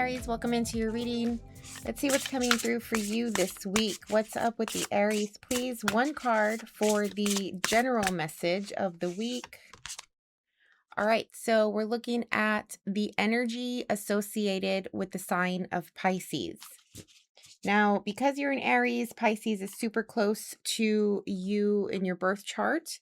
Aries, welcome into your reading. Let's see what's coming through for you this week. What's up with the Aries? Please, one card for the general message of the week. All right, so we're looking at the energy associated with the sign of Pisces. Now, because you're in Aries, Pisces is super close to you in your birth chart.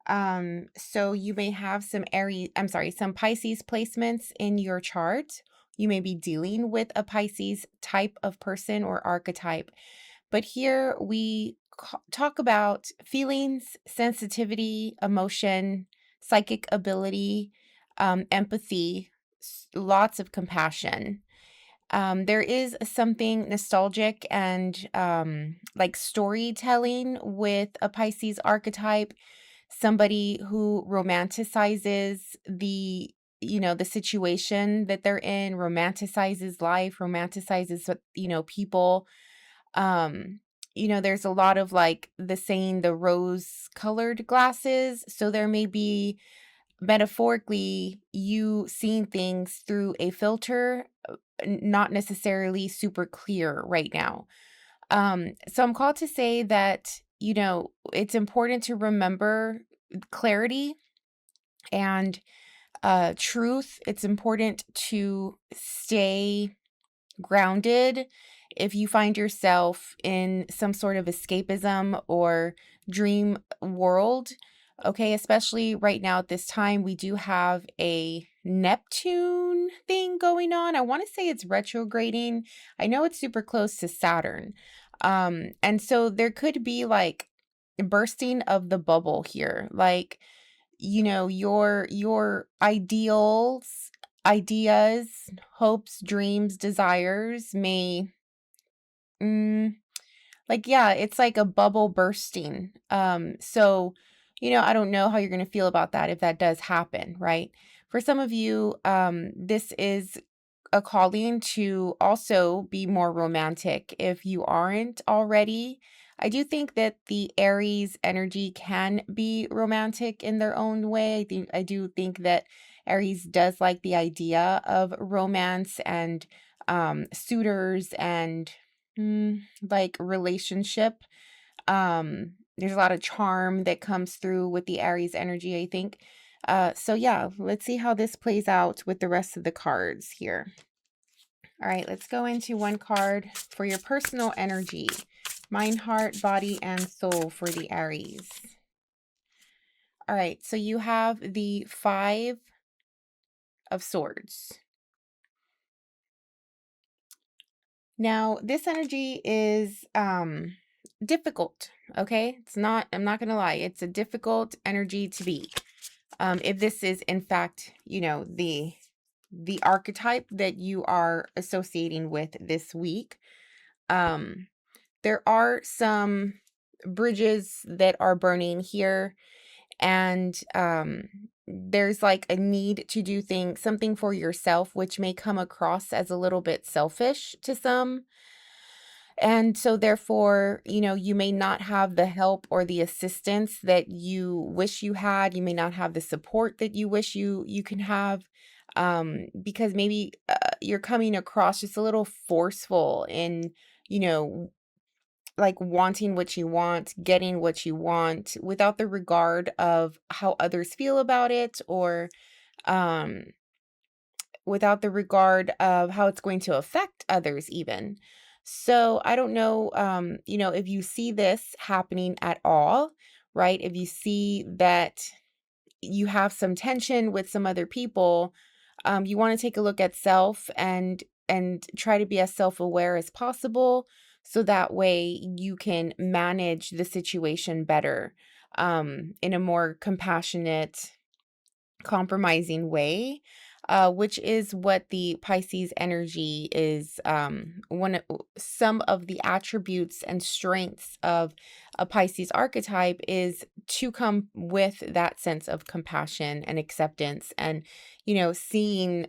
So you may have some Pisces placements in your chart. You may be dealing with a Pisces type of person or archetype. But here we talk about feelings, sensitivity, emotion, psychic ability, empathy, lots of compassion. There is something nostalgic and like storytelling with a Pisces archetype, somebody who romanticizes the situation that they're in, romanticizes life, romanticizes people. There's a lot of like the saying, the rose colored glasses, so there may be metaphorically you seeing things through a filter, not necessarily super clear right now. So I'm called to say that, it's important to remember clarity and truth. It's important to stay grounded if you find yourself in some sort of escapism or dream world. Okay, especially right now at this time, we do have a Neptune thing going on. I want to say it's retrograding. I know it's super close to Saturn. And so there could be like bursting of the bubble here. Like, your ideals, ideas, hopes, dreams, desires may it's like a bubble bursting. I don't know how you're going to feel about that if that does happen, right? For some of you, this is a calling to also be more romantic if you aren't already. I do think that the Aries energy can be romantic in their own way. I do think that Aries does like the idea of romance and suitors and like relationship. There's a lot of charm that comes through with the Aries energy, I think. So yeah, let's see how this plays out with the rest of the cards here. All right, let's go into one card for your personal energy. Mind, heart, body, and soul for the Aries. All right, so you have the Five of Swords. Now, this energy is difficult, okay? I'm not gonna lie, it's a difficult energy to be. If this is in fact, the archetype that you are associating with this week. There are some bridges that are burning here, and there's like a need to do something for yourself, which may come across as a little bit selfish to some. And so therefore, you may not have the help or the assistance that you wish you had. You may not have the support that you wish you can have, because maybe you're coming across just a little forceful in, like wanting what you want, getting what you want without the regard of how others feel about it, or um, without the regard of how it's going to affect others even. So I don't know, if you see this happening at all, right? If you see that you have some tension with some other people, you want to take a look at self and try to be as self-aware as possible, so that way you can manage the situation better, in a more compassionate, compromising way, which is what the Pisces energy is. Some of the attributes and strengths of a Pisces archetype is to come with that sense of compassion and acceptance, and seeing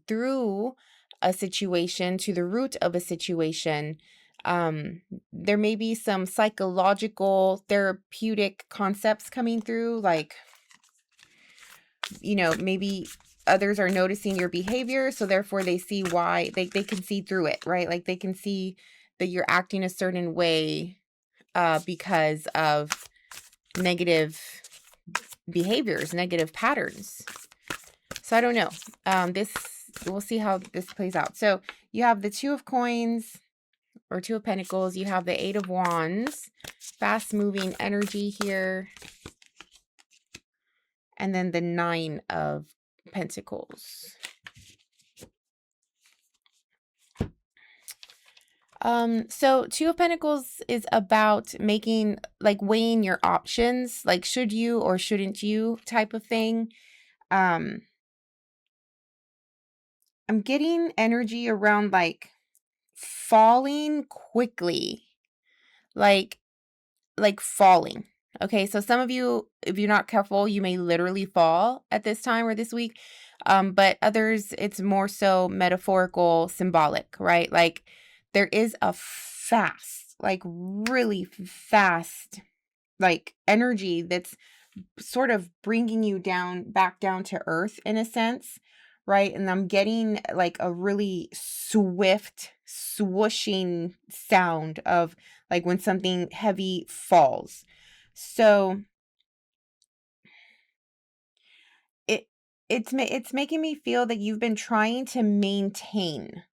through a situation to the root of a situation. There may be some psychological therapeutic concepts coming through, like maybe others are noticing your behavior, so therefore they see why, they can see through it, right? Like they can see that you're acting a certain way because of negative behaviors, negative patterns. So I don't know. We'll see how this plays out. So you have the Two of Coins or Two of Pentacles. You have the Eight of Wands, fast moving energy here. And then the Nine of Pentacles. So Two of Pentacles is about making, like weighing your options, like should you or shouldn't you type of thing. I'm getting energy around like falling quickly, like falling. Okay, so some of you, if you're not careful, you may literally fall at this time or this week. But others, it's more so metaphorical, symbolic, right? Like there is a fast, like really fast, like energy that's sort of bringing you back down to earth in a sense, right? And I'm getting like a really swift swooshing sound of like when something heavy falls. So it's making me feel that you've been trying to maintain.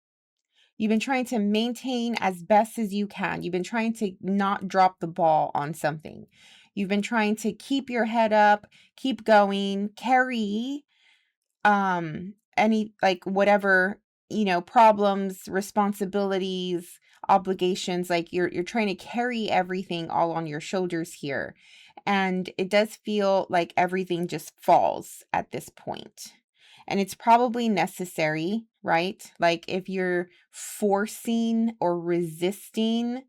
You've been trying to maintain as best as you can. You've been trying to not drop the ball on something. You've been trying to keep your head up, keep going, carry any like whatever, problems, responsibilities, obligations, like you're trying to carry everything all on your shoulders here. And it does feel like everything just falls at this point. And it's probably necessary, right? Like if you're forcing or resisting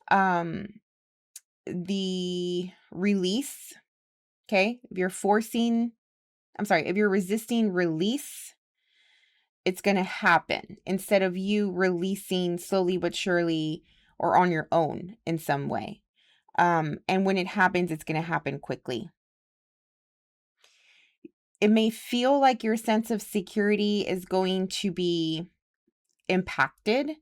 the release, okay? If you're resisting release, it's going to happen instead of you releasing slowly but surely or on your own in some way. And when it happens, it's going to happen quickly. It may feel like your sense of security is going to be impacted.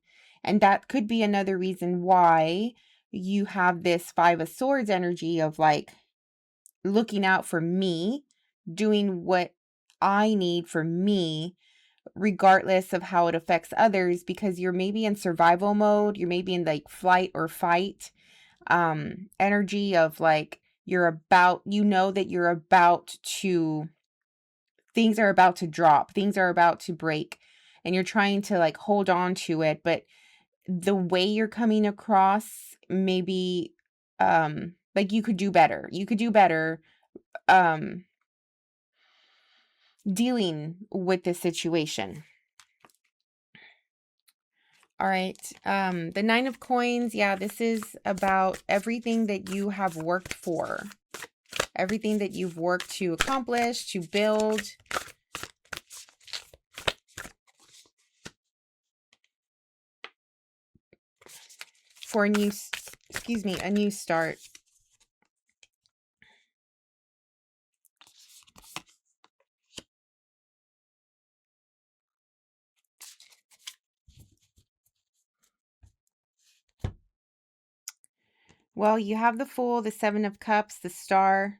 And that could be another reason why you have this Five of Swords energy of like looking out for me, doing what I need for me, regardless of how it affects others, because you're maybe in survival mode. You're maybe in like flight or fight energy of like things are about to drop, things are about to break, and you're trying to like hold on to it, but the way you're coming across, maybe like you could do better. Dealing with this situation. All right. The Nine of Coins. Yeah, this is about everything that you have worked for. Everything that you've worked to accomplish, to build. For a new start. Well, you have the Fool, the Seven of Cups, the Star.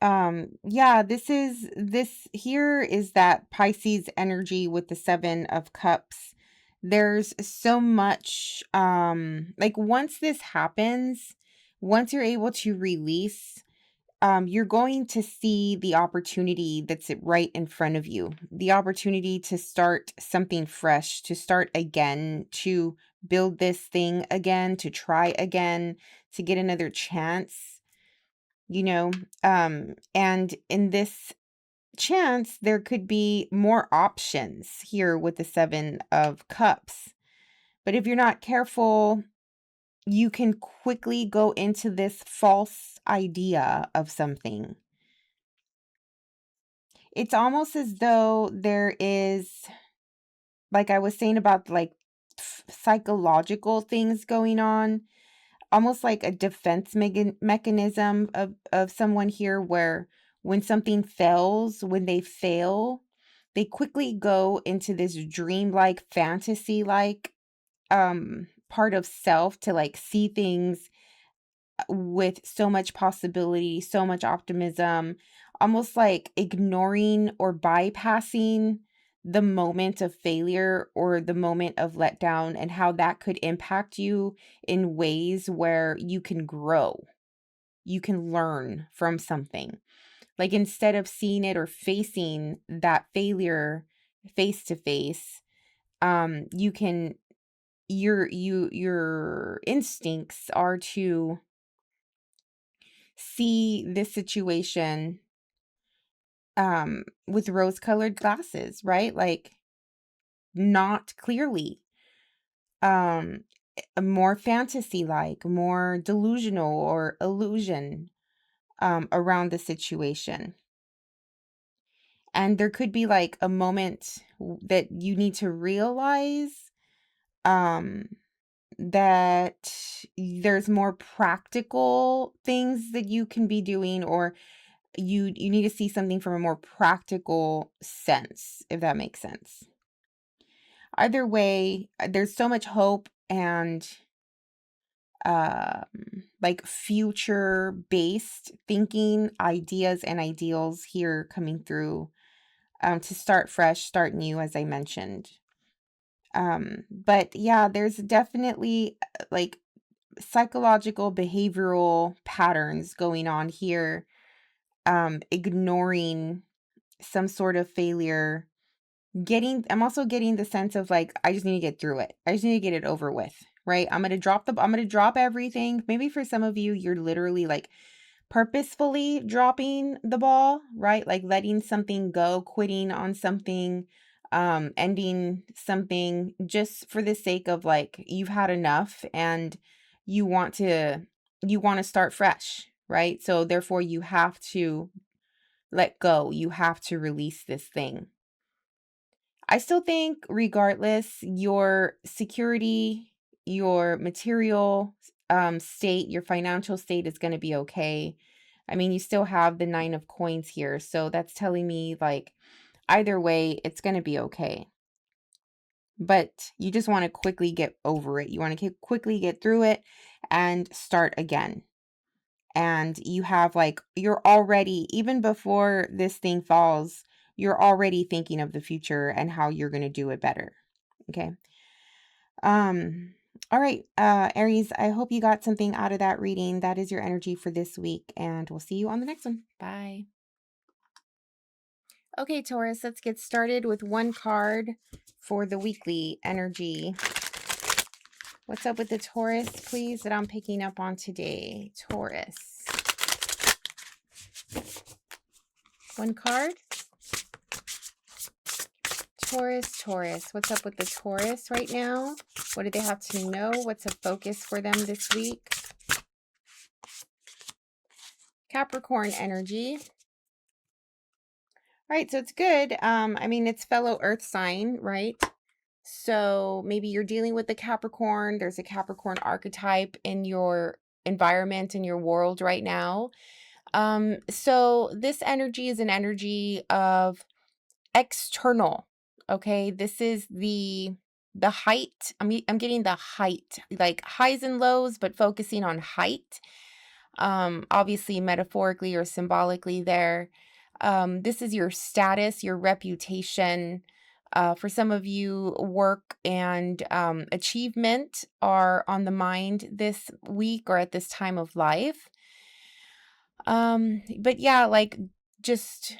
Yeah, this here is that Pisces energy with the Seven of Cups. There's so much, like once this happens, once you're able to release, you're going to see the opportunity that's right in front of you, the opportunity to start something fresh, to start again, to build this thing again, to try again, to get another chance, and in this chance, there could be more options here with the Seven of Cups. But if you're not careful, you can quickly go into this false idea of something. It's almost as though there is, like I was saying about like psychological things going on, almost like a defense mechanism of someone here where when something fails, when they fail, they quickly go into this dreamlike, fantasy-like part of self to like see things with so much possibility, so much optimism, almost like ignoring or bypassing the moment of failure or the moment of letdown, and how that could impact you in ways where you can grow, you can learn from something. Like instead of seeing it or facing that failure face to face, you can your instincts are to see this situation with rose-colored glasses, right? Like not clearly. More fantasy-like, more delusional or illusion around the situation. And there could be like a moment that you need to realize that there's more practical things that you can be doing, or you need to see something from a more practical sense, if that makes sense. Either way, there's so much hope and like future based thinking, ideas and ideals here coming through, to start fresh, start new, as I mentioned. But yeah, there's definitely like psychological behavioral patterns going on here, ignoring some sort of failure. I'm also getting the sense of like, I just need to get through it. I just need to get it over with, right? I'm going to drop everything. Maybe for some of you, you're literally like purposefully dropping the ball, right? Like letting something go, quitting on something, ending something just for the sake of like, you've had enough and you want to start fresh, right? So therefore you have to let go. You have to release this thing. I still think regardless, your security, your material state, your financial state is going to be okay. I mean, you still have the 9 of coins here. So that's telling me like either way, it's going to be okay. But you just want to quickly get over it. You want to quickly get through it and start again. And you have like, you're already, even before this thing falls, you're already thinking of the future and how you're going to do it better. Okay. All right, Aries, I hope you got something out of that reading. That is your energy for this week, and we'll see you on the next one. Bye. Okay, Taurus, let's get started with one card for the weekly energy. What's up with the Taurus, please, that I'm picking up on today? Taurus. One card. Taurus. What's up with the Taurus right now? What do they have to know? What's a focus for them this week? Capricorn energy. All right, so it's good. I mean, it's fellow earth sign, right? So maybe you're dealing with the Capricorn. There's a Capricorn archetype in your environment, in your world right now. So this energy is an energy of external. Okay, this is the height. I'm getting the height, like highs and lows, but focusing on height. Obviously metaphorically or symbolically there. This is your status, your reputation. For some of you, work and achievement are on the mind this week or at this time of life. But yeah, like just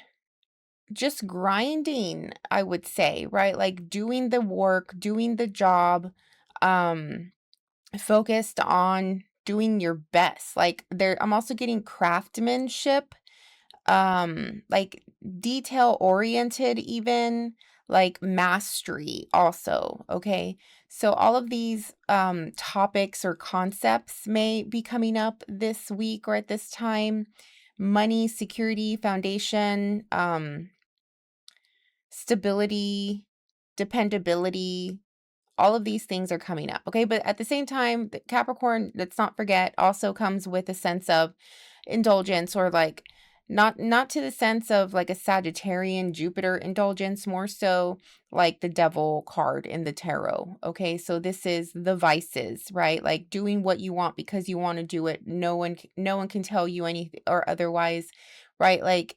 grinding, I would say, right? Like doing the work, doing the job, focused on doing your best. Like I'm also getting craftsmanship, like detail oriented, even like mastery also. Okay. So all of these topics or concepts may be coming up this week or at this time. Money, security, foundation, stability, dependability, all of these things are coming up. Okay. But at the same time, the Capricorn, let's not forget, also comes with a sense of indulgence or like Not to the sense of like a Sagittarian Jupiter indulgence, more so like the devil card in the tarot. Okay, so this is the vices, right? Like doing what you want because you want to do it. No one can tell you anything or otherwise, right? Like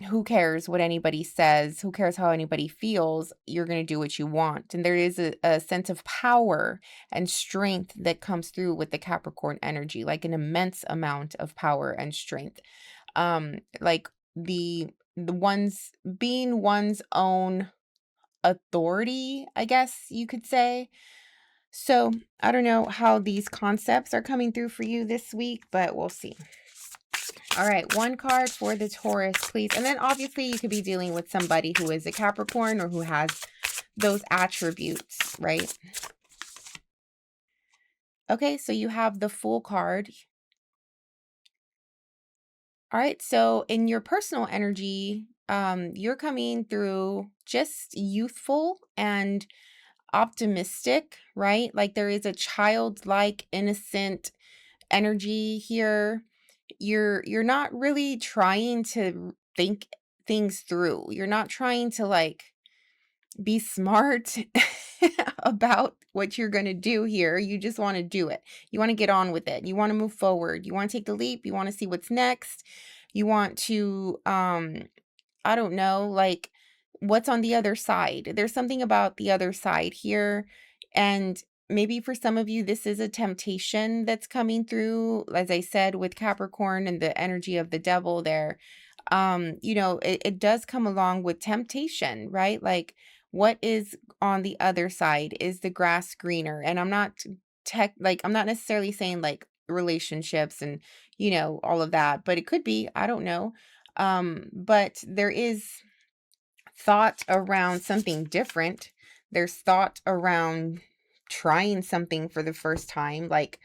who cares what anybody says? Who cares how anybody feels? You're going to do what you want. And there is a sense of power and strength that comes through with the Capricorn energy, like an immense amount of power and strength. Like the ones being one's own authority, I guess you could say. So I don't know how these concepts are coming through for you this week, but we'll see. All right, one card for the Taurus, please. And then obviously you could be dealing with somebody who is a Capricorn or who has those attributes, right? Okay, so you have the Fool card. All right, so in your personal energy, you're coming through just youthful and optimistic, right? Like there is a childlike, innocent energy here. You're not really trying to think things through. You're not trying to like be smart about what you're going to do here. You just want to do it. You want to get on with it. You want to move forward. You want to take the leap. You want to see what's next. You want to I don't know, like what's on the other side. There's something about the other side here. And maybe for some of you, this is a temptation that's coming through, as I said, with Capricorn and the energy of the devil there. You know, it does come along with temptation, right? Like what is on the other side? Is the grass greener? And I'm not I'm not necessarily saying like relationships and, you know, all of that, but it could be, I don't know. But there is thought around something different. There's thought around trying something for the first time. Like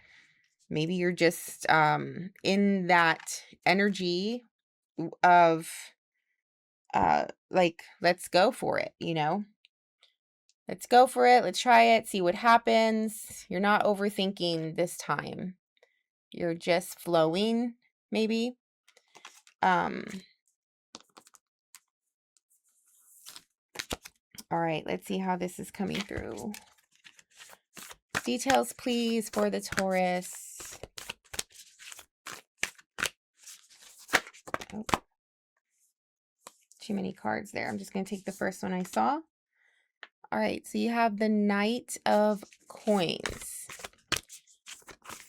maybe you're just in that energy of like let's go for it, you know? Let's go for it. Let's try it, see what happens. You're not overthinking this time. You're just flowing, maybe. Um All right, let's see how this is coming through. Details, please, for the Taurus. Oh, too many cards there. I'm just going to take the first one I saw. All right, so you have the Knight of Coins.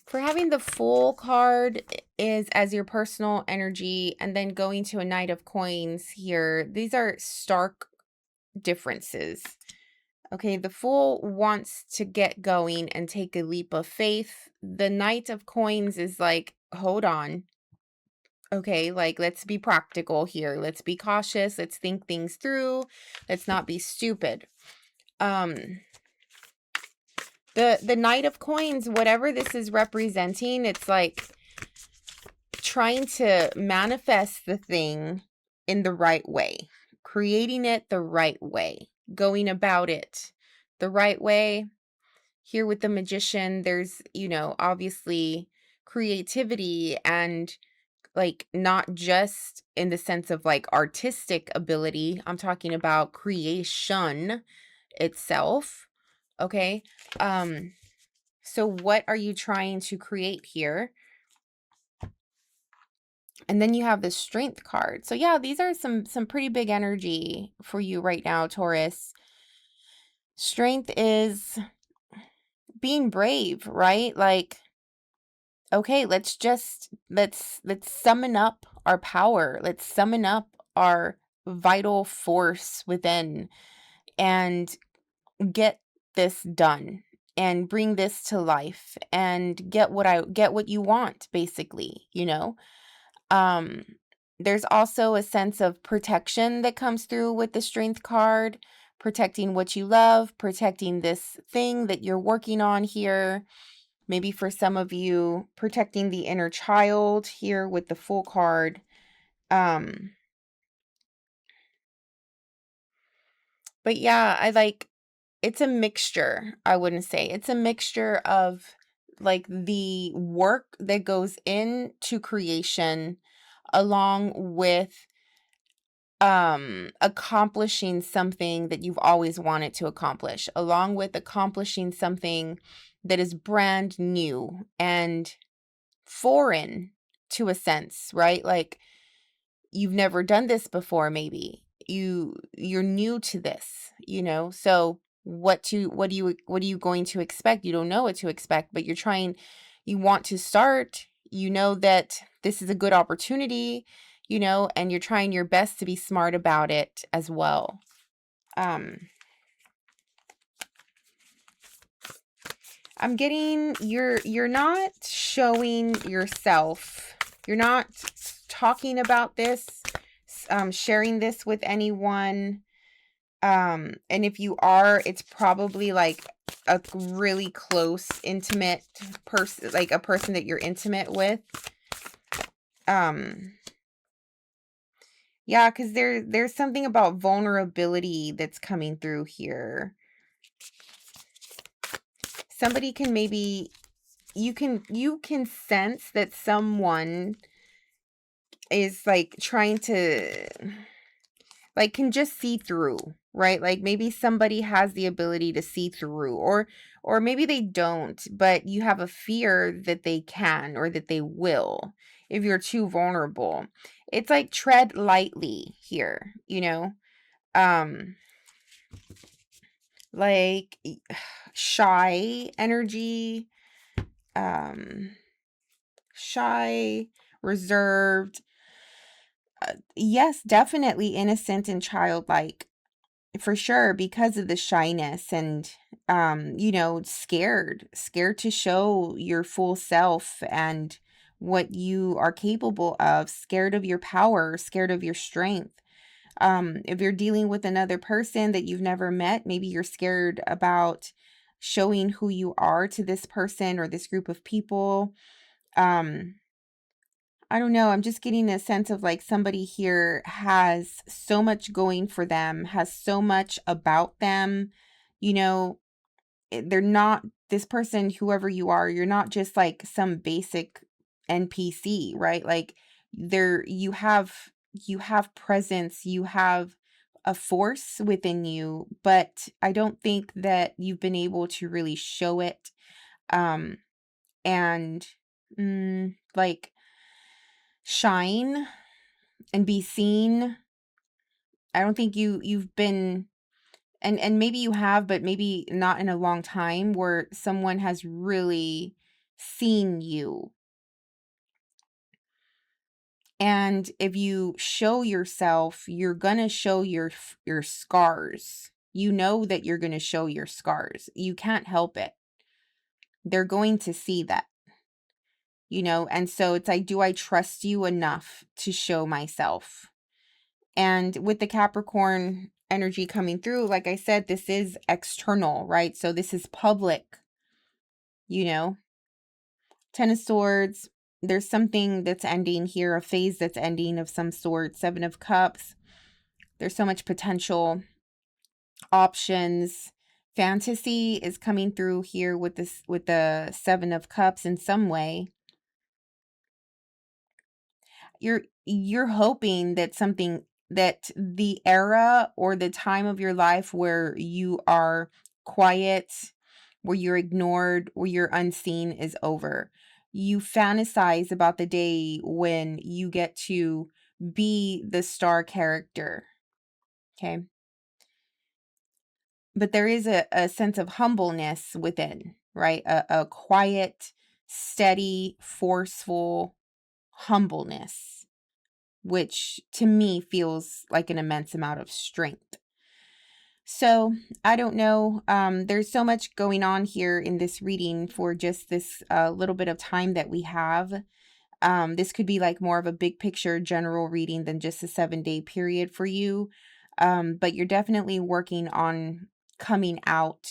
For having the Fool card is as your personal energy, and then going to a Knight of Coins here. These are stark differences. Okay, the Fool wants to get going and take a leap of faith. The Knight of Coins is like, hold on. Okay, like let's be practical here. Let's be cautious. Let's think things through. Let's not be stupid. The Knight of Coins, whatever this is representing, it's like trying to manifest the thing in the right way, creating it the right way, going about it the right way. Here with the Magician, there's, you know, obviously creativity and like not just in the sense of like artistic ability. I'm talking about creation itself. Okay. So what are you trying to create here? And then you have the Strength card. So yeah, these are some pretty big energy for you right now, Taurus. Strength is being brave, right? Like, okay, let's summon up our power. Let's summon up our vital force within and get this done and bring this to life and get what you want, basically, you know? There's also a sense of protection that comes through with the Strength card, protecting what you love, protecting this thing that you're working on here. Maybe for some of you, protecting the inner child here with the Fool card. But yeah, it's a mixture, I wouldn't say. It's a mixture of like the work that goes into creation, along with accomplishing something that you've always wanted to accomplish, along with accomplishing something that is brand new and foreign to a sense, right? Like you've never done this before, maybe. You're new to this, you know? So what are you going to expect? You don't know what to expect, but you want to start, you know that this is a good opportunity, you know, and you're trying your best to be smart about it as well. I'm getting you're not showing yourself. You're not talking about this, sharing this with anyone. And if you are, it's probably like a really close, intimate person, like a person that you're intimate with. Yeah, because there's something about vulnerability that's coming through here. Somebody can maybe you can sense that someone is like trying to like can just see through, right? Like maybe somebody has the ability to see through, or maybe they don't, but you have a fear that they can or that they will if you're too vulnerable. It's like tread lightly here, you know? Like shy energy, shy, reserved. Yes, definitely innocent and childlike for sure because of the shyness and you know, scared to show your full self and what you are capable of, scared of your power, scared of your strength. If you're dealing with another person that you've never met, maybe you're scared about showing who you are to this person or this group of people. I don't know. I'm just getting a sense of like somebody here has so much going for them, has so much about them. You know, they're not this person, whoever you are, you're not just like some basic NPC, right? Like you have presence, you have a force within you, but I don't think that you've been able to really show it. Um and like shine and be seen. I don't think you've been, and maybe you have, but maybe not in a long time where someone has really seen you. And if you show yourself, you're going to show your scars. You know that you're going to show your scars. You can't help it. They're going to see that. You know, and so it's like, do I trust you enough to show myself? And with the Capricorn energy coming through, like I said, this is external, right? So this is public, you know. Ten of Swords, there's something that's ending here, a phase that's ending of some sort. Seven of Cups, there's so much potential, options. Fantasy is coming through here with this, with the Seven of Cups in some way. You're hoping that something, that the era or the time of your life where you are quiet, where you're ignored, where you're unseen is over. You fantasize about the day when you get to be the star character. Okay. But there is a sense of humbleness within, right? A quiet, steady, forceful humbleness, which to me feels like an immense amount of strength. So I don't know. There's so much going on here in this reading for just this little bit of time that we have. This could be like more of a big picture general reading than just a 7-day period for you. But you're definitely working on coming out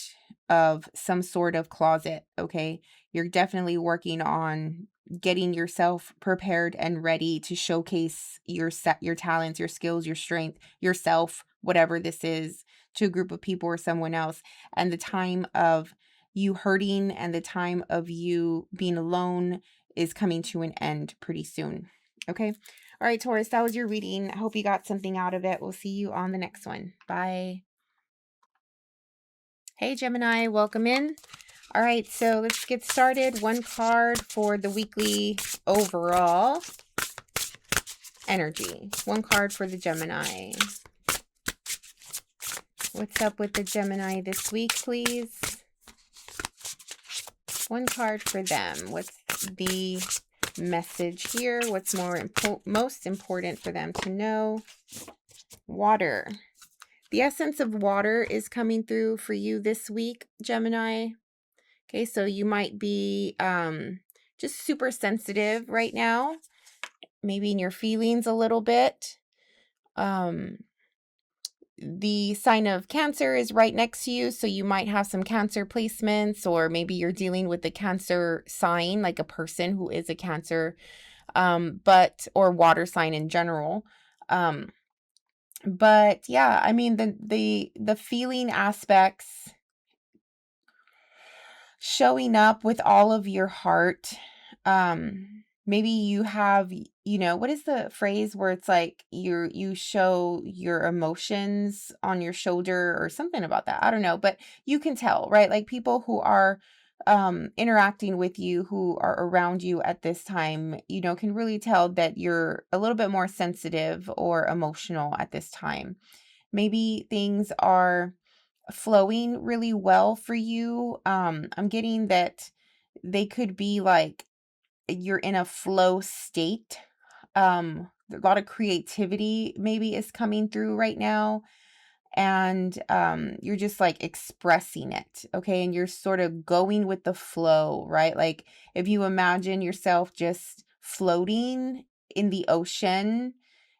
of some sort of closet. Okay. You're definitely working on getting yourself prepared and ready to showcase your talents, your skills, your strength, yourself, whatever this is, to a group of people or someone else. And the time of you hurting and the time of you being alone is coming to an end pretty soon. Okay. All right, Taurus, that was your reading. I hope you got something out of it. We'll see you on the next one. Bye. Hey, Gemini, welcome in. All right, so let's get started. One card for the weekly overall energy. One card for the Gemini. What's up with the Gemini this week, please? One card for them. What's the message here? What's most important for them to know? Water. The essence of water is coming through for you this week, Gemini. Okay, so you might be just super sensitive right now, maybe in your feelings a little bit. The sign of Cancer is right next to you, so you might have some Cancer placements, or maybe you're dealing with the Cancer sign, like a person who is a Cancer, or water sign in general. But yeah, I mean, the feeling aspects showing up with all of your heart. Maybe you have, what is the phrase where it's like you show your emotions on your shoulder or something about that? I don't know, but you can tell, right? Like people who are interacting with you, who are around you at this time, can really tell that you're a little bit more sensitive or emotional at this time. Maybe things are flowing really well for you. I'm getting that they could be like you're in a flow state. A lot of creativity maybe is coming through right now, and you're just like expressing it, okay? And you're sort of going with the flow, right? Like if you imagine yourself just floating in the ocean,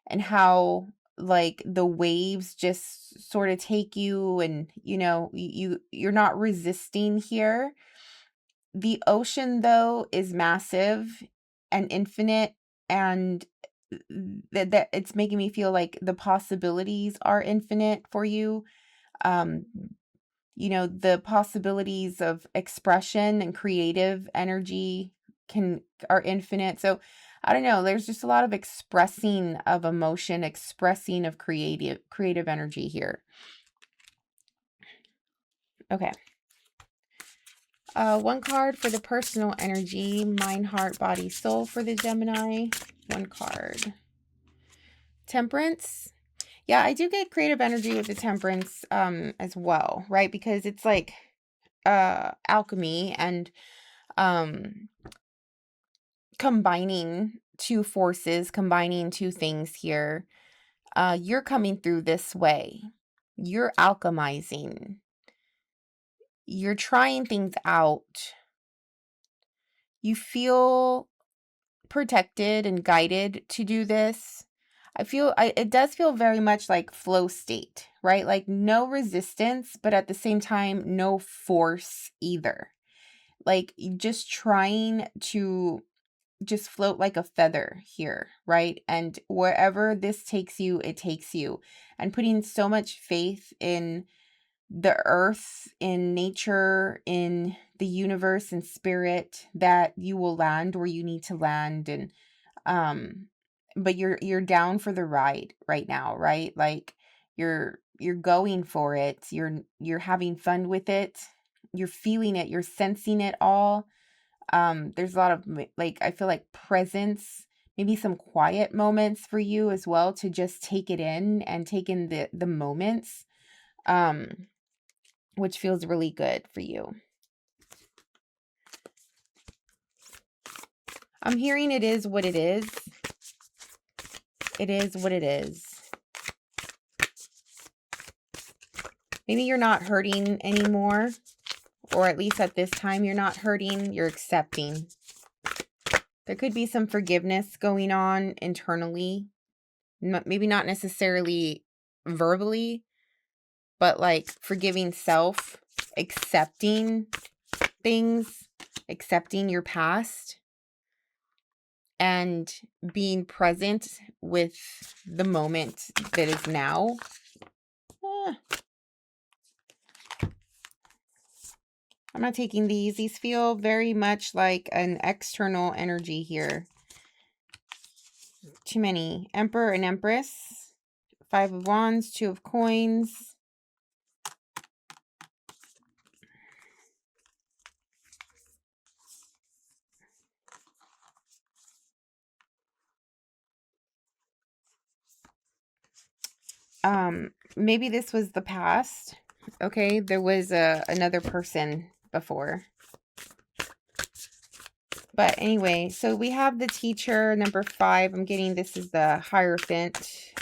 and how like the waves just sort of take you, and you're not resisting here. The ocean, though, is massive and infinite, and that it's making me feel like the possibilities are infinite for you. Um, the possibilities of expression and creative energy are infinite. So I don't know, there's just a lot of expressing of emotion, expressing of creative energy here. Okay. One card for the personal energy, mind, heart, body, soul for the Gemini. One card. Temperance. Yeah, I do get creative energy with the Temperance as well, right? Because it's like alchemy and combining two forces, combining two things here. You're coming through this way. You're alchemizing. You're trying things out. You feel protected and guided to do this. It does feel very much like flow state, right? Like no resistance, but at the same time, no force either. Like just trying to just float like a feather here, right? And wherever this takes you, it takes you. And putting so much faith in the earth, in nature, in the universe and spirit, that you will land where you need to land. And but you're down for the ride right now, right? Like you're going for it. You're having fun with it. You're feeling it. You're sensing it all. There's a lot of like, I feel like presence, maybe some quiet moments for you as well, to just take it in and take in the moments, which feels really good for you. I'm hearing it is what it is. It is what it is. Maybe you're not hurting anymore, or at least at this time you're not hurting, you're accepting. There could be some forgiveness going on internally, maybe not necessarily verbally, but like forgiving self, accepting things, accepting your past, and being present with the moment that is now. I'm not taking these. These feel very much like an external energy here. Too many. Emperor and Empress. 5 of Wands, 2 of Coins. Maybe this was the past. Okay, there was another person before. But anyway, so we have the Teacher, number 5. I'm getting this is the Hierophant.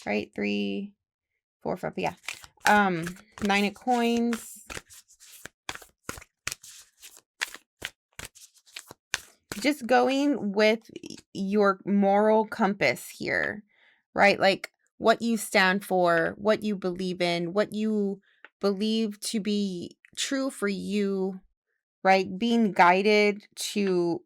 Right? 3, 4, 5. Yeah. 9 of Coins. Just going with your moral compass here, right? Like what you stand for, what you believe in, what you believe to be true for you, right? Being guided to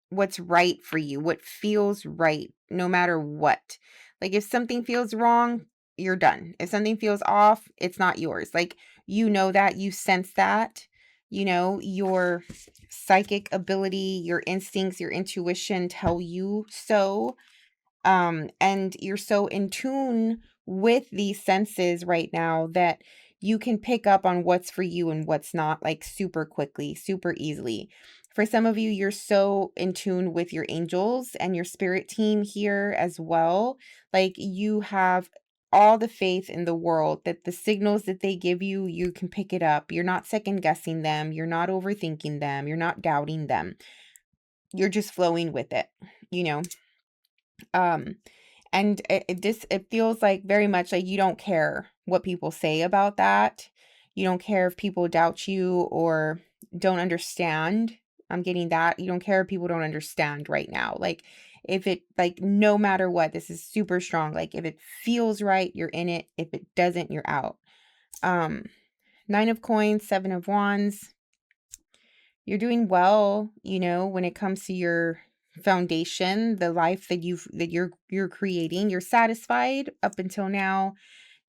what's right for you, what feels right, no matter what. Like if something feels wrong, you're done. If something feels off, it's not yours. Like, you know that, you sense that, you know, your psychic ability, your instincts, your intuition tell you so. And you're so in tune with these senses right now that you can pick up on what's for you and what's not, like super quickly, super easily. For some of you, you're so in tune with your angels and your spirit team here as well. Like you have all the faith in the world that the signals that they give you, you can pick it up. You're not second guessing them. You're not overthinking them. You're not doubting them. You're just flowing with it, you know? Um, and it feels like very much like you don't care what people say about that. You don't care if people doubt you or don't understand. I'm getting that. You don't care if people don't understand right now. Like if it, like, no matter what, this is super strong. Like if it feels right, you're in it. If it doesn't, you're out. 9 of Coins, 7 of Wands. You're doing well, you know, when it comes to your foundation, the life that you're creating. You're satisfied up until now.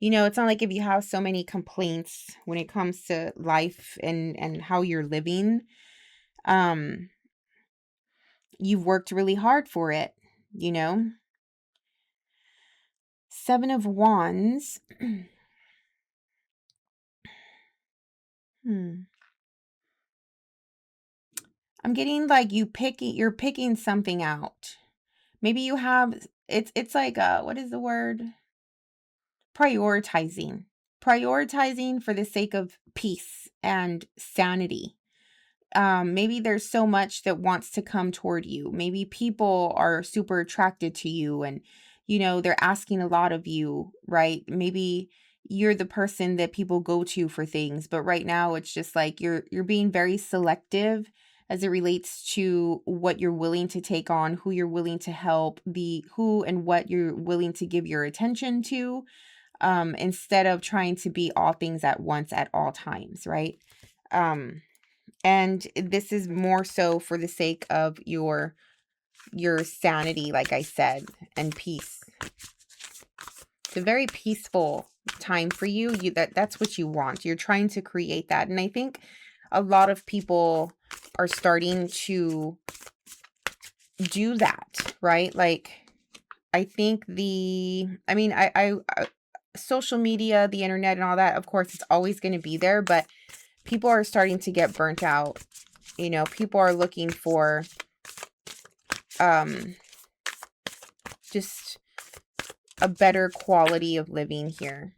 You know, it's not like if you have so many complaints when it comes to life and how you're living. You've worked really hard for it, you know. 7 of Wands. I'm getting like you're picking something out. Maybe you have it's like what is the word? Prioritizing. Prioritizing for the sake of peace and sanity. Maybe there's so much that wants to come toward you. Maybe people are super attracted to you and, you know, they're asking a lot of you, right? Maybe you're the person that people go to for things, but right now it's just like you're being very selective as it relates to what you're willing to take on, who you're willing to help, the who and what you're willing to give your attention to, instead of trying to be all things at once at all times, right? And this is more so for the sake of your sanity, like I said, and peace. It's a very peaceful time for you. That's what you want. You're trying to create that. And I think a lot of people are starting to do that, right? Like I think I social media, the internet and all that, of course, it's always going to be there, but people are starting to get burnt out. You know, people are looking for just a better quality of living here.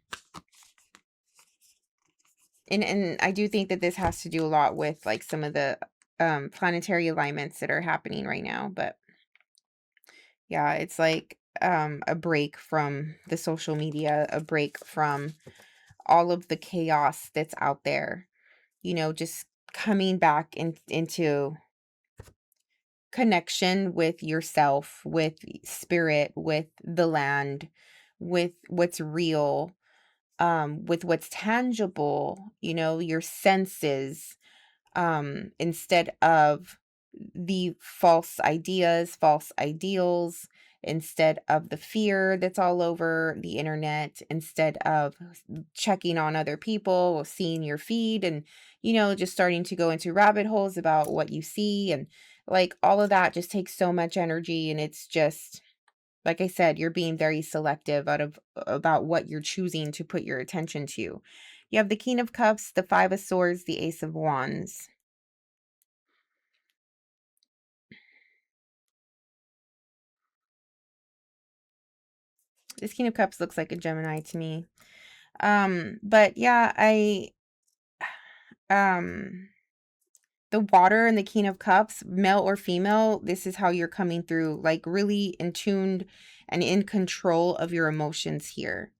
And I do think that this has to do a lot with like some of the planetary alignments that are happening right now, but yeah, it's like a break from the social media, a break from all of the chaos that's out there, you know, just coming back into connection with yourself, with spirit, with the land, with what's real, with what's tangible, you know, your senses, instead of the false ideas, false ideals, instead of the fear that's all over the internet, instead of checking on other people or seeing your feed and, you know, just starting to go into rabbit holes about what you see. And like all of that just takes so much energy. And it's just, Like I said, you're being very selective about what you're choosing to put your attention to. You have the King of Cups, the Five of Swords, the Ace of Wands. This King of Cups looks like a Gemini to me. But yeah, the water and the King of Cups, male or female, this is how you're coming through, like really in tuned and in control of your emotions here.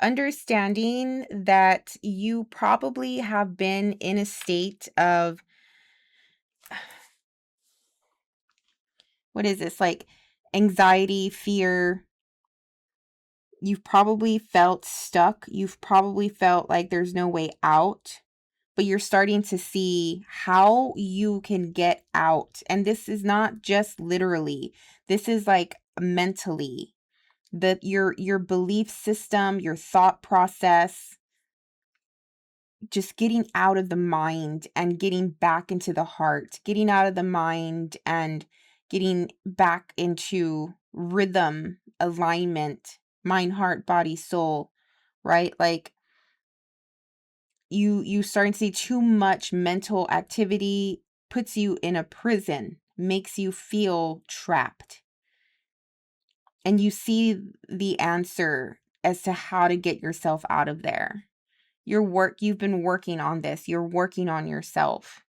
Understanding that you probably have been in a state of, what is this, like anxiety, fear. You've probably felt stuck. You've probably felt like there's no way out, but you're starting to see how you can get out. And this is not just literally, this is like mentally. Your belief system, your thought process, just getting out of the mind and getting back into the heart, getting out of the mind and getting back into rhythm, alignment, mind, heart, body, soul, right? Like you starting to see too much mental activity puts you in a prison, makes you feel trapped. And you see the answer as to how to get yourself out of there. You've been working on this. You're working on yourself.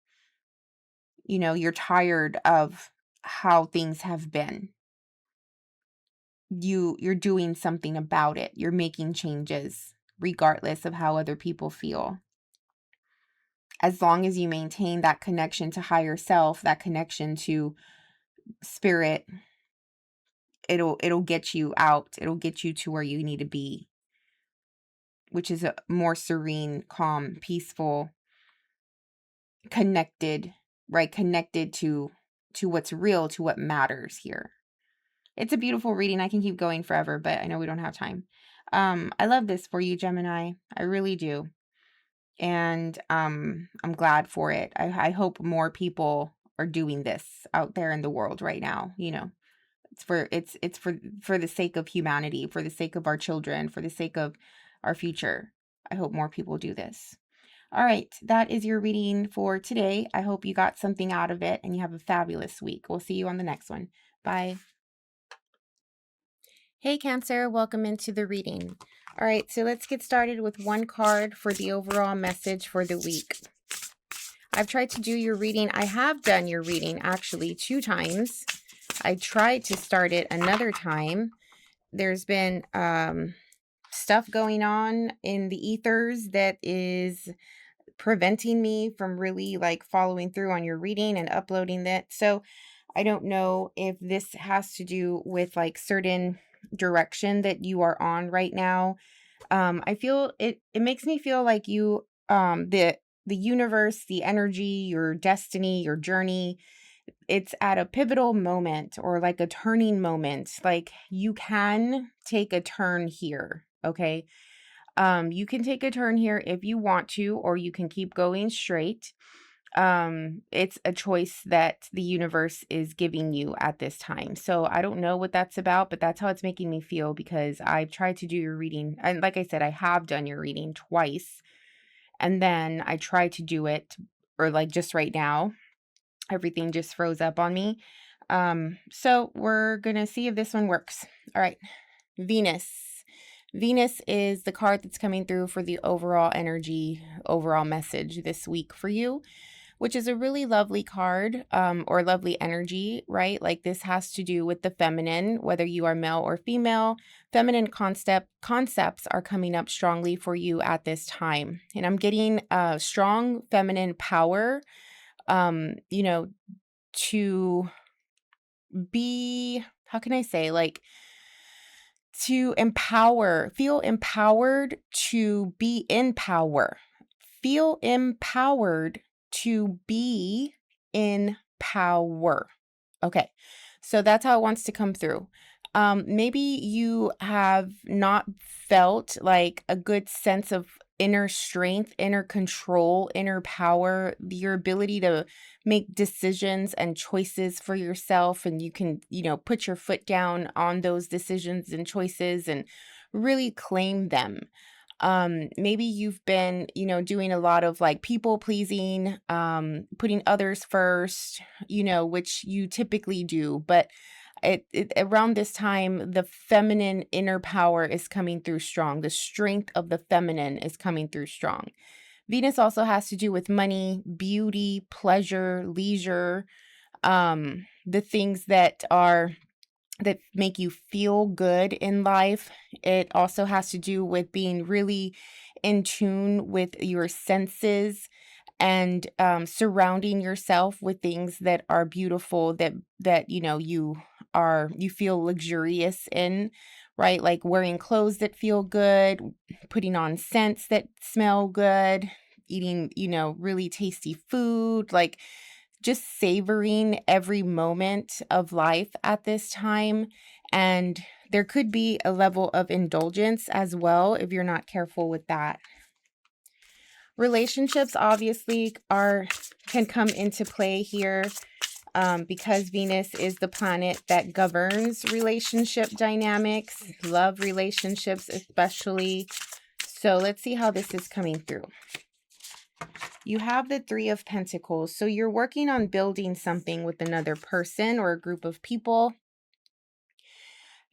You know, you're tired of how things have been. You're doing something about it. You're making changes regardless of how other people feel. As long as you maintain that connection to higher self, that connection to spirit, it'll get you out. It'll get you to where you need to be, which is a more serene, calm, peaceful, connected, right? Connected to what's real, to what matters here. It's a beautiful reading. I can keep going forever, but I know we don't have time. I love this for you, Gemini. I really do. And I'm glad for it. I hope more people are doing this out there in the world right now. You know, it's for the sake of humanity, for the sake of our children, for the sake of our future. I hope more people do this. All right, that is your reading for today. I hope you got something out of it and you have a fabulous week. We'll see you on the next one. Bye. Hey Cancer, welcome into the reading. All right, so let's get started with one card for the overall message for the week. I've tried to do your reading. I have done your reading actually 2 times. I tried to start it another time. There's been stuff going on in the ethers that is preventing me from really like following through on your reading and uploading that. So I don't know if this has to do with like certain direction that you are on right now. I feel it makes me feel like you the universe, the energy, your destiny, your journey, it's at a pivotal moment or like a turning moment. Like you can take a turn here, okay? You can take a turn here if you want to, or you can keep going straight. It's a choice that the universe is giving you at this time. So I don't know what that's about, but that's how it's making me feel because I've tried to do your reading. And like I said, I have done your reading twice. And then I tried to do it, or like just right now, everything just froze up on me. So we're going to see if this one works. All right. Venus. Venus is the card that's coming through for the overall energy, overall message this week for you, which is a really lovely card, or lovely energy, right? Like this has to do with the feminine, whether you are male or female. Feminine concepts are coming up strongly for you at this time. And I'm getting strong feminine power, you know, to be, how can I say, like, to empower, feel empowered to be in power, feel empowered to be in power. Okay, so that's how it wants to come through. Maybe you have not felt like a good sense of inner strength, inner control, inner power, your ability to make decisions and choices for yourself. And you can, put your foot down on those decisions and choices and really claim them. Maybe you've been, doing a lot of like people pleasing, putting others first, which you typically do, but around this time, the feminine inner power is coming through strong. The strength of the feminine is coming through strong. Venus also has to do with money, beauty, pleasure, leisure, the things that make you feel good in life. It also has to do with being really in tune with your senses and surrounding yourself with things that are beautiful, that you feel luxurious in, right? Like wearing clothes that feel good, putting on scents that smell good, eating, really tasty food, like just savoring every moment of life at this time. And there could be a level of indulgence as well if you're not careful with that. Relationships obviously can come into play here because Venus is the planet that governs relationship dynamics, love relationships especially. So let's see how this is coming through. You have the Three of Pentacles. So you're working on building something with another person or a group of people.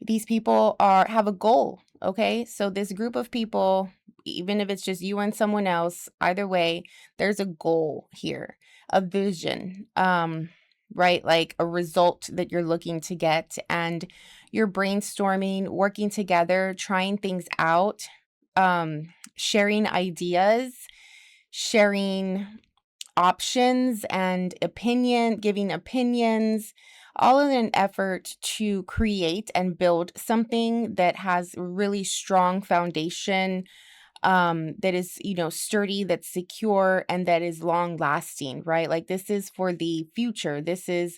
These people have a goal, okay? So this group of people, even if it's just you and someone else, either way, there's a goal here, a vision, right? Like a result that you're looking to get, and you're brainstorming, working together, trying things out, sharing ideas, sharing options and giving opinions, all in an effort to create and build something that has really strong foundation, that is, sturdy, that's secure, and that is long lasting, right? Like this is for the future. This is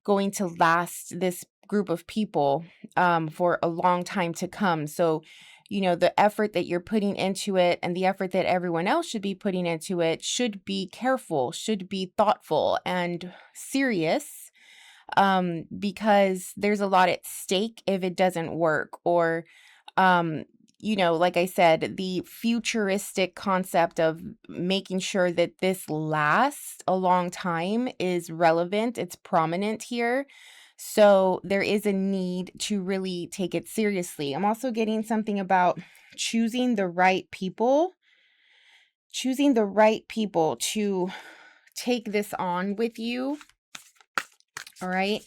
going to last, this group of people, for a long time to come. So, the effort that you're putting into it and the effort that everyone else should be putting into it should be careful, should be thoughtful and serious, because there's a lot at stake if it doesn't work. Or, like I said, the futuristic concept of making sure that this lasts a long time is relevant. It's prominent here. So there is a need to really take it seriously. I'm also getting something about choosing the right people to take this on with you. All right.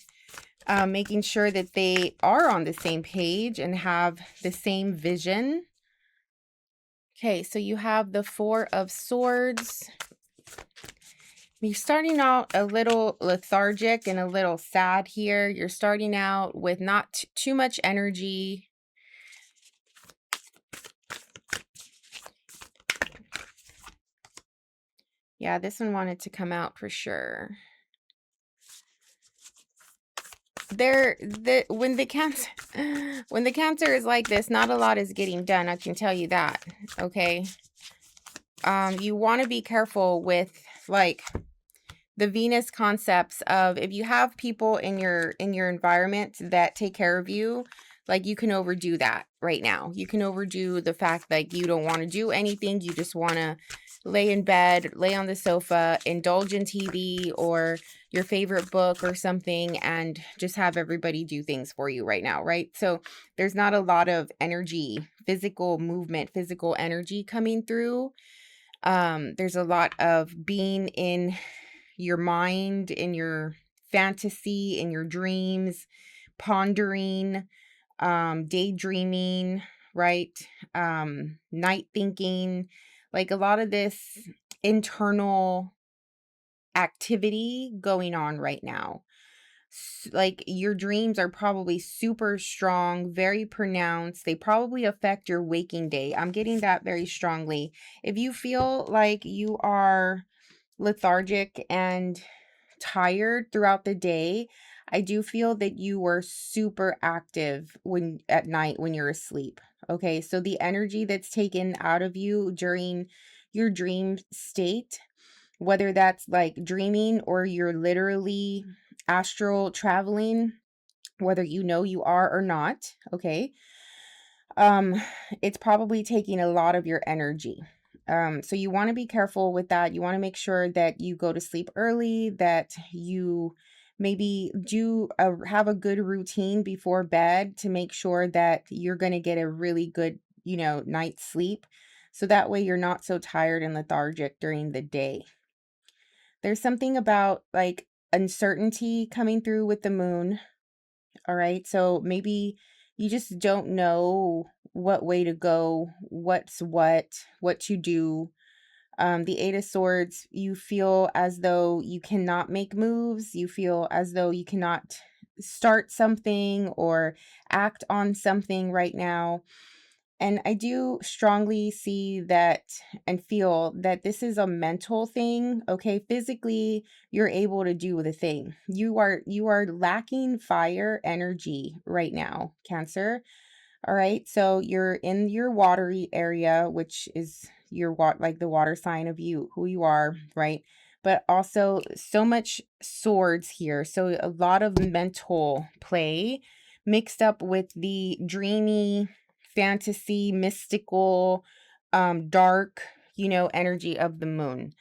Making sure that they are on the same page and have the same vision. Okay, so you have the Four of Swords. You're starting out a little lethargic and a little sad here. You're starting out with not too much energy. Yeah, this one wanted to come out for sure. When the Cancer is like this, not a lot is getting done. I can tell you that. Okay. You want to be careful with like the Venus concepts of, if you have people in your environment that take care of you, like you can overdo that right now. You can overdo the fact that you don't want to do anything. You just want to lay in bed, lay on the sofa, indulge in TV or your favorite book or something, and just have everybody do things for you right now, right? So there's not a lot of energy, physical movement, physical energy coming through. There's a lot of being in your mind, in your fantasy, in your dreams, pondering, daydreaming, right? Night thinking, like a lot of this internal activity going on right now. Like your dreams are probably super strong, very pronounced. They probably affect your waking day. I'm getting that very strongly. If you feel like you are lethargic and tired throughout the day, I do feel that you were super active at night when you're asleep. Okay, so the energy that's taken out of you during your dream state, whether that's like dreaming or you're literally astral traveling, whether you know you are or not, okay, um, it's probably taking a lot of your energy. So you want to be careful with that. You want to make sure that you go to sleep early, that you maybe have a good routine before bed to make sure that you're going to get a really good, night's sleep. So that way you're not so tired and lethargic during the day. There's something about like uncertainty coming through with the moon. All right. So maybe you just don't know what way to go, what to do. The Eight of Swords, you feel as though you cannot make moves. You feel as though you cannot start something or act on something right now. And I do strongly see that and feel that this is a mental thing. Okay, physically you're able to do the thing. You are lacking fire energy right now, Cancer. All right, so you're in your watery area, which is like the water sign of you, who you are, right? But also so much swords here. So a lot of mental play mixed up with the dreamy, fantasy, mystical, dark, energy of the moon.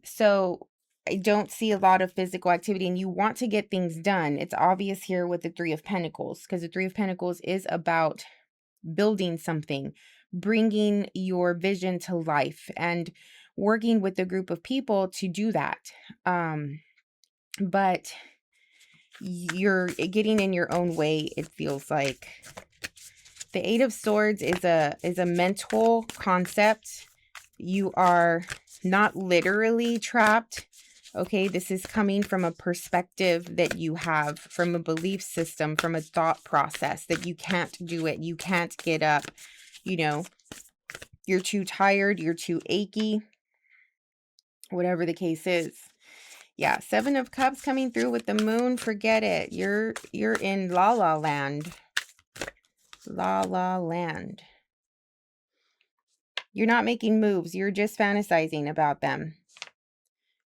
So I don't see a lot of physical activity and you want to get things done. It's obvious here with the Three of Pentacles, because the Three of Pentacles is about building something, bringing your vision to life and working with a group of people to do that. But you're getting in your own way, it feels like. The Eight of Swords is a mental concept. You are not literally trapped. Okay, this is coming from a perspective that you have, from a belief system, from a thought process that you can't do it. You can't get up. You're too tired. You're too achy. Whatever the case is. Yeah, Seven of Cups coming through with the moon. Forget it. You're in la la land. La la land. You're not making moves. You're just fantasizing about them.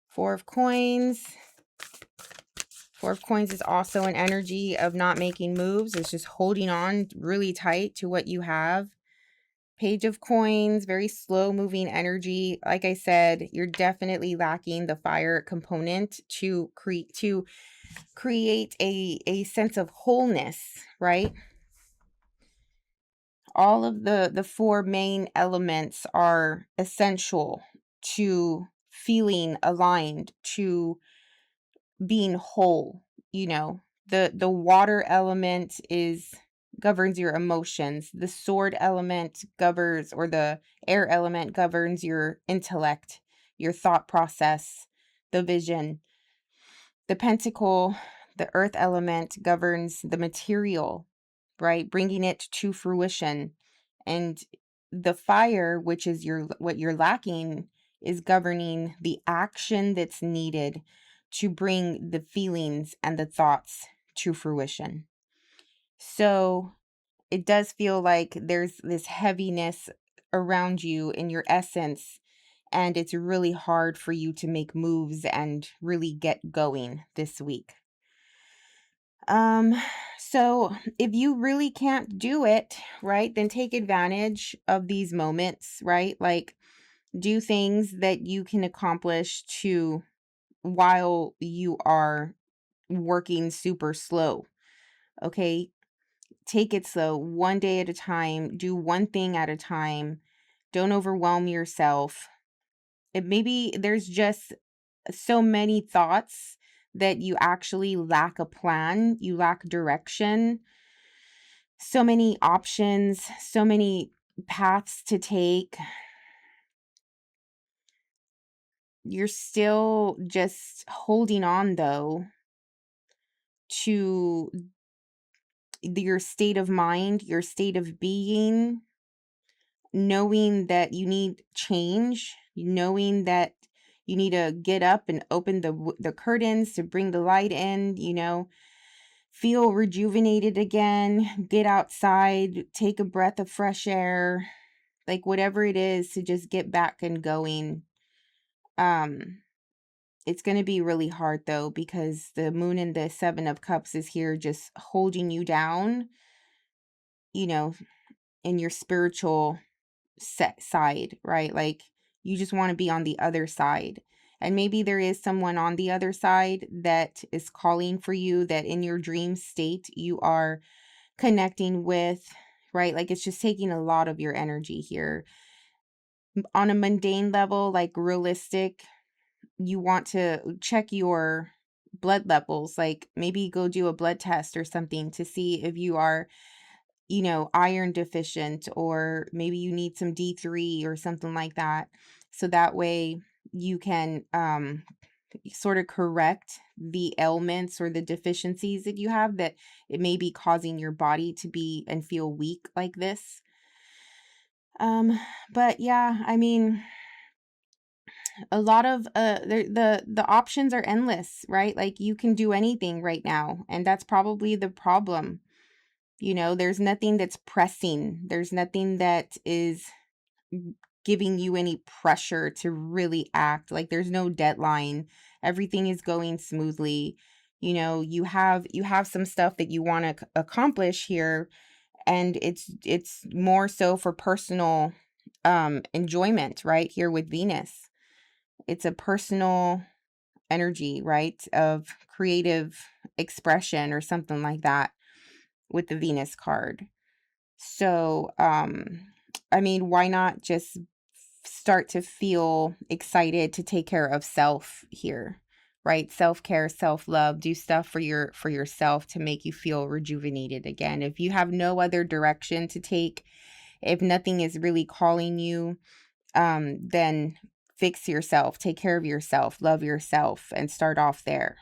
Four of Coins. Four of Coins is also an energy of not making moves. It's just holding on really tight to what you have. Page of Coins, very slow moving energy. Like I said, you're definitely lacking the fire component to create a sense of wholeness, right? All of the four main elements are essential to feeling aligned, to being whole. The water element governs your emotions. The sword element governs, or the air element governs your intellect, your thought process, the vision. The pentacle, the earth element, governs the material, right? Bringing it to fruition. And the fire, which is what you're lacking, is governing the action that's needed to bring the feelings and the thoughts to fruition. So it does feel like there's this heaviness around you in your essence, and it's really hard for you to make moves and really get going this week. So if you really can't do it, right, then take advantage of these moments, right? Like, do things that you can accomplish while you are working super slow. Okay, take it slow, one day at a time, do one thing at a time. Don't overwhelm yourself. Maybe there's just so many thoughts that you actually lack a plan, you lack direction, so many options, so many paths to take. You're still just holding on, though, to your state of mind, your state of being, knowing that you need change, knowing that you need to get up and open the curtains to bring the light in. feel rejuvenated again, get outside, take a breath of fresh air, like whatever it is to just get back and going. It's going to be really hard though, because the moon and the 7 of Cups is here just holding you down, you know, in your spiritual side, right? Like you just want to be on the other side. And maybe there is someone on the other side that is calling for you, that in your dream state you are connecting with, right? Like it's just taking a lot of your energy here. On a mundane level, like realistic, you want to check your blood levels, like maybe go do a blood test or something to see if you are, iron deficient, or maybe you need some D3 or something like that. So that way you can sort of correct the ailments or the deficiencies that you have, that it may be causing your body to be and feel weak like this. But yeah, I mean, a lot of the options are endless, right? Like you can do anything right now, and that's probably the problem. There's nothing that's pressing. There's nothing that is giving you any pressure to really act. Like there's no deadline. Everything is going smoothly. You have some stuff that you want to accomplish here, and it's more so for personal enjoyment right here with Venus. It's a personal energy, right, of creative expression or something like that with the Venus card. So, I mean, why not just start to feel excited to take care of self here, right? Self-care, self-love, do stuff for yourself to make you feel rejuvenated again. If you have no other direction to take, if nothing is really calling you, then fix yourself, take care of yourself, love yourself, and start off there.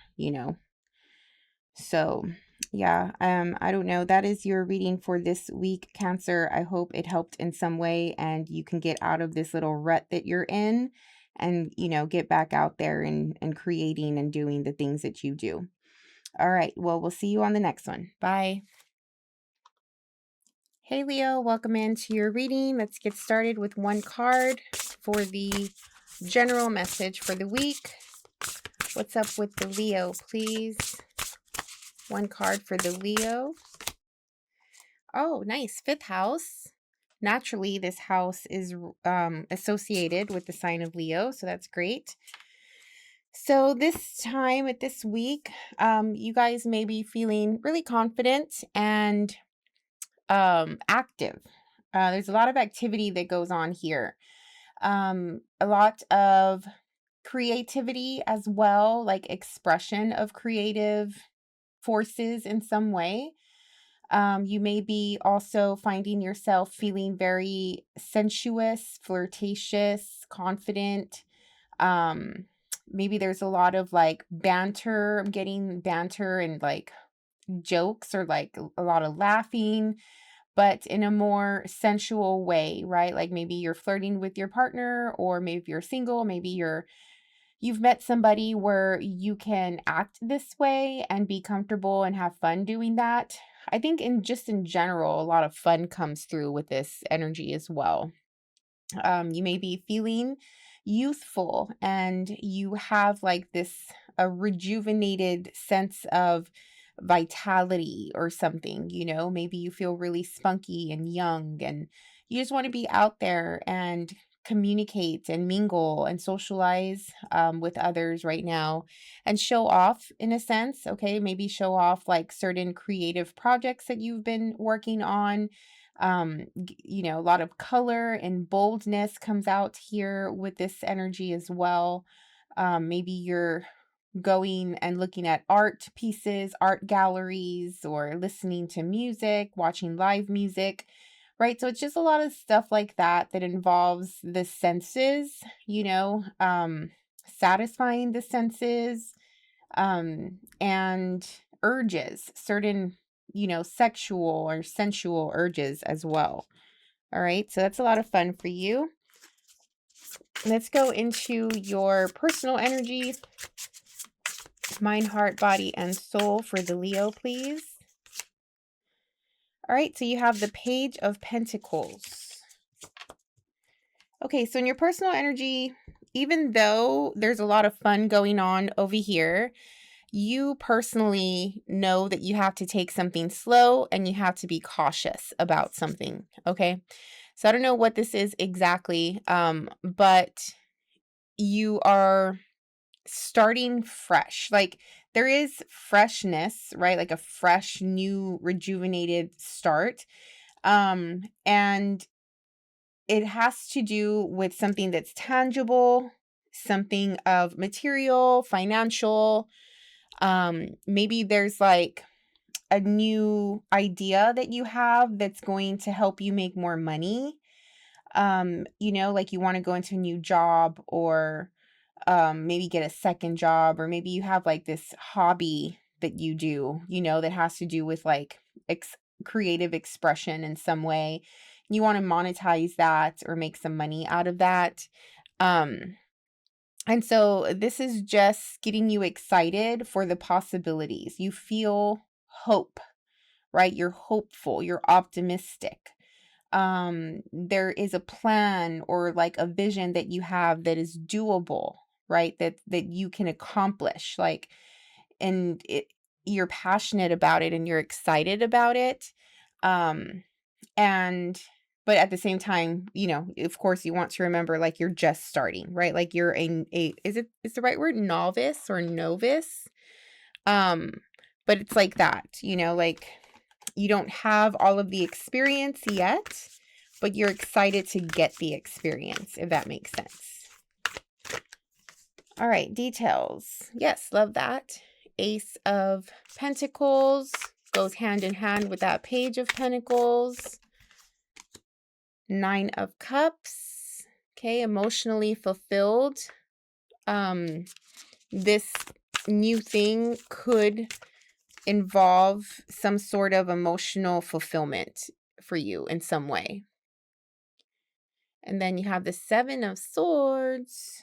So yeah, I don't know. That is your reading for this week, Cancer. I hope it helped in some way and you can get out of this little rut that you're in and, get back out there and creating and doing the things that you do. All right. Well, we'll see you on the next one. Bye. Hey, Leo, welcome into your reading. Let's get started with one card for the general message for the week. What's up with the Leo, please? One card for the Leo. Oh, nice. 5th house. Naturally, this house is associated with the sign of Leo, so that's great. So this time at this week, you guys may be feeling really confident and active. There's a lot of activity that goes on here. A lot of creativity as well, like expression of creative forces in some way. You may be also finding yourself feeling very sensuous, flirtatious, confident. Maybe there's a lot of like banter. I'm getting banter and like jokes or like a lot of laughing, but in a more sensual way, right? Like maybe you're flirting with your partner, or maybe you're single, maybe you've met somebody where you can act this way and be comfortable and have fun doing that. I think in general, a lot of fun comes through with this energy as well. You may be feeling youthful and you have like a rejuvenated sense of vitality or something, maybe you feel really spunky and young and you just want to be out there and communicate and mingle and socialize with others right now and show off in a sense. Okay, maybe show off like certain creative projects that you've been working on. A lot of color and boldness comes out here with this energy as well. Maybe you're going and looking at art pieces, art galleries, or listening to music, watching live music, right? So it's just a lot of stuff like that involves the senses, satisfying the senses, and urges, certain, sexual or sensual urges as well. All right, so that's a lot of fun for you. Let's go into your personal energy Mind, heart, body, and soul for the Leo, please. All right, so you have the Page of Pentacles. Okay, so in your personal energy, even though there's a lot of fun going on over here, you personally know that you have to take something slow and you have to be cautious about something, okay? So I don't know what this is exactly, but you are starting fresh. Like there is freshness, right? Like a fresh, new, rejuvenated start. And it has to do with something that's tangible, something of material, financial. Maybe there's like a new idea that you have that's going to help you make more money. Like you want to go into a new job or maybe get a second job, or maybe you have like this hobby that you do, that has to do with like creative expression in some way. You want to monetize that or make some money out of that. And so this is just getting you excited for the possibilities. You feel hope, right? You're hopeful, you're optimistic. There is a plan or like a vision that you have that is doable, right? That you can accomplish, like, and you're passionate about it and you're excited about it. But at the same time, of course you want to remember, like, you're just starting, right? Like you're is the right word, novice or novice? But it's like that, like you don't have all of the experience yet, but you're excited to get the experience, if that makes sense. All right, details. Yes, love that. Ace of Pentacles goes hand in hand with that Page of Pentacles. 9 of Cups. Okay, emotionally fulfilled. This new thing could involve some sort of emotional fulfillment for you in some way. And then you have the 7 of Swords.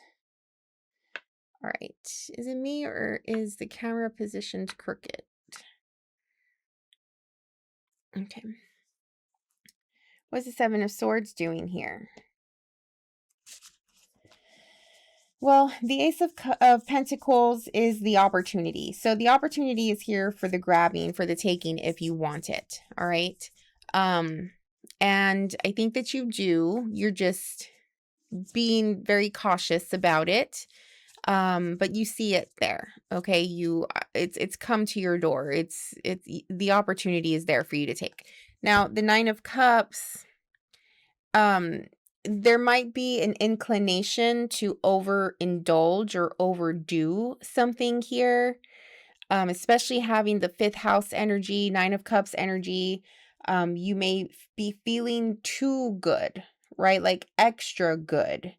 All right. Is it me or is the camera positioned crooked? Okay. What's the 7 of Swords doing here? Well, the Ace of Pentacles is the opportunity. So the opportunity is here for the grabbing, for the taking, if you want it. All right. And I think that you do. You're just being very cautious about it. But you see it there. Okay. It's come to your door. It's the opportunity is there for you to take. Now, the 9 of Cups, there might be an inclination to overindulge or overdo something here. Especially having the 5th house energy, 9 of Cups energy. You may be feeling too good, right? Like extra good.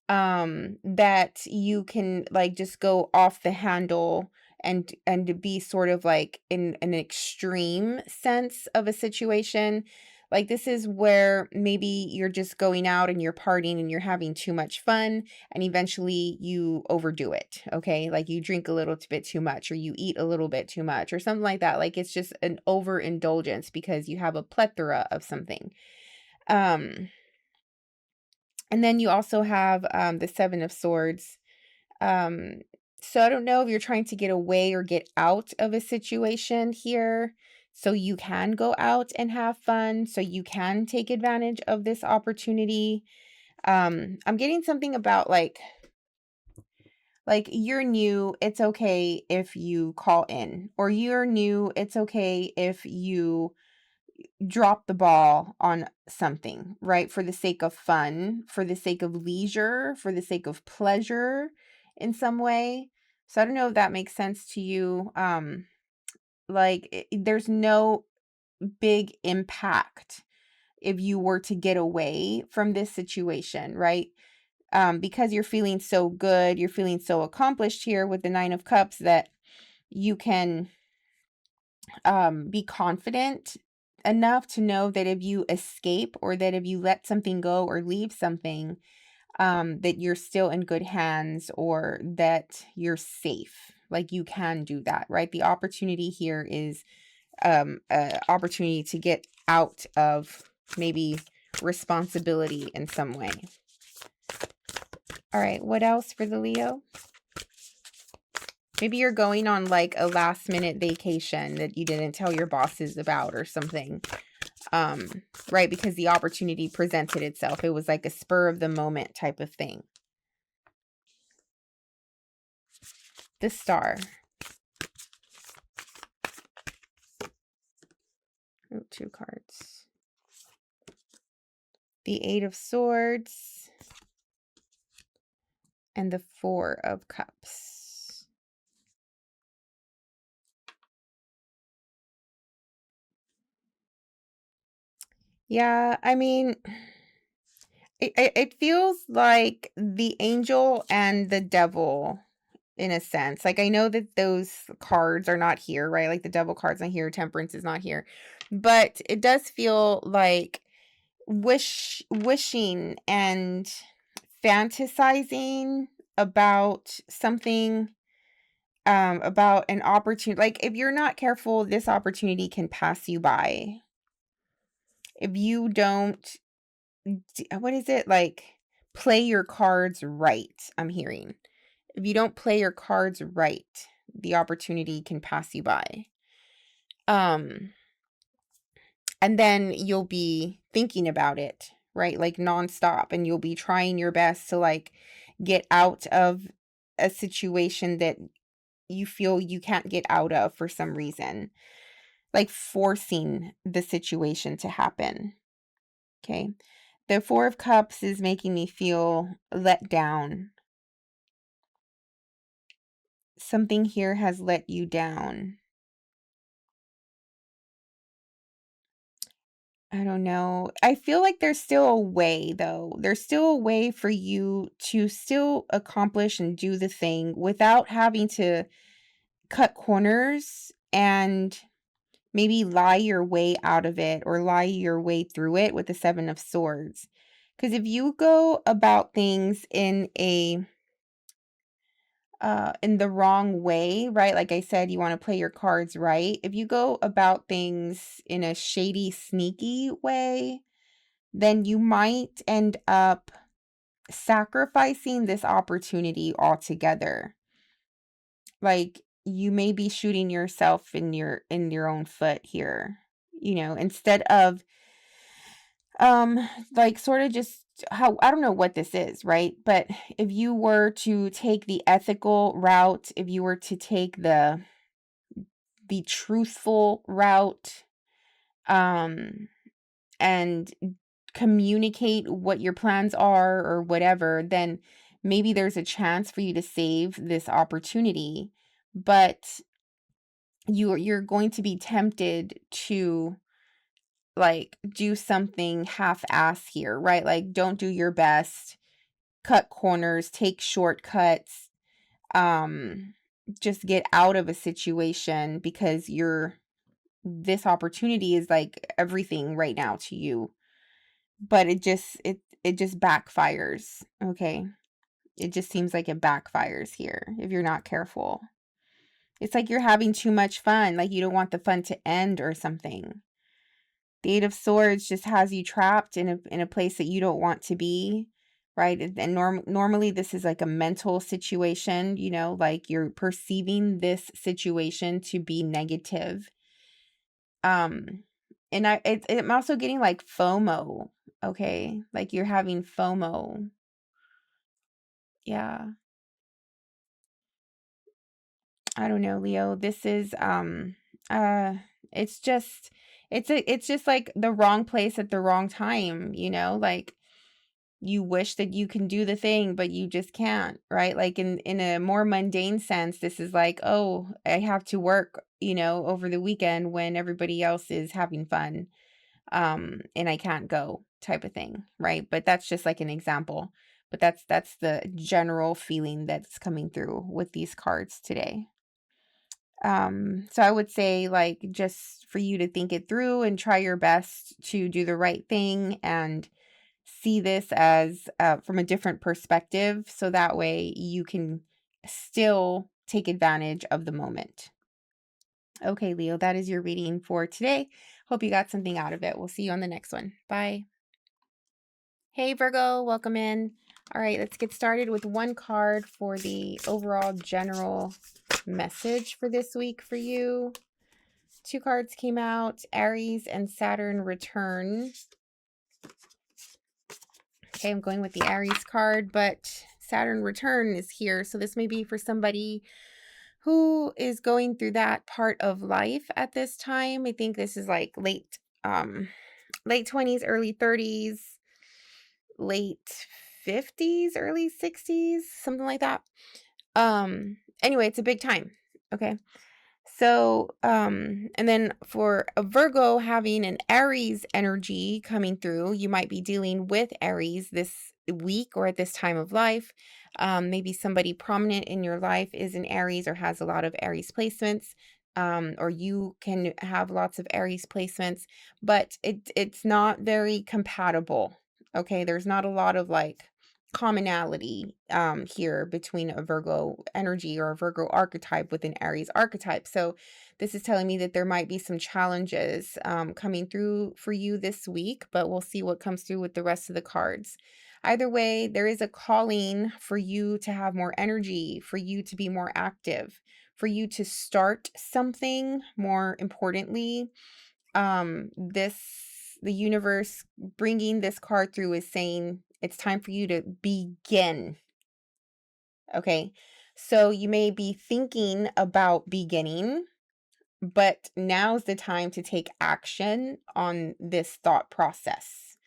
That you can like just go off the handle and to be sort of like in an extreme sense of a situation. Like this is where maybe you're just going out and you're partying and you're having too much fun and eventually you overdo it. Okay. Like you drink a little bit too much or you eat a little bit too much or something like that. Like it's just an overindulgence because you have a plethora of something. And then you also have the 7 of Swords. So I don't know if you're trying to get away or get out of a situation here so you can go out and have fun, so you can take advantage of this opportunity. I'm getting something about like you're new, it's okay if you call in, or you're new, it's okay if you drop the ball on something, right? For the sake of fun, for the sake of leisure, for the sake of pleasure in some way. So I don't know if that makes sense to you. There's no big impact if you were to get away from this situation, right? Because you're feeling so good, you're feeling so accomplished here with the 9 of Cups that you can be confident enough to know that if you escape or that if you let something go or leave something, that you're still in good hands or that you're safe, Like you can do that, right? The opportunity here is an opportunity to get out of maybe responsibility in some way. All right, what else for the Leo? Maybe you're going on like a last minute vacation that you didn't tell your bosses about or something. Right, because the opportunity presented itself. It was like a spur of the moment type of thing. The Star. Oh, 2 cards. The 8 of Swords. And the 4 of Cups. Yeah, I mean, it feels like the angel and the devil in a sense. Like I know that those cards are not here, right? Like the devil card's not here, temperance is not here. But it does feel like wishing and fantasizing about something, about an opportunity. Like if you're not careful, this opportunity can pass you by. If you don't, what is it? Like play your cards right, I'm hearing. If you don't play your cards right, the opportunity can pass you by. And then you'll be thinking about it, right? Like nonstop, and you'll be trying your best to like get out of a situation that you feel you can't get out of for some reason, like forcing the situation to happen. Okay. The 4 of Cups is making me feel let down. Something here has let you down. I don't know. I feel like there's still a way, though. There's still a way for you to still accomplish and do the thing without having to cut corners and maybe lie your way out of it or lie your way through it with the 7 of Swords. Because if you go about things in the wrong way, right? Like I said, you want to play your cards right. If you go about things in a shady, sneaky way, then you might end up sacrificing this opportunity altogether. Like you may be shooting yourself in your own foot here, instead of like sort of just how, I don't know what this is, right? But if you were to take the ethical route, if you were to take the truthful route, and communicate what your plans are or whatever, then maybe there's a chance for you to save this opportunity. But you're going to be tempted to like do something half-ass here, right? Like don't do your best, cut corners, take shortcuts, just get out of a situation because this opportunity is like everything right now to you. But it just backfires, okay? It just seems like it backfires here if you're not careful. It's like you're having too much fun, like you don't want the fun to end or something. The 8 of Swords just has you trapped in a place that you don't want to be, right? And normally this is like a mental situation, like you're perceiving this situation to be negative. And I'm also getting like FOMO, okay? Like you're having FOMO. Yeah. I don't know, Leo. This is it's just like the wrong place at the wrong time, like you wish that you can do the thing but you just can't, right? Like in a more mundane sense, this is like, oh, I have to work, over the weekend when everybody else is having fun, and I can't go type of thing, right? But that's just like an example, but that's the general feeling that's coming through with these cards today. So I would say like just for you to think it through and try your best to do the right thing and see this as from a different perspective, so that way you can still take advantage of the moment. Okay, Leo, that is your reading for today. Hope you got something out of it. We'll see you on the next one. Bye. Hey, Virgo, welcome in. All right, let's get started with one card for the overall general message for this week for you. Two cards came out, Aries and Saturn return. Okay, I'm going with the Aries card, but Saturn return is here. So this may be for somebody who is going through that part of life at this time. I think this is like late 20s, early 30s, late 50s, early 60s, something like that. Anyway, it's a big time. Okay. So, and then for a Virgo having an Aries energy coming through, you might be dealing with Aries this week or at this time of life. Maybe somebody prominent in your life is an Aries or has a lot of Aries placements. Or you can have lots of Aries placements, but it's not very compatible. Okay, there's not a lot of like commonality here between a Virgo energy or a Virgo archetype with an Aries archetype. So this is telling me that there might be some challenges coming through for you this week, but we'll see what comes through with the rest of the cards. Either way, there is a calling for you to have more energy, for you to be more active, for you to start something. More importantly, the universe bringing this card through is saying it's time for you to begin. Okay, so you may be thinking about beginning, but now's the time to take action on this thought process.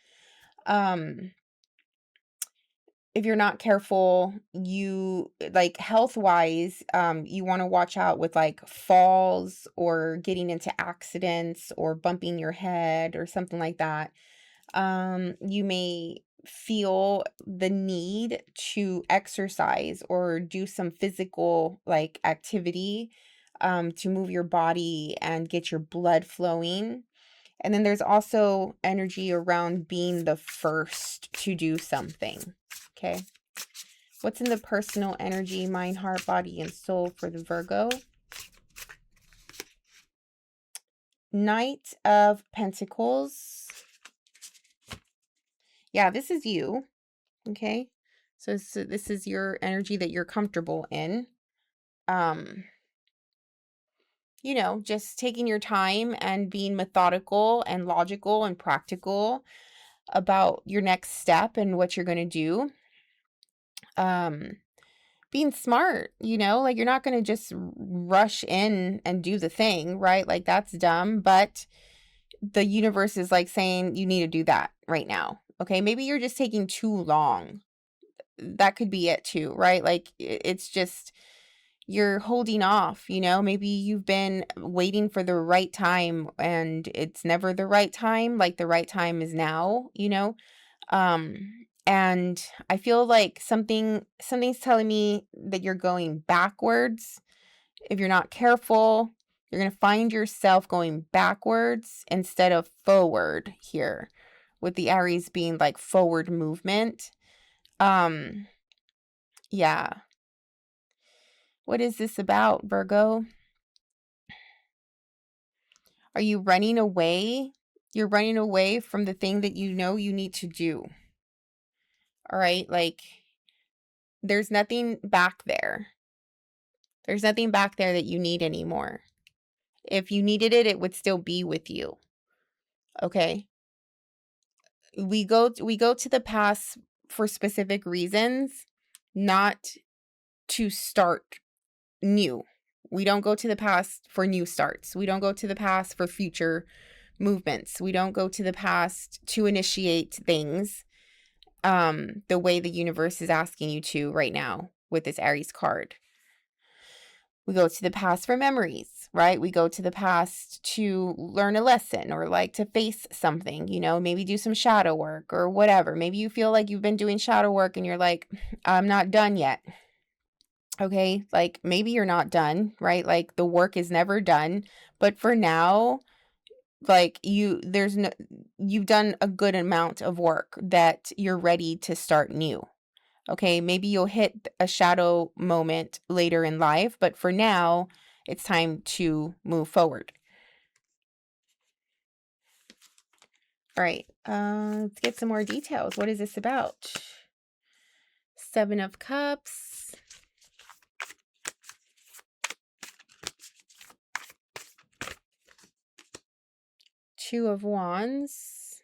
If you're not careful, you like health-wise, you want to watch out with like falls or getting into accidents or bumping your head or something like that. You may feel the need to exercise or do some physical like activity to move your body and get your blood flowing. And then there's also energy around being the first to do something. Okay. What's in the personal energy, mind, heart, body, and soul for the Virgo? Knight of Pentacles. Yeah, this is you. Okay. So this is your energy that you're comfortable in. You know, just taking your time and being methodical and logical and practical about your next step and what you're going to do. Being smart, you know, like you're not going to just rush in and do the thing, right? Like that's dumb, but the universe is like saying you need to do that right now. Okay, maybe you're just taking too long. That could be it too, right? Like it's just you're holding off, you know, maybe you've been waiting for the right time and it's never the right time. Like the right time is now, you know. And I feel like something's telling me that you're going backwards. If you're not careful, you're going to find yourself going backwards instead of forward here, with the Aries being like forward movement. Yeah. What is this about, Virgo? Are you running away? You're running away from the thing that you know you need to do. All right, like there's nothing back there. There's nothing back there that you need anymore. If you needed it, it would still be with you. Okay? We go to the past for specific reasons, not to start new. We don't go to the past for new starts. We don't go to the past for future movements. We don't go to the past to initiate things the way the universe is asking you to right now with this Aries card. We go to the past for memories, right? We go to the past to learn a lesson or like to face something, you know, maybe do some shadow work or whatever. Maybe you feel like you've been doing shadow work and you're like, I'm not done yet. Okay, like maybe you're not done, right? Like the work is never done, but for now, like you've done a good amount of work that you're ready to start new. Okay, maybe you'll hit a shadow moment later in life, but for now, it's time to move forward. All right, let's get some more details. What is this about? 7 of Cups. Two of Wands.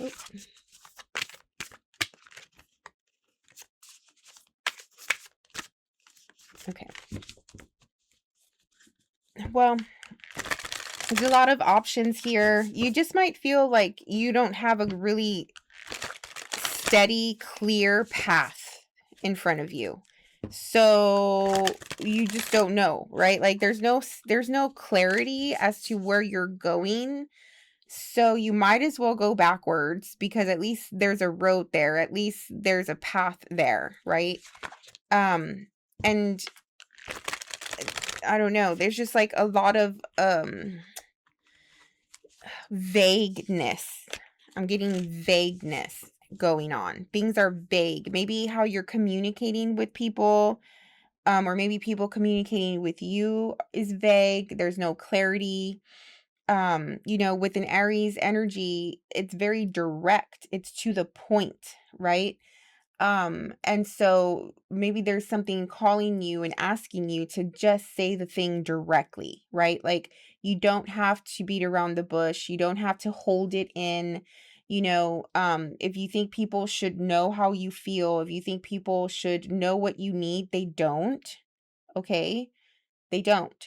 Oop. Okay. Well, there's a lot of options here. You just might feel like you don't have a really steady, clear path in front of you. So you just don't know, right? Like there's no clarity as to where you're going. So you might as well go backwards because at least there's a road there. At least there's a path there, right? And I don't know. There's just like a lot of vagueness. I'm getting vagueness going on. Things are vague. Maybe how you're communicating with people, or maybe people communicating with you is vague. There's no clarity. You know, with an Aries energy, it's very direct. It's to the point, right? And so maybe there's something calling you and asking you to just say the thing directly, right? Like you don't have to beat around the bush. You don't have to hold it in. You know, if you think people should know how you feel, if you think people should know what you need, they don't. Okay? They don't.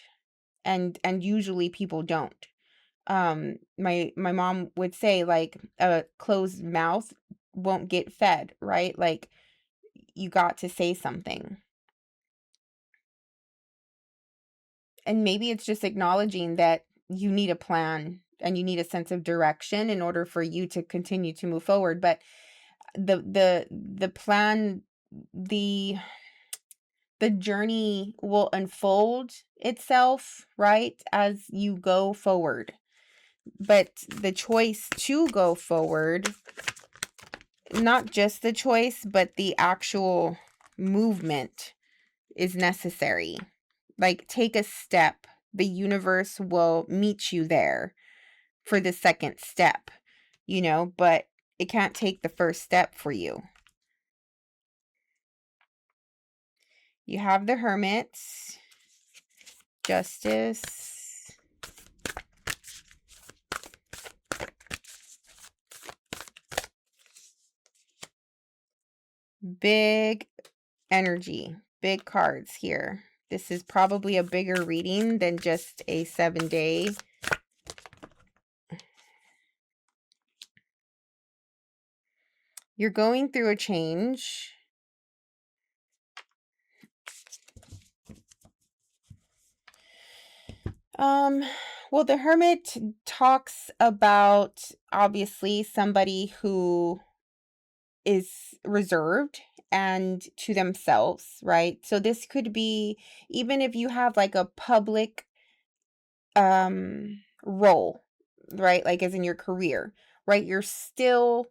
And usually people don't. My mom would say like a closed mouth won't get fed, right? Like you got to say something. And maybe it's just acknowledging that you need a plan and you need a sense of direction in order for you to continue to move forward. But the plan, the journey will unfold itself, right, as you go forward. But the choice to go forward, not just the choice, but the actual movement is necessary. Like, take a step. The universe will meet you there for the second step, you know, but it can't take the first step for you. You have the Hermit, Justice, big energy, big cards here. This is probably a bigger reading than just a 7-day. You're going through a change. Well, the Hermit talks about obviously somebody who is reserved and to themselves, right? So this could be even if you have like a public role, right? Like as in your career, right? You're still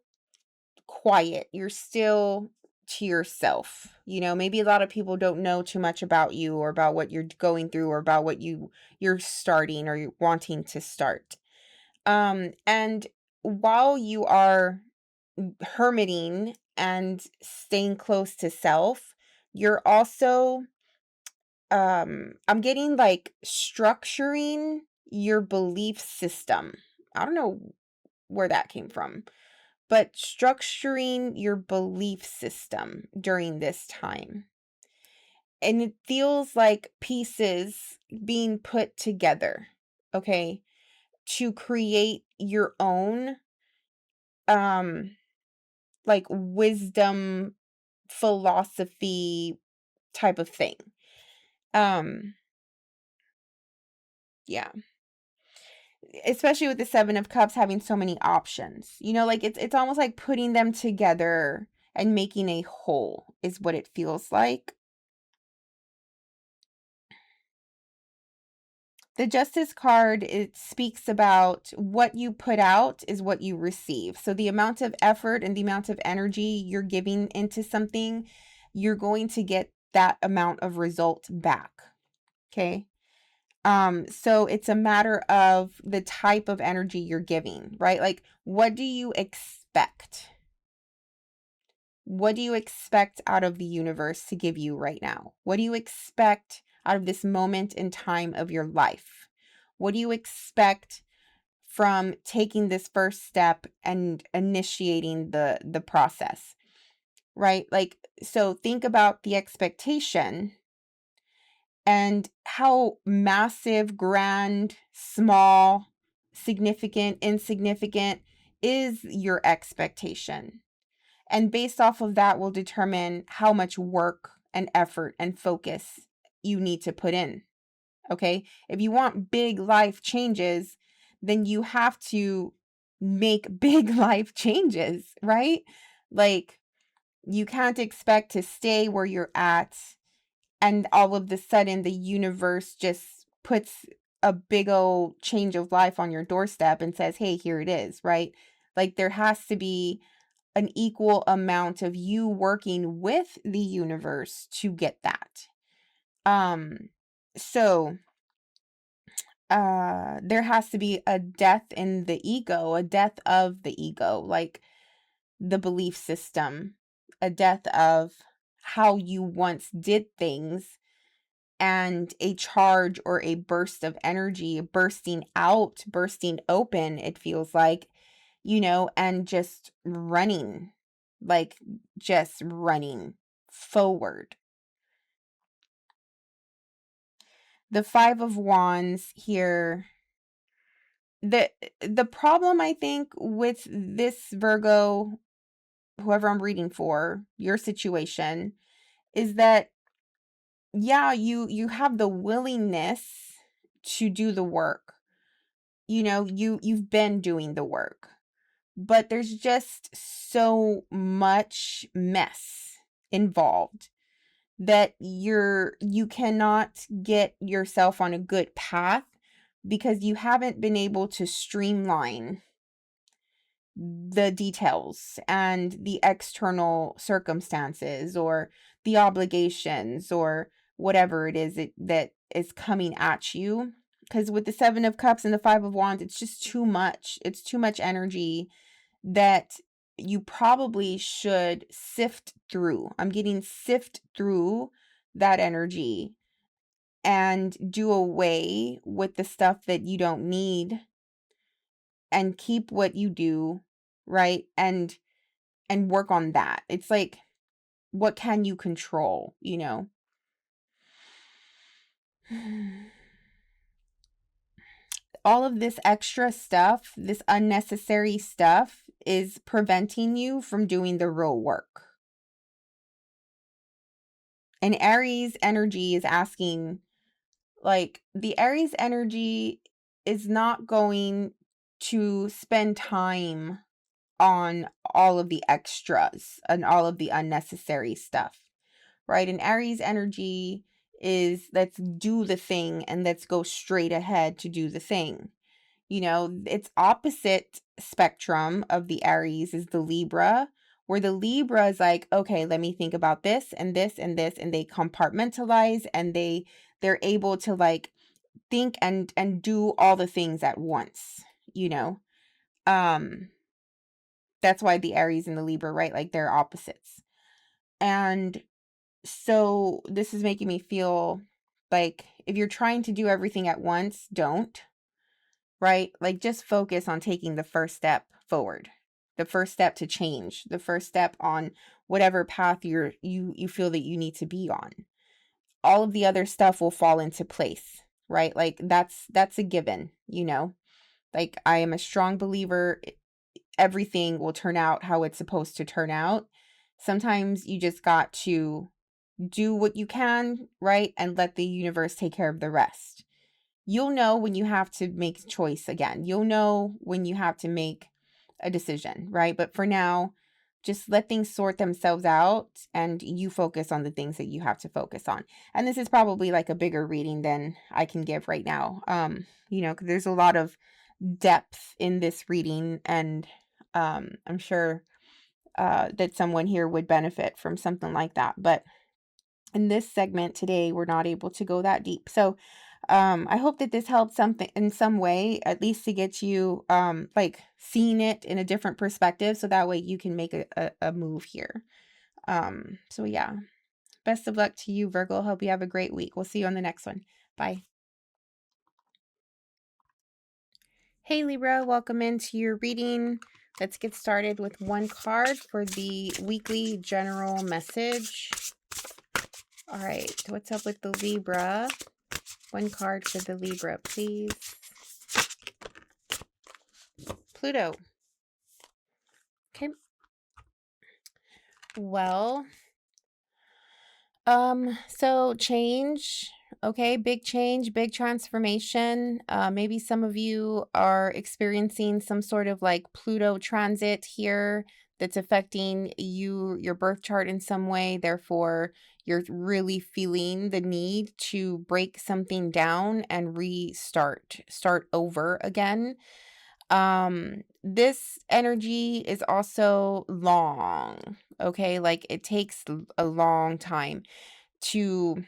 quiet. You're still to yourself. You know, maybe a lot of people don't know too much about you or about what you're going through or about what you're starting or you're wanting to start. And while you are hermiting and staying close to self, you're also I'm getting like structuring your belief system. I don't know where that came from, but structuring your belief system during this time. And it feels like pieces being put together, okay, to create your own like wisdom philosophy type of thing. Yeah. Especially with the 7 of Cups having so many options. You know, like it's almost like putting them together and making a whole is what it feels like. The Justice card, it speaks about what you put out is what you receive. So the amount of effort and the amount of energy you're giving into something, you're going to get that amount of result back. Okay. So it's a matter of the type of energy you're giving, right? Like, what do you expect? What do you expect out of the universe to give you right now? What do you expect out of this moment in time of your life? What do you expect from taking this first step and initiating the process, right? Like, so think about the expectation and how massive, grand, small, significant, insignificant is your expectation. And based off of that will determine how much work and effort and focus you need to put in. Okay? If you want big life changes, then you have to make big life changes, right? Like, you can't expect to stay where you're at and all of the sudden the universe just puts a big old change of life on your doorstep and says, hey, here it is, right? Like, there has to be an equal amount of you working with the universe to get that. So there has to be a death in the ego, a death of the ego, like the belief system, a death of how you once did things, and a charge or a burst of energy bursting out, bursting open, it feels like, and just running, like just running forward. The Five of Wands here. The problem, I think, with this Virgo, whoever I'm reading for, your situation, is that, yeah, you have the willingness to do the work. You've been doing the work, but there's just so much mess involved that you cannot get yourself on a good path because you haven't been able to streamline the details and the external circumstances or the obligations or whatever it is that is coming at you. Because with the Seven of Cups and the Five of Wands, it's just too much. It's too much energy that you probably should sift through. I'm getting sift through that energy and do away with the stuff that you don't need and keep what you do, right? And work on that. It's like, what can you control, All of this extra stuff, this unnecessary stuff, is preventing you from doing the real work. And Aries energy is asking, like, the Aries energy is not going to spend time on all of the extras and all of the unnecessary stuff, right? And Aries energy is, let's do the thing and let's go straight ahead to do the thing. It's opposite spectrum of the Aries is the Libra, where the Libra is like, okay, let me think about this and this and this, and they compartmentalize and they're able to like think and do all the things at once, that's why the Aries and the Libra, right? Like, they're opposites. And so this is making me feel like if you're trying to do everything at once, don't, right? Like, just focus on taking the first step forward, the first step to change, the first step on whatever path you feel that you need to be on. All of the other stuff will fall into place, right? Like, that's a given, like, I am a strong believer everything will turn out how it's supposed to turn out. Sometimes you just got to do what you can, right? And let the universe take care of the rest. You'll know when you have to make a choice again. You'll know when you have to make a decision, right? But for now, just let things sort themselves out and you focus on the things that you have to focus on. And this is probably like a bigger reading than I can give right now. You know, 'cause there's a lot of depth in this reading, and I'm sure that someone here would benefit from something like that. But in this segment today, we're not able to go that deep. So I hope that this helps something in some way, at least to get you like seeing it in a different perspective, so that way you can make a move here. So yeah, best of luck to you, Virgo. Hope you have a great week. We'll see you on the next one. Bye. Hey Libra, welcome into your reading. Let's get started with one card for the weekly general message. All right, what's up with the Libra? One card for the Libra, please. Pluto. Okay. Well, so change, okay, big change, big transformation. Maybe some of you are experiencing some sort of like Pluto transit here that's affecting you, your birth chart in some way. Therefore, you're really feeling the need to break something down and start over again. This energy is also long, okay? Like it takes a long time to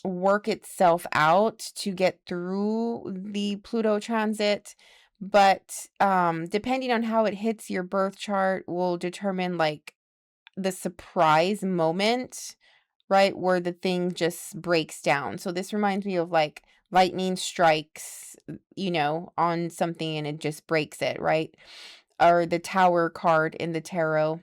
work itself out to get through the Pluto transit. But depending on how it hits your birth chart will determine like the surprise moment, right? Where the thing just breaks down. So this reminds me of like lightning strikes, you know, on something and it just breaks it, right? Or the Tower card in the tarot.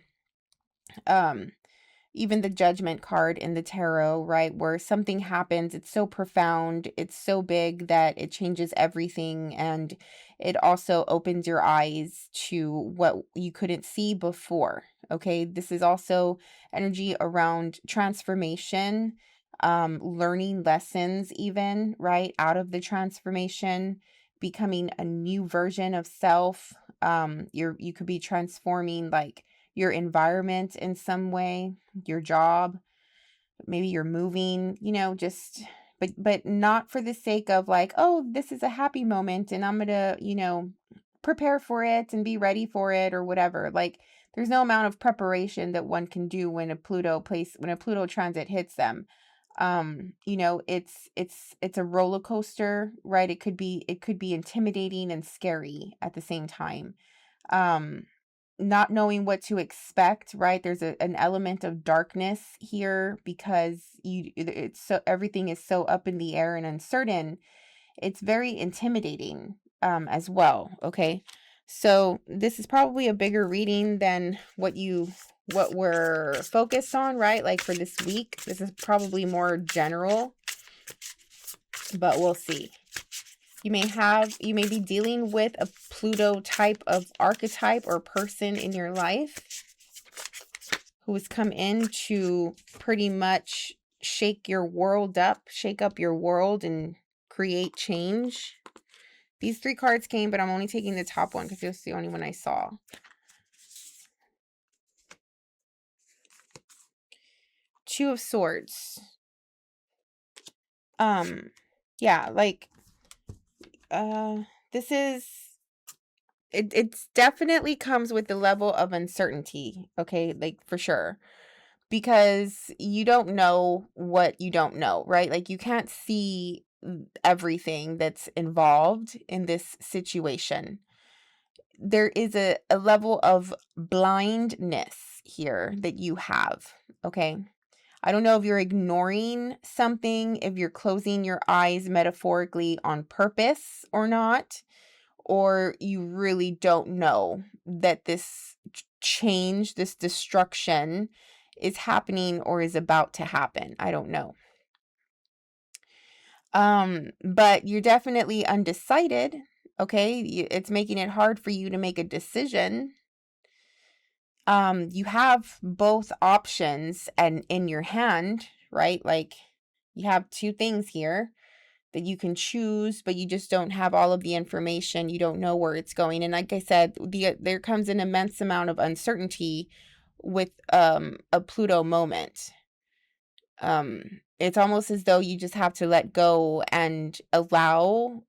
Even the Judgment card in the tarot, right? Where something happens, it's so profound, it's so big that it changes everything, and it also opens your eyes to what you couldn't see before. Okay, this is also energy around transformation, learning lessons, even, right? Out of the transformation, becoming a new version of self. You could be transforming like your environment in some way, your job, maybe you're moving, you know, just but not for the sake of like, oh, this is a happy moment and I'm gonna, you know, prepare for it and be ready for it or whatever. Like there's no amount of preparation that one can do when a Pluto transit hits them. You know, it's a roller coaster, right? It could be intimidating and scary at the same time. Not knowing what to expect, right? There's an element of darkness here because it's so everything is so up in the air and uncertain. It's very intimidating as well, okay? So this is probably a bigger reading than what we're focused on, right? Like for this week, this is probably more general, but we'll see. You may be dealing with a Pluto type of archetype or person in your life who has come in to pretty much shake up your world and create change. These three cards came, but I'm only taking the top one because it was the only one I saw. Two of Swords. Yeah, like this is it's definitely comes with the level of uncertainty, okay? Like for sure. Because you don't know what you don't know, right? Like you can't see everything that's involved in this situation. There is a level of blindness here that you have, okay? I don't know if you're ignoring something, if you're closing your eyes metaphorically on purpose or not, or you really don't know that this change, this destruction is happening or is about to happen. I don't know. But you're definitely undecided, okay? It's making it hard for you to make a decision. You have both options and in your hand, right? Like you have two things here that you can choose, but you just don't have all of the information. You don't know where it's going. And like I said, there comes an immense amount of uncertainty with a Pluto moment. It's almost as though you just have to let go and allow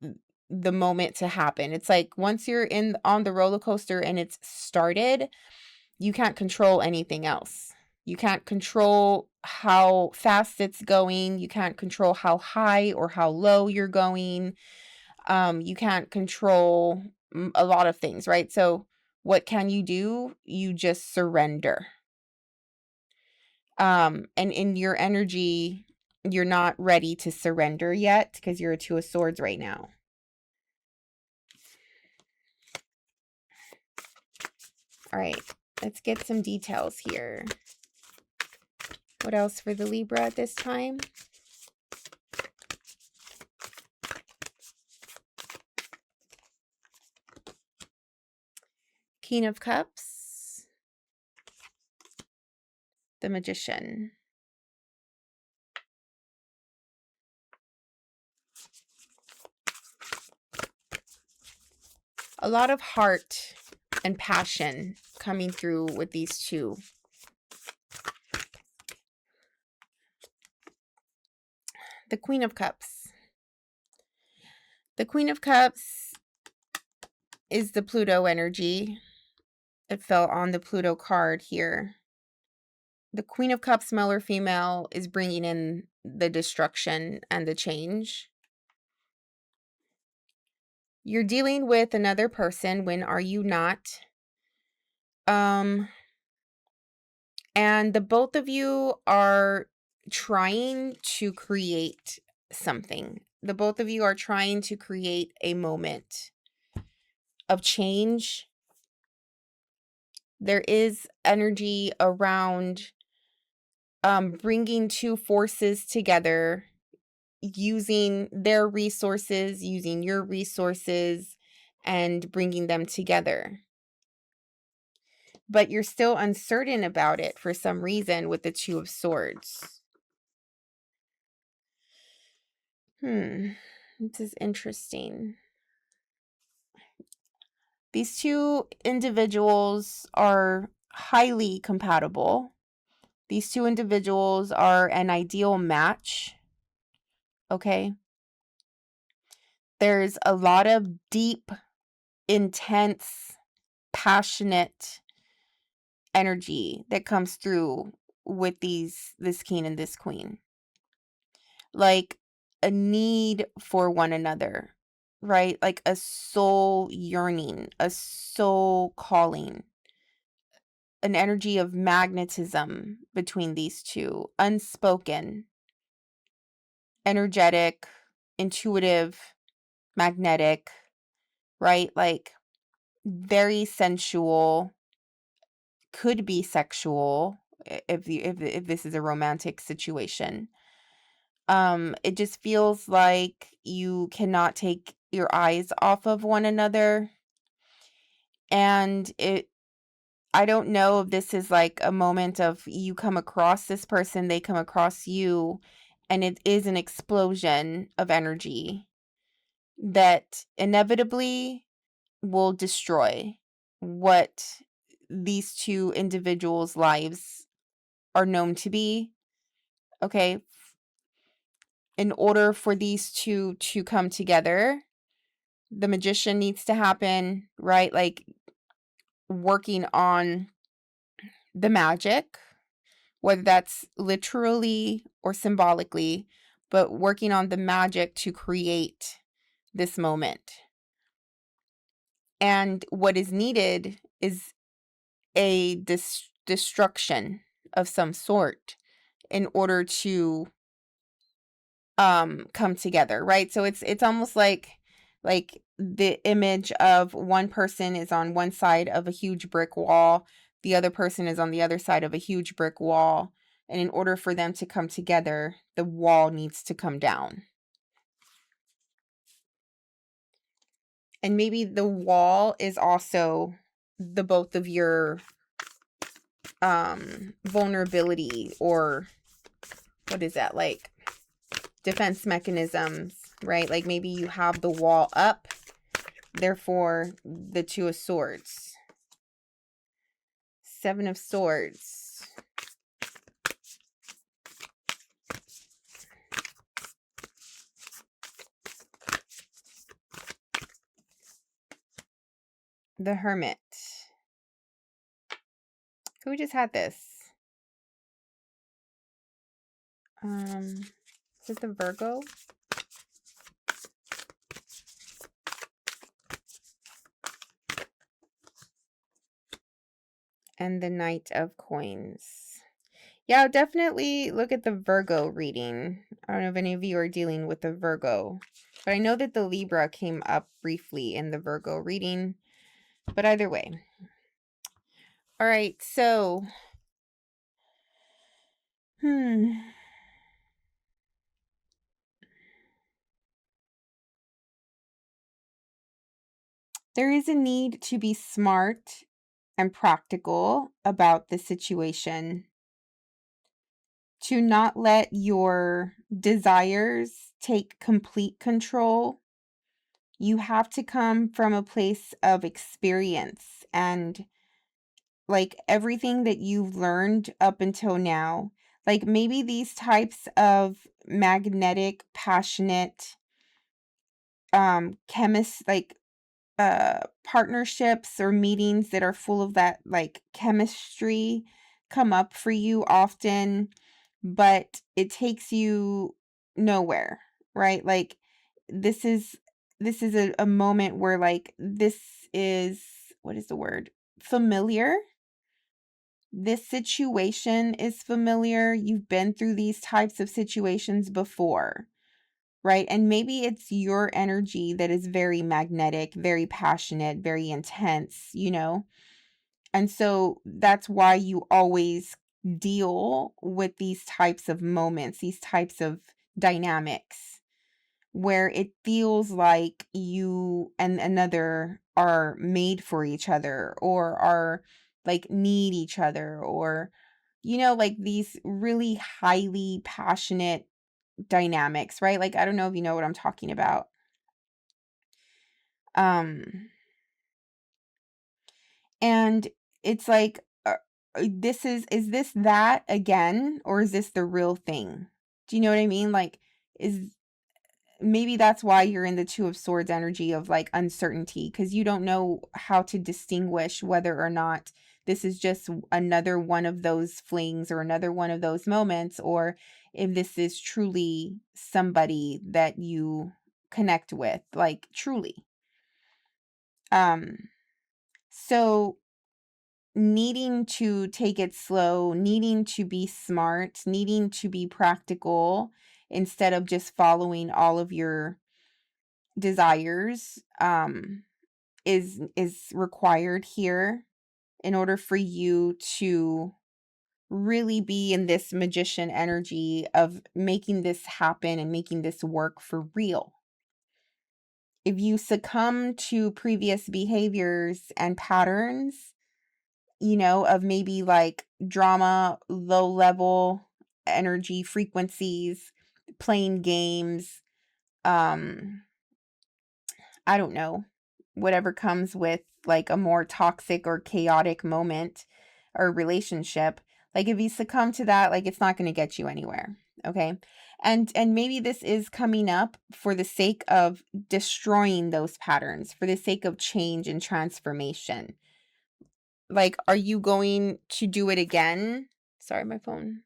the moment to happen. It's like once you're on the roller coaster and it's started, you can't control anything else. You can't control how fast it's going. You can't control how high or how low you're going. You can't control a lot of things, right? So what can you do? You just surrender. And in your energy, you're not ready to surrender yet because you're a Two of Swords right now. All right, let's get some details here. What else for the Libra at this time? King of Cups. The Magician. A lot of heart and passion coming through with these two. The Queen of Cups. The Queen of Cups is the Pluto energy. It fell on the Pluto card here. The Queen of Cups, male or female, is bringing in the destruction and the change. You're dealing with another person. When are you not? And the both of you are trying to create something. The both of you are trying to create a moment of change. There is energy around bringing two forces together, using their resources, using your resources, and bringing them together. But you're still uncertain about it for some reason with the Two of Swords. This is interesting. These two individuals are highly compatible. These two individuals are an ideal match. Okay. There's a lot of deep, intense, passionate energy that comes through with this king and this queen. Like a need for one another, right? Like a soul yearning, a soul calling, an energy of magnetism between these two, unspoken, energetic, intuitive, magnetic, right? Like very sensual, could be sexual if this is a romantic situation. It just feels like you cannot take your eyes off of one another. And I don't know if this is like a moment of you come across this person, they come across you, and it is an explosion of energy that inevitably will destroy what these two individuals' lives are known to be. Okay. In order for these two to come together, the Magician needs to happen, right? Like working on the magic, whether that's literally or symbolically, but working on the magic to create this moment. And what is needed is a destruction of some sort in order to come together, right? So it's almost like the image of one person is on one side of a huge brick wall, the other person is on the other side of a huge brick wall, and in order for them to come together, the wall needs to come down. And maybe the wall is also the both of your vulnerability, or what is that, like defense mechanisms, right? Like maybe you have the wall up, therefore the Two of Swords. Seven of Swords. The Hermit. Who just had this? Is it the Virgo? And the Knight of Coins. Yeah, definitely look at the Virgo reading. I don't know if any of you are dealing with the Virgo, but I know that the Libra came up briefly in the Virgo reading, but either way. All right, so there is a need to be smart and practical about the situation, to not let your desires take complete control. You have to come from a place of experience and like everything that you've learned up until now. Like maybe these types of magnetic, passionate, partnerships or meetings that are full of that like chemistry come up for you often, but it takes you nowhere, right? Like this is a moment where like this is, what is the word, familiar. This situation is familiar. You've been through these types of situations before, right? And maybe it's your energy that is very magnetic, very passionate, very intense, you know? And so that's why you always deal with these types of moments, these types of dynamics, where it feels like you and another are made for each other or are like need each other, or, you know, like these really highly passionate dynamics, right? Like, I don't know if you know what I'm talking about. And it's like, is this that again, or is this the real thing? Do you know what I mean? Like, is maybe that's why you're in the Two of Swords energy of like uncertainty, because you don't know how to distinguish whether or not this is just another one of those flings or another one of those moments, or if this is truly somebody that you connect with, like truly. So needing to take it slow, needing to be smart, needing to be practical instead of just following all of your desires is required here in order for you to really be in this magician energy of making this happen and making this work for real. If you succumb to previous behaviors and patterns, you know, of maybe like drama, low level energy frequencies, playing games, I don't know, whatever comes with like a more toxic or chaotic moment or relationship, like if you succumb to that, like it's not going to get you anywhere. Okay. And maybe this is coming up for the sake of destroying those patterns, for the sake of change and transformation. Like, are you going to do it again? Sorry, my phone.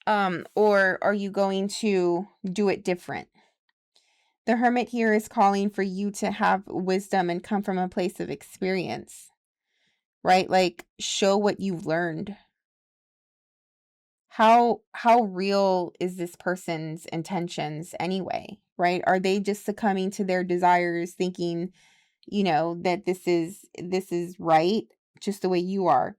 Or are you going to do it different? The Hermit here is calling for you to have wisdom and come from a place of experience, right? Like show what you've learned. How real is this person's intentions anyway, right? Are they just succumbing to their desires, thinking, you know, that this is right, just the way you are?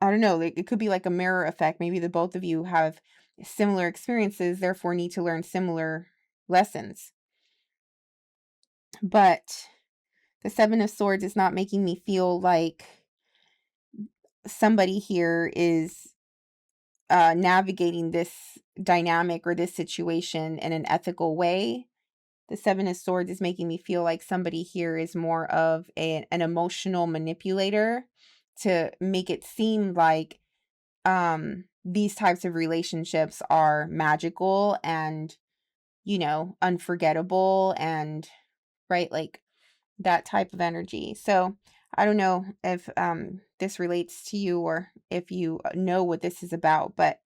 I don't know, like it could be like a mirror effect. Maybe the both of you have similar experiences, therefore need to learn similar lessons. But the Seven of Swords is not making me feel like somebody here is navigating this dynamic or this situation in an ethical way. The Seven of Swords is making me feel like somebody here is more of an emotional manipulator to make it seem like these types of relationships are magical and, you know, unforgettable and, right, like that type of energy. So I don't know if this relates to you or if you know what this is about, but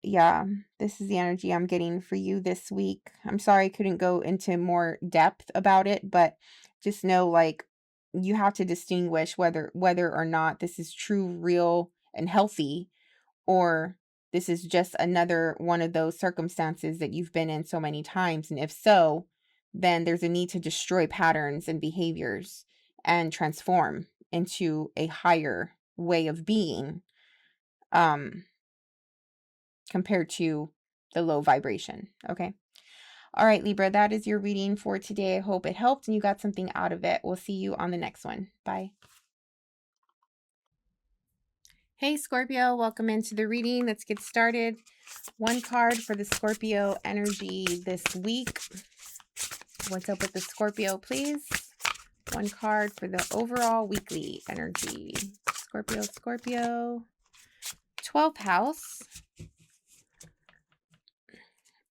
yeah, this is the energy I'm getting for you this week. I'm sorry I couldn't go into more depth about it, but just know, like, you have to distinguish whether or not this is true, real, and healthy, or this is just another one of those circumstances that you've been in so many times. And if so, then there's a need to destroy patterns and behaviors and transform into a higher way of being, compared to the low vibration. Okay. All right, Libra, that is your reading for today. I hope it helped and you got something out of it. We'll see you on the next one. Bye. Hey, Scorpio, welcome into the reading. Let's get started. One card for the Scorpio energy this week. What's up with the Scorpio, please? One card for the overall weekly energy. Scorpio, Scorpio. 12th house.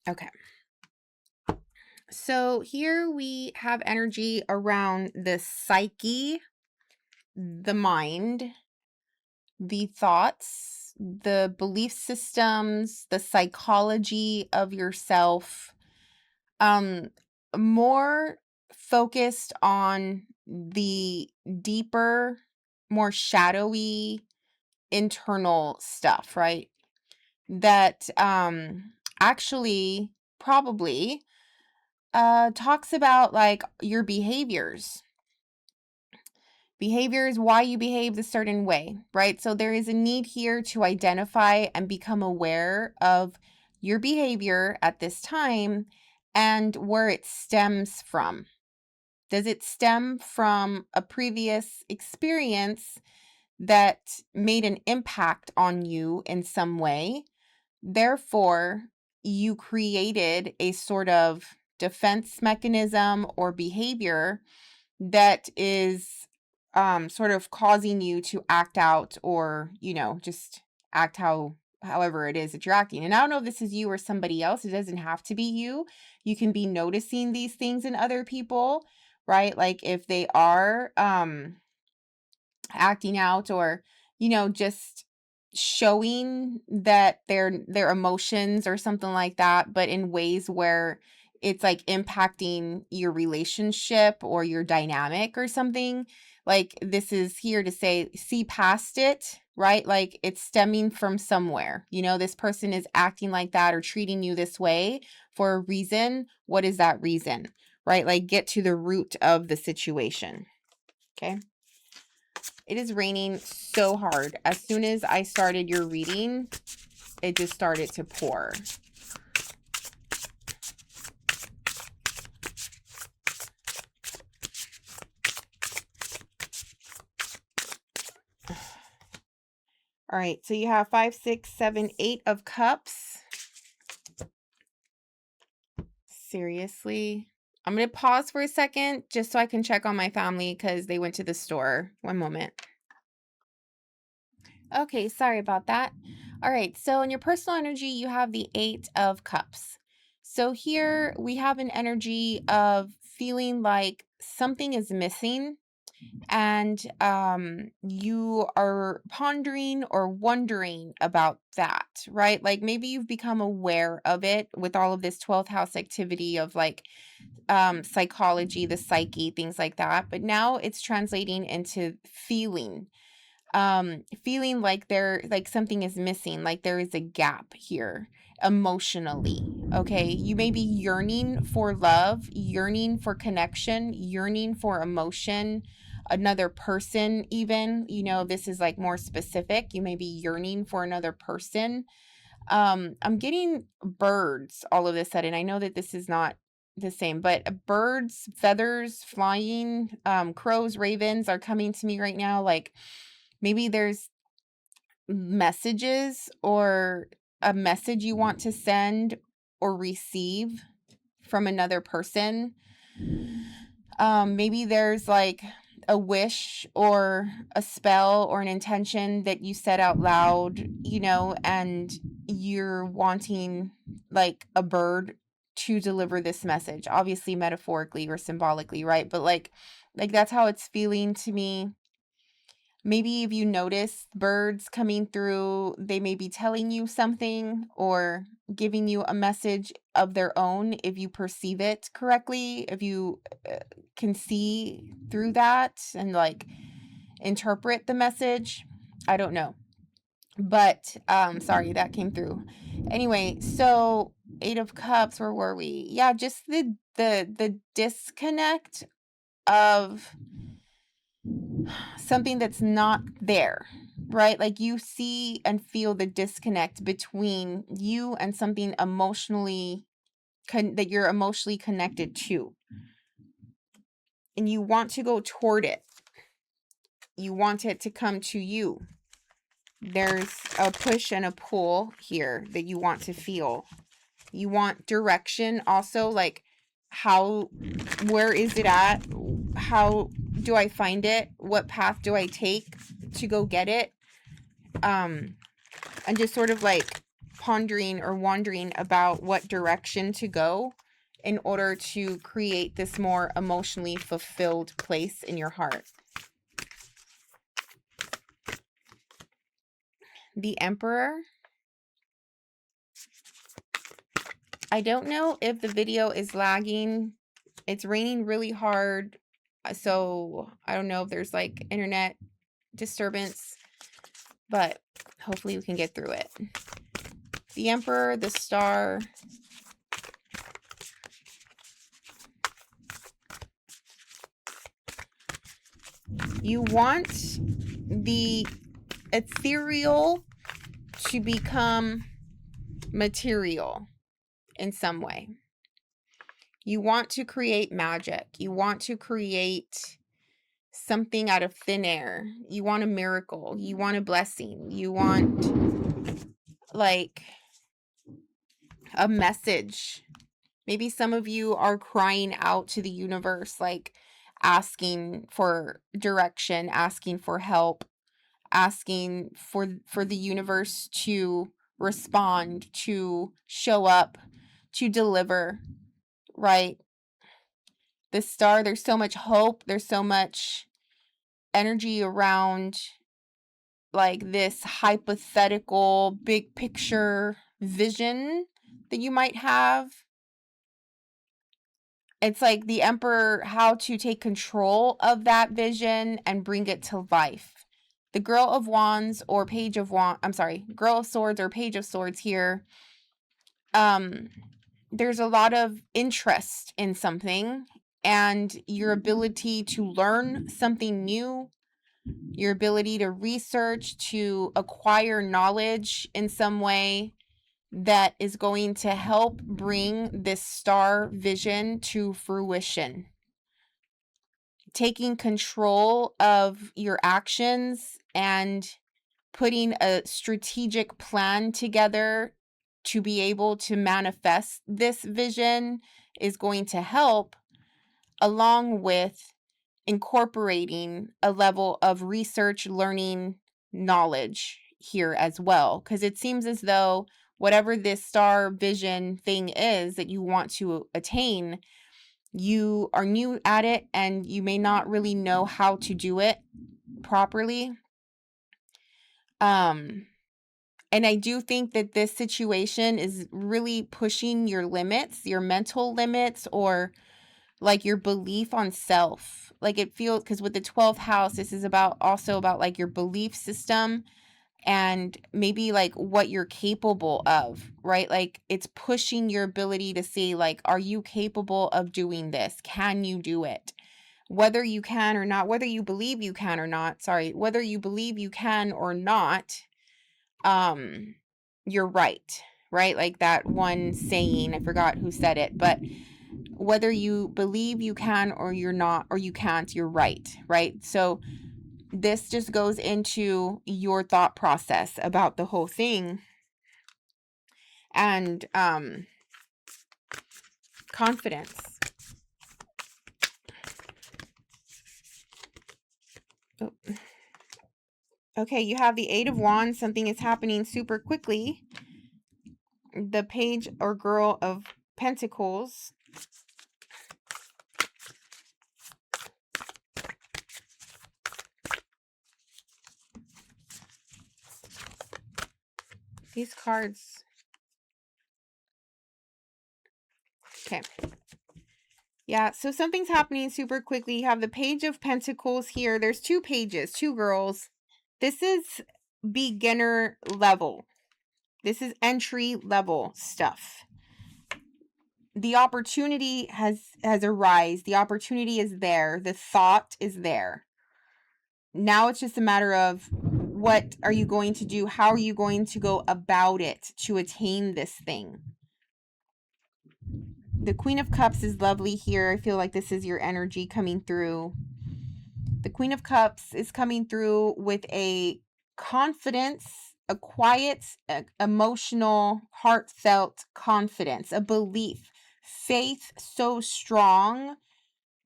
Okay. So here we have energy around the psyche, the mind, the thoughts, the belief systems, the psychology of yourself, more focused on the deeper, more shadowy internal stuff, right? That actually probably talks about like your behaviors, why you behave a certain way, right? So there is a need here to identify and become aware of your behavior at this time and where it stems from. Does it stem from a previous experience that made an impact on you in some way? Therefore, you created a sort of defense mechanism or behavior that is sort of causing you to act out, or, you know, just act however it is that you're acting. And I don't know if this is you or somebody else. It doesn't have to be you. You can be noticing these things in other people, right? Like if they are acting out, or, you know, just showing that their emotions or something like that, but in ways where it's like impacting your relationship or your dynamic or something. Like this is here to say, see past it, right? Like it's stemming from somewhere. You know, this person is acting like that or treating you this way for a reason. What is that reason, right? Like get to the root of the situation. Okay. It is raining so hard. As soon as I started your reading, it just started to pour. All right, so you have 5, 6, 7, 8 of cups. Seriously? I'm going to pause for a second just so I can check on my family because they went to the store. One moment. Okay, sorry about that. All right, so in your personal energy, you have the 8 of cups. So here we have an energy of feeling like something is missing, and you are pondering or wondering about that, right? Like maybe you've become aware of it with all of this 12th house activity of like psychology, the psyche, things like that. But now it's translating into feeling like like something is missing, like there is a gap here emotionally. Okay, you may be yearning for love, yearning for connection, yearning for emotion, another person. Even, you know, this is like more specific, you may be yearning for another person. I'm getting birds all of a sudden. I know that this is not the same, but birds, feathers flying, crows, ravens are coming to me right now. Like maybe there's messages or a message you want to send or receive from another person. Maybe there's like a wish or a spell or an intention that you said out loud, you know, and you're wanting like a bird to deliver this message, obviously metaphorically or symbolically, right? But like that's how it's feeling to me. Maybe if you notice birds coming through, they may be telling you something or giving you a message of their own if you perceive it correctly, if you can see through that and like interpret the message. I don't know. But sorry, that came through. Anyway, so 8 of Cups, where were we? Yeah, just the disconnect of something that's not there, right? Like you see and feel the disconnect between you and something emotionally that you're emotionally connected to, and you want to go toward it. You want it to come to you. There's a push and a pull here that you want to feel. You want direction also, like where is it at? How do I find it? What path do I take to go get it? And just sort of like pondering or wondering about what direction to go in order to create this more emotionally fulfilled place in your heart. The Emperor. I don't know if the video is lagging. It's raining really hard, so I don't know if there's like internet disturbance, but hopefully we can get through it. The Emperor, the Star. You want the ethereal to become material in some way. You want to create magic. You want to create something out of thin air. You want a miracle. You want a blessing. You want like a message. Maybe some of you are crying out to the universe, like asking for direction, asking for help, asking for the universe to respond, to show up, to deliver, right? The Star, there's so much hope, there's so much energy around like this hypothetical big picture vision that you might have. It's like the Emperor, how to take control of that vision and bring it to life. The Girl of Wands or Page of Wands, I'm sorry, Girl of Swords or Page of Swords here. There's a lot of interest in something and your ability to learn something new, your ability to research, to acquire knowledge in some way that is going to help bring this star vision to fruition. Taking control of your actions and putting a strategic plan together to be able to manifest this vision is going to help, along with incorporating a level of research, learning, knowledge here as well. Because it seems as though whatever this star vision thing is that you want to attain, you are new at it and you may not really know how to do it properly. And I do think that this situation is really pushing your limits, your mental limits, or like your belief on self. Like it feels, because with the 12th house, this is also about like your belief system and maybe like what you're capable of, right? Like it's pushing your ability to see like, are you capable of doing this? Can you do it? Whether you can or not, whether you believe you can or not, whether you believe you can or not, you're right? Like that one saying, I forgot who said it, but whether you believe you can or you're not, or you can't, you're right? So this just goes into your thought process about the whole thing and confidence. Okay, you have the Eight of Wands. Something is happening super quickly. The Page or Girl of Pentacles. These cards. Okay. Yeah, so something's happening super quickly. You have the Page of Pentacles here. There's two pages, two girls. This is beginner level. This is entry level stuff. The opportunity has arisen. The opportunity is there. The thought is there. Now it's just a matter of what are you going to do? How are you going to go about it to attain this thing? The Queen of Cups is lovely here. I feel like this is your energy coming through. The Queen of Cups is coming through with a confidence, a quiet, emotional, heartfelt confidence, a belief, faith so strong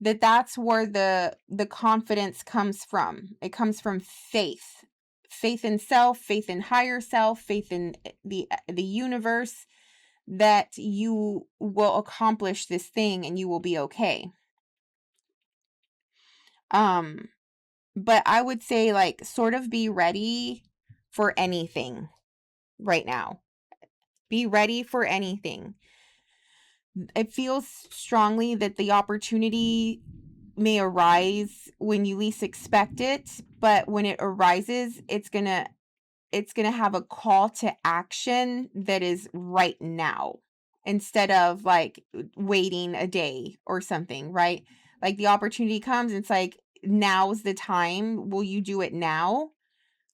that that's where the confidence comes from. It comes from faith. Faith in self, faith in higher self, faith in the universe, that you will accomplish this thing and you will be okay. But I would say, like, sort of be ready for anything right now. Be ready for anything. It feels strongly that the opportunity may arise when you least expect it, but when it arises, it's gonna have a call to action that is right now, instead of like waiting a day or something, right? Like the opportunity comes, it's like, now's the time. Will you do it now?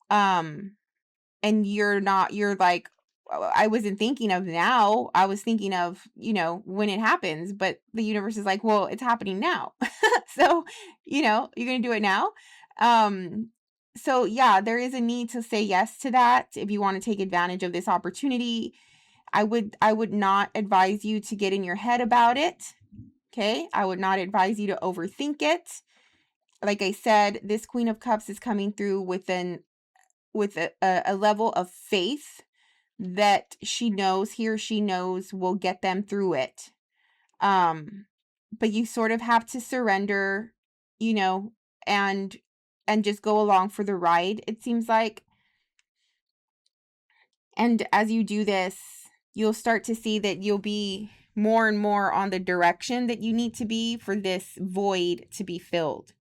And you're like, I wasn't thinking of now. I was thinking of, when it happens, but the universe is like, well, it's happening now. So, you're going to do it now. So yeah, there is a need to say yes to that. If you want to take advantage of this opportunity, I would not advise you to get in your head about it. Okay. I would not advise you to overthink it. Like I said, this Queen of Cups is coming through with a level of faith that she knows will get them through it. But you sort of have to surrender, and just go along for the ride, it seems like. And as you do this, you'll start to see that you'll be more and more on the direction that you need to be for this void to be filled.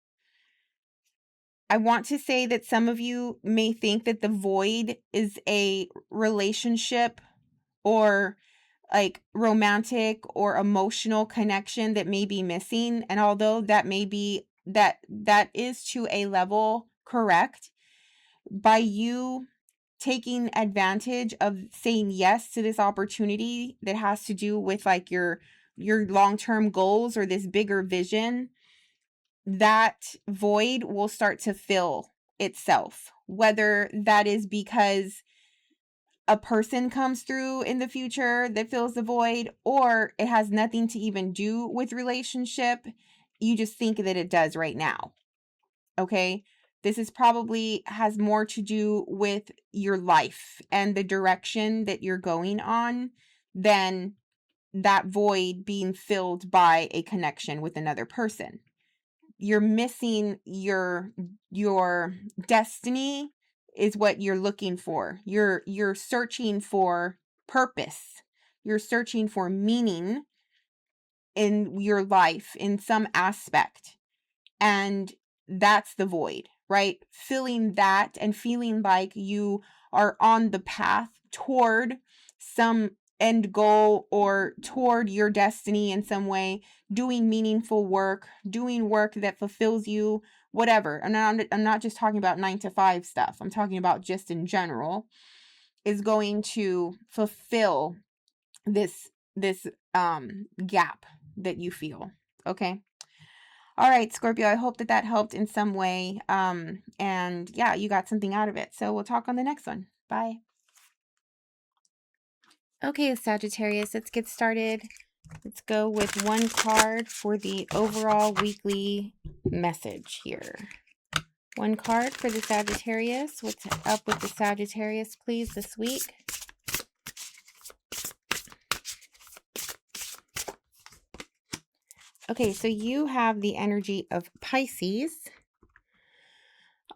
I want to say that some of you may think that the void is a relationship or like romantic or emotional connection that may be missing. And although that may be that is to a level correct, by you taking advantage of saying yes to this opportunity that has to do with like your long-term goals or this bigger vision, that void will start to fill itself. Whether that is because a person comes through in the future that fills the void, or it has nothing to even do with relationship, you just think that it does right now. Okay? This is probably has more to do with your life and the direction that you're going on than that void being filled by a connection with another person. You're missing your destiny is what you're looking for. You're searching for purpose. You're searching for meaning in your life in some aspect. And that's the void, right? Filling that and feeling like you are on the path toward some end goal or toward your destiny in some way, doing meaningful work, doing work that fulfills you, whatever. And I'm not just talking about 9 to 5 stuff. I'm talking about just in general, is going to fulfill this gap that you feel. Okay. All right, Scorpio, I hope that helped in some way. And yeah, you got something out of it. So we'll talk on the next one. Bye. Okay, Sagittarius, let's get started. Let's go with one card for the overall weekly message here. One card for the Sagittarius. What's up with the Sagittarius, please, this week? Okay, so you have the energy of Pisces.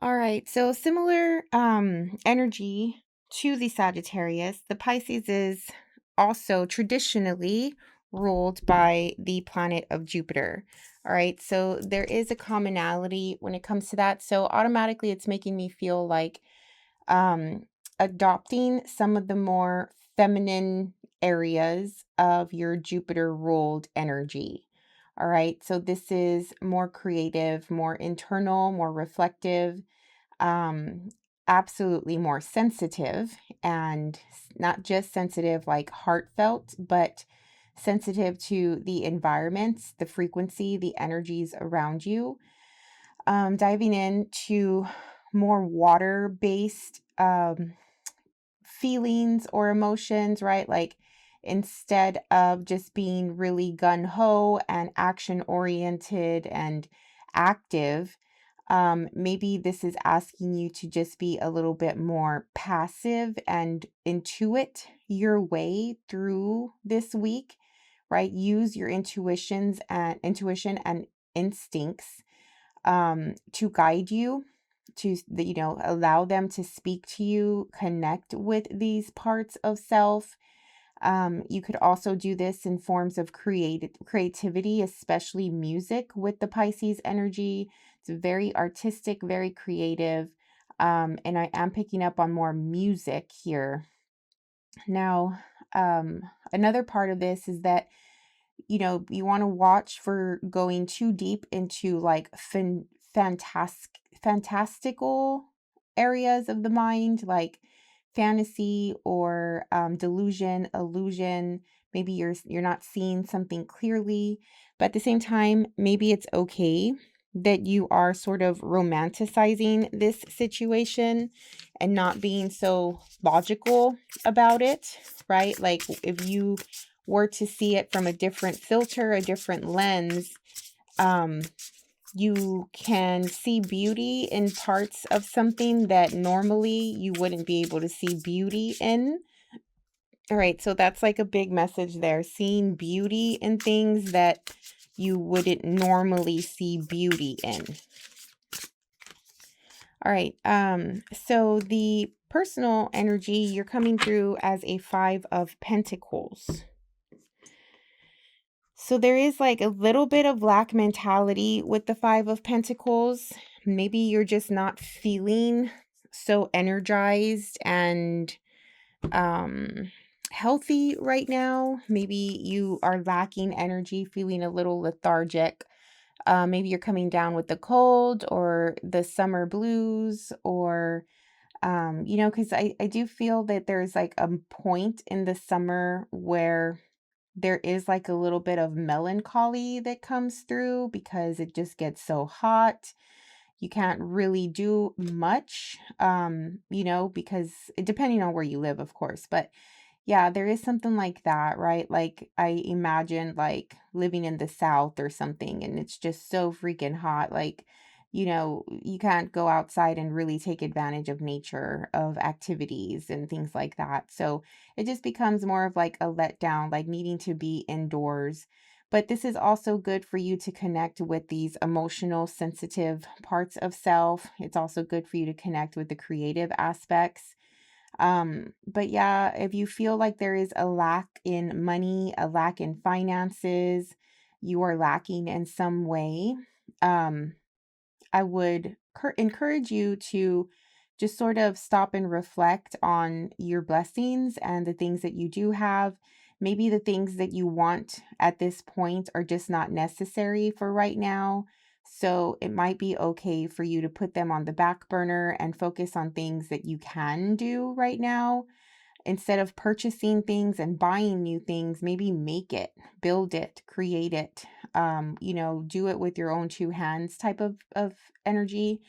All right, so similar energy to the Sagittarius. The Pisces is also traditionally ruled by the planet of Jupiter. All right, so there is a commonality when it comes to that. So automatically it's making me feel like adopting some of the more feminine areas of your Jupiter ruled energy. All right, so this is more creative, more internal, more reflective, um, absolutely more sensitive, and not just sensitive like heartfelt, but sensitive to the environments, the frequency, the energies around you. Diving into more water-based feelings or emotions, right? Like instead of just being really gung-ho and action-oriented and active, maybe this is asking you to just be a little bit more passive and intuit your way through this week, right? Use your intuition and instincts to guide you, to allow them to speak to you, connect with these parts of self. You could also do this in forms of creativity, especially music with the Pisces energy. It's very artistic, very creative. And I am picking up on more music here. Now, another part of this is that you want to watch for going too deep into like fantastical areas of the mind, like fantasy or delusion, illusion. Maybe you're not seeing something clearly, but at the same time, maybe it's okay that you are sort of romanticizing this situation and not being so logical about it, right? Like if you were to see it from a different filter, a different lens, you can see beauty in parts of something that normally you wouldn't be able to see beauty in. All right, so that's like a big message there. Seeing beauty in things that you wouldn't normally see beauty in. All right, so the personal energy, you're coming through as a 5 of Pentacles. So there is like a little bit of lack mentality with the 5 of Pentacles. Maybe you're just not feeling so energized and healthy right now. Maybe you are lacking energy, feeling a little lethargic. Maybe you're coming down with the cold or the summer blues, or because I do feel that there's like a point in the summer where there is like a little bit of melancholy that comes through because it just gets so hot. You can't really do much, because depending on where you live, of course. But yeah, there is something like that, right? Like I imagine like living in the South or something, and it's just so freaking hot. Like, you can't go outside and really take advantage of nature, of activities and things like that. So it just becomes more of like a letdown, like needing to be indoors. But this is also good for you to connect with these emotional, sensitive parts of self. It's also good for you to connect with the creative aspects. But yeah, if you feel like there is a lack in money, a lack in finances, you are lacking in some way, I would encourage you to just sort of stop and reflect on your blessings and the things that you do have. Maybe the things that you want at this point are just not necessary for right now. So it might be okay for you to put them on the back burner and focus on things that you can do right now. Instead of purchasing things and buying new things, maybe make it, build it, create it, do it with your own two hands type of energy.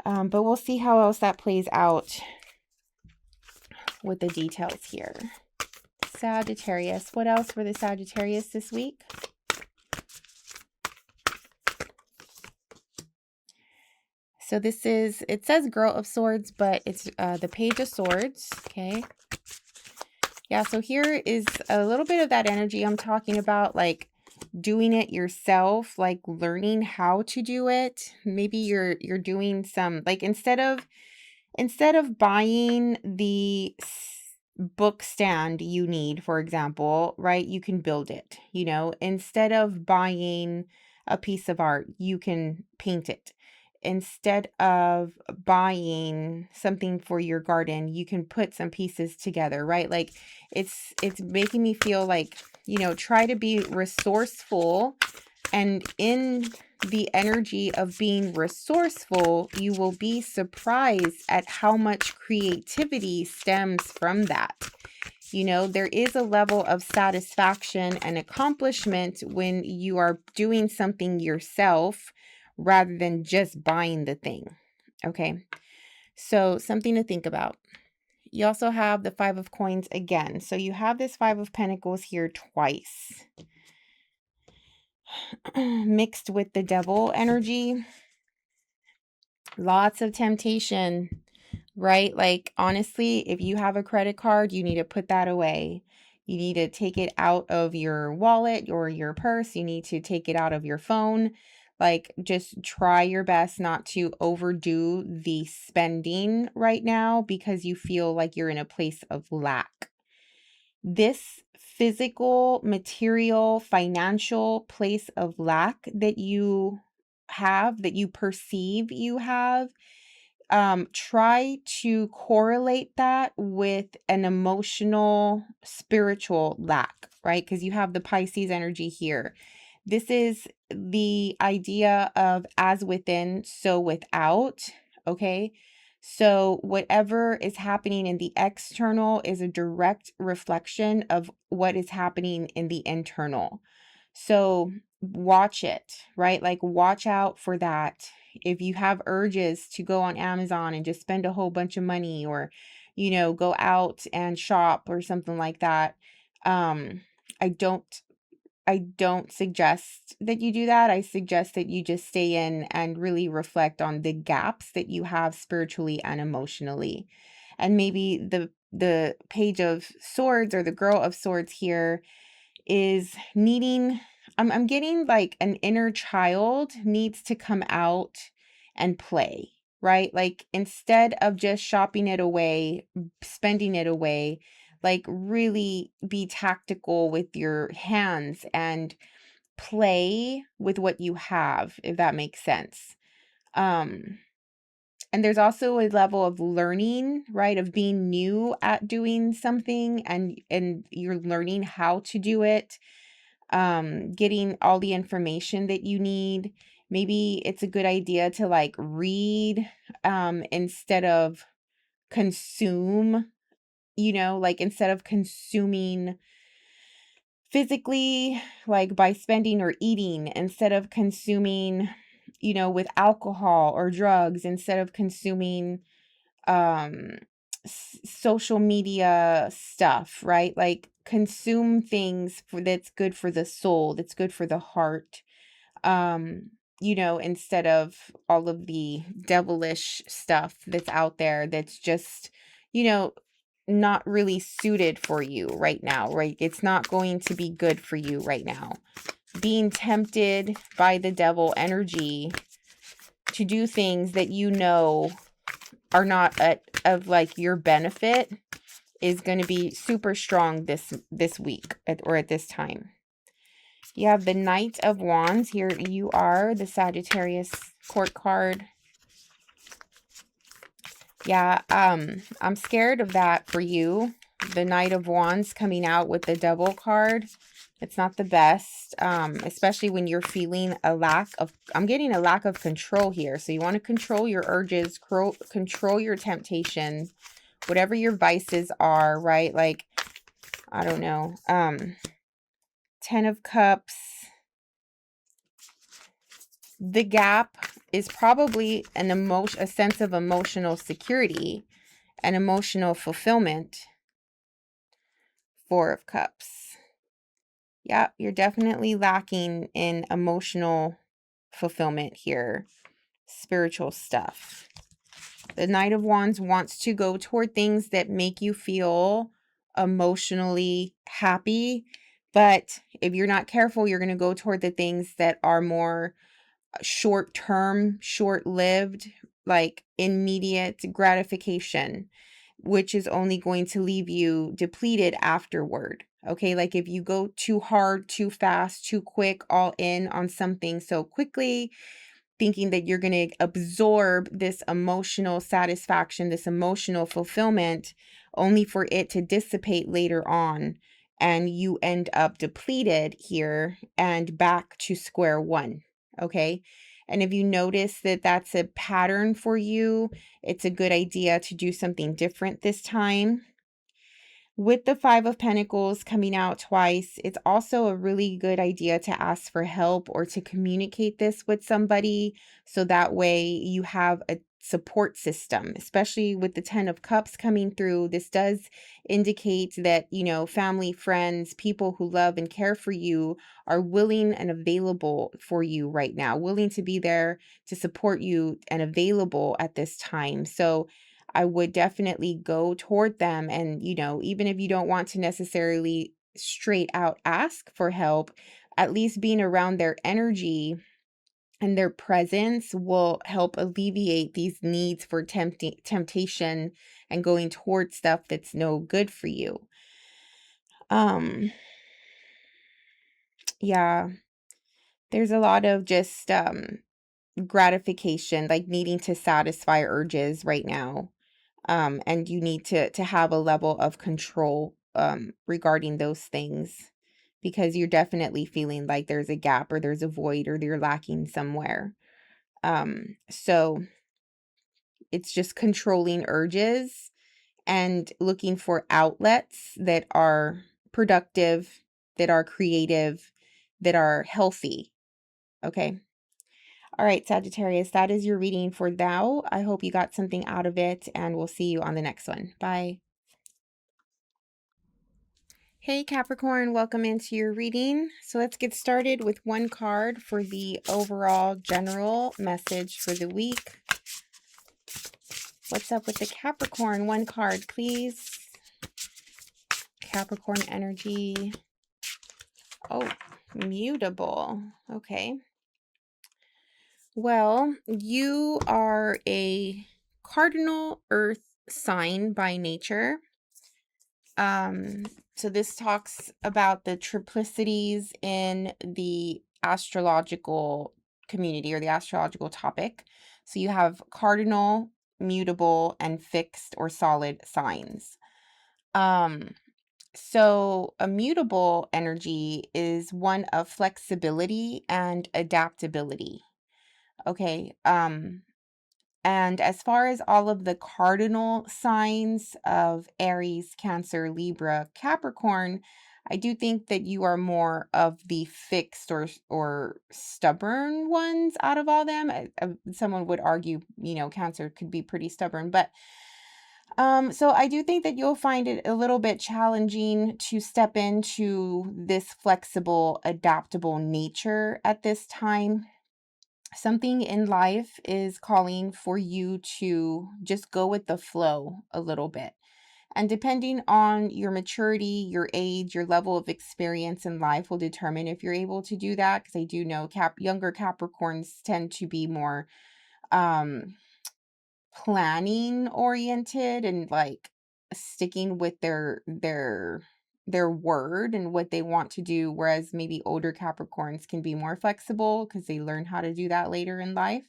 But we'll see how else that plays out with the details here. Sagittarius, what else for the Sagittarius this week? So this is, it says Girl of Swords, but it's the Page of Swords. Okay. Yeah, so here is a little bit of that energy I'm talking about, like doing it yourself, like learning how to do it. Maybe you're doing some, like, instead of buying the book stand you need, for example, right? You can build it, you know, instead of buying a piece of art, you can paint it. Instead of buying something for your garden, you can put some pieces together, right? Like it's making me feel like, you know, try to be resourceful, and in the energy of being resourceful, you will be surprised at how much creativity stems from that. You know, there is a level of satisfaction and accomplishment when you are doing something yourself rather than just buying the thing. Okay, so something to think about. You also have the Five of Coins again. So you have this Five of Pentacles here twice, mixed with the Devil energy. Lots of temptation, right? Like, honestly, if you have a credit card, you need to put that away. You need to take it out of your wallet or your purse. You need to take it out of your phone. Like, just try your best not to overdo the spending right now because you feel like you're in a place of lack. This physical, material, financial place of lack that you have, that you perceive you have, try to correlate that with an emotional, spiritual lack, right? Because you have the Pisces energy here. This is the idea of as within, so without. Okay. So whatever is happening in the external is a direct reflection of what is happening in the internal. So watch it, right? Like, watch out for that. If you have urges to go on Amazon and just spend a whole bunch of money, or, you know, go out and shop or something like that, I don't suggest that you do that. I suggest that you just stay in and really reflect on the gaps that you have spiritually and emotionally. And maybe the Page of Swords or the Girl of Swords here is needing, I'm getting like an inner child needs to come out and play, right? Like, instead of just shopping it away, spending it away, like really be tactical with your hands and play with what you have, if that makes sense. Um, and there's also a level of learning, right? Of being new at doing something, and you're learning how to do it, getting all the information that you need. Maybe it's a good idea to like read, instead of consume, you know, like instead of consuming physically, like by spending or eating, instead of consuming, you know, with alcohol or drugs, instead of consuming um social media stuff, right? Like, consume things for that's good for the soul, that's good for the heart, you know, instead of all of the devilish stuff that's out there that's just, you know, not really suited for you right now, right? It's not going to be good for you right now. Being tempted by the devil energy to do things that you know are not of like your benefit is going to be super strong this week or at this time. You have the Knight of Wands here. You are the Sagittarius court card. Yeah, I'm scared of that for you. The Knight of Wands coming out with the Devil card. It's not the best, especially when you're feeling a lack of, I'm getting a lack of control here. So you want to control your urges, control your temptations, whatever your vices are, right? Like, I don't know, 10 of Cups. The gap is probably a sense of emotional security and emotional fulfillment. 4 of Cups. Yeah, you're definitely lacking in emotional fulfillment here. spiritual stuff. The Knight of Wands wants to go toward things that make you feel emotionally happy. But if you're not careful, you're going to go toward the things that are more short-term, short-lived, like immediate gratification, which is only going to leave you depleted afterward. Okay, like if you go too hard, too fast, too quick, all in on something so quickly, thinking that you're going to absorb this emotional satisfaction, this emotional fulfillment, only for it to dissipate later on. And you end up depleted here and back to square one. Okay. And if you notice that that's a pattern for you, it's a good idea to do something different this time. With the Five of Pentacles coming out twice, it's also a really good idea to ask for help or to communicate this with somebody, so that way you have a support system, especially with the Ten of Cups coming through. This does indicate that, you know, family, friends, people who love and care for you are willing and available for you right now, willing to be there to support you and available at this time. So I would definitely go toward them. And, you know, even if you don't want to necessarily straight out ask for help, at least being around their energy and their presence will help alleviate these needs for temptation and going towards stuff that's no good for you. Yeah, there's a lot of just gratification, like needing to satisfy urges right now. And you need to have a level of control regarding those things, because you're definitely feeling like there's a gap or there's a void or you're lacking somewhere. So it's just controlling urges and looking for outlets that are productive, that are creative, that are healthy. Okay. All right, Sagittarius, that is your reading for now. I hope you got something out of it, and we'll see you on the next one. Bye. Hey Capricorn, welcome into your reading. So let's get started with one card for the overall general message for the week. What's up with the Capricorn? One card, please. Capricorn energy. Oh, mutable. Okay. Well, you are a cardinal earth sign by nature. So this talks about the triplicities in the astrological community or the astrological topic. So you have cardinal, mutable, and fixed or solid signs. So a mutable energy is one of flexibility and adaptability. Okay. And as far as all of the cardinal signs of Aries, Cancer, Libra, Capricorn, I do think that you are more of the fixed or stubborn ones out of all them. Someone would argue, you know, Cancer could be pretty stubborn, but so I do think that you'll find it a little bit challenging to step into this flexible, adaptable nature at this time. Something in life is calling for you to just go with the flow a little bit. And depending on your maturity, your age, your level of experience in life will determine if you're able to do that. Because I do know younger Capricorns tend to be more planning oriented and like sticking with their word and what they want to do, whereas maybe older Capricorns can be more flexible because they learn how to do that later in life.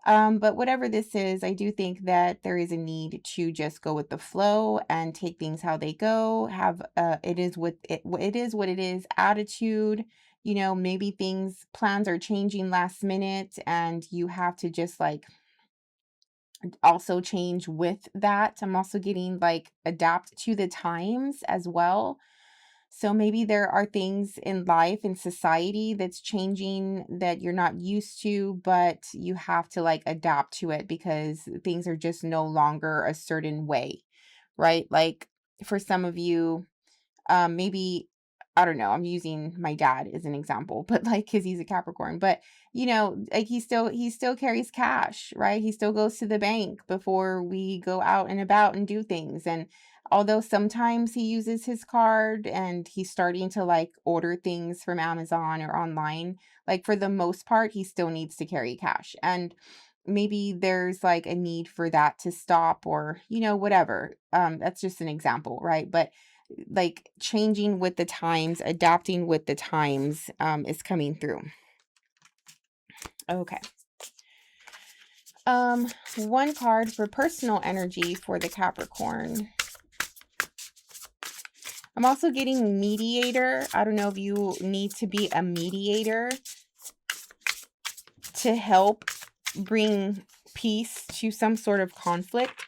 But whatever this is, I do think that there is a need to just go with the flow and take things how they go. Have it is what it is attitude. You know, maybe plans are changing last minute and you have to just like also change with that. I'm also getting like adapt to the times as well. So maybe there are things in life and society that's changing that you're not used to, but you have to like adapt to it because things are just no longer a certain way, right? Like for some of you, maybe I don't know, I'm using my dad as an example, but like, because he's a Capricorn, but you know, like he still carries cash, right? He still goes to the bank before we go out and about and do things. And although sometimes he uses his card and he's starting to like order things from Amazon or online, like for the most part, he still needs to carry cash. And maybe there's like a need for that to stop, or you know, whatever. That's just an example, right? But like changing with the times, adapting with the times, is coming through. Okay. One card for personal energy for the Capricorn. I'm also getting mediator. I don't know if you need to be a mediator to help bring peace to some sort of conflict,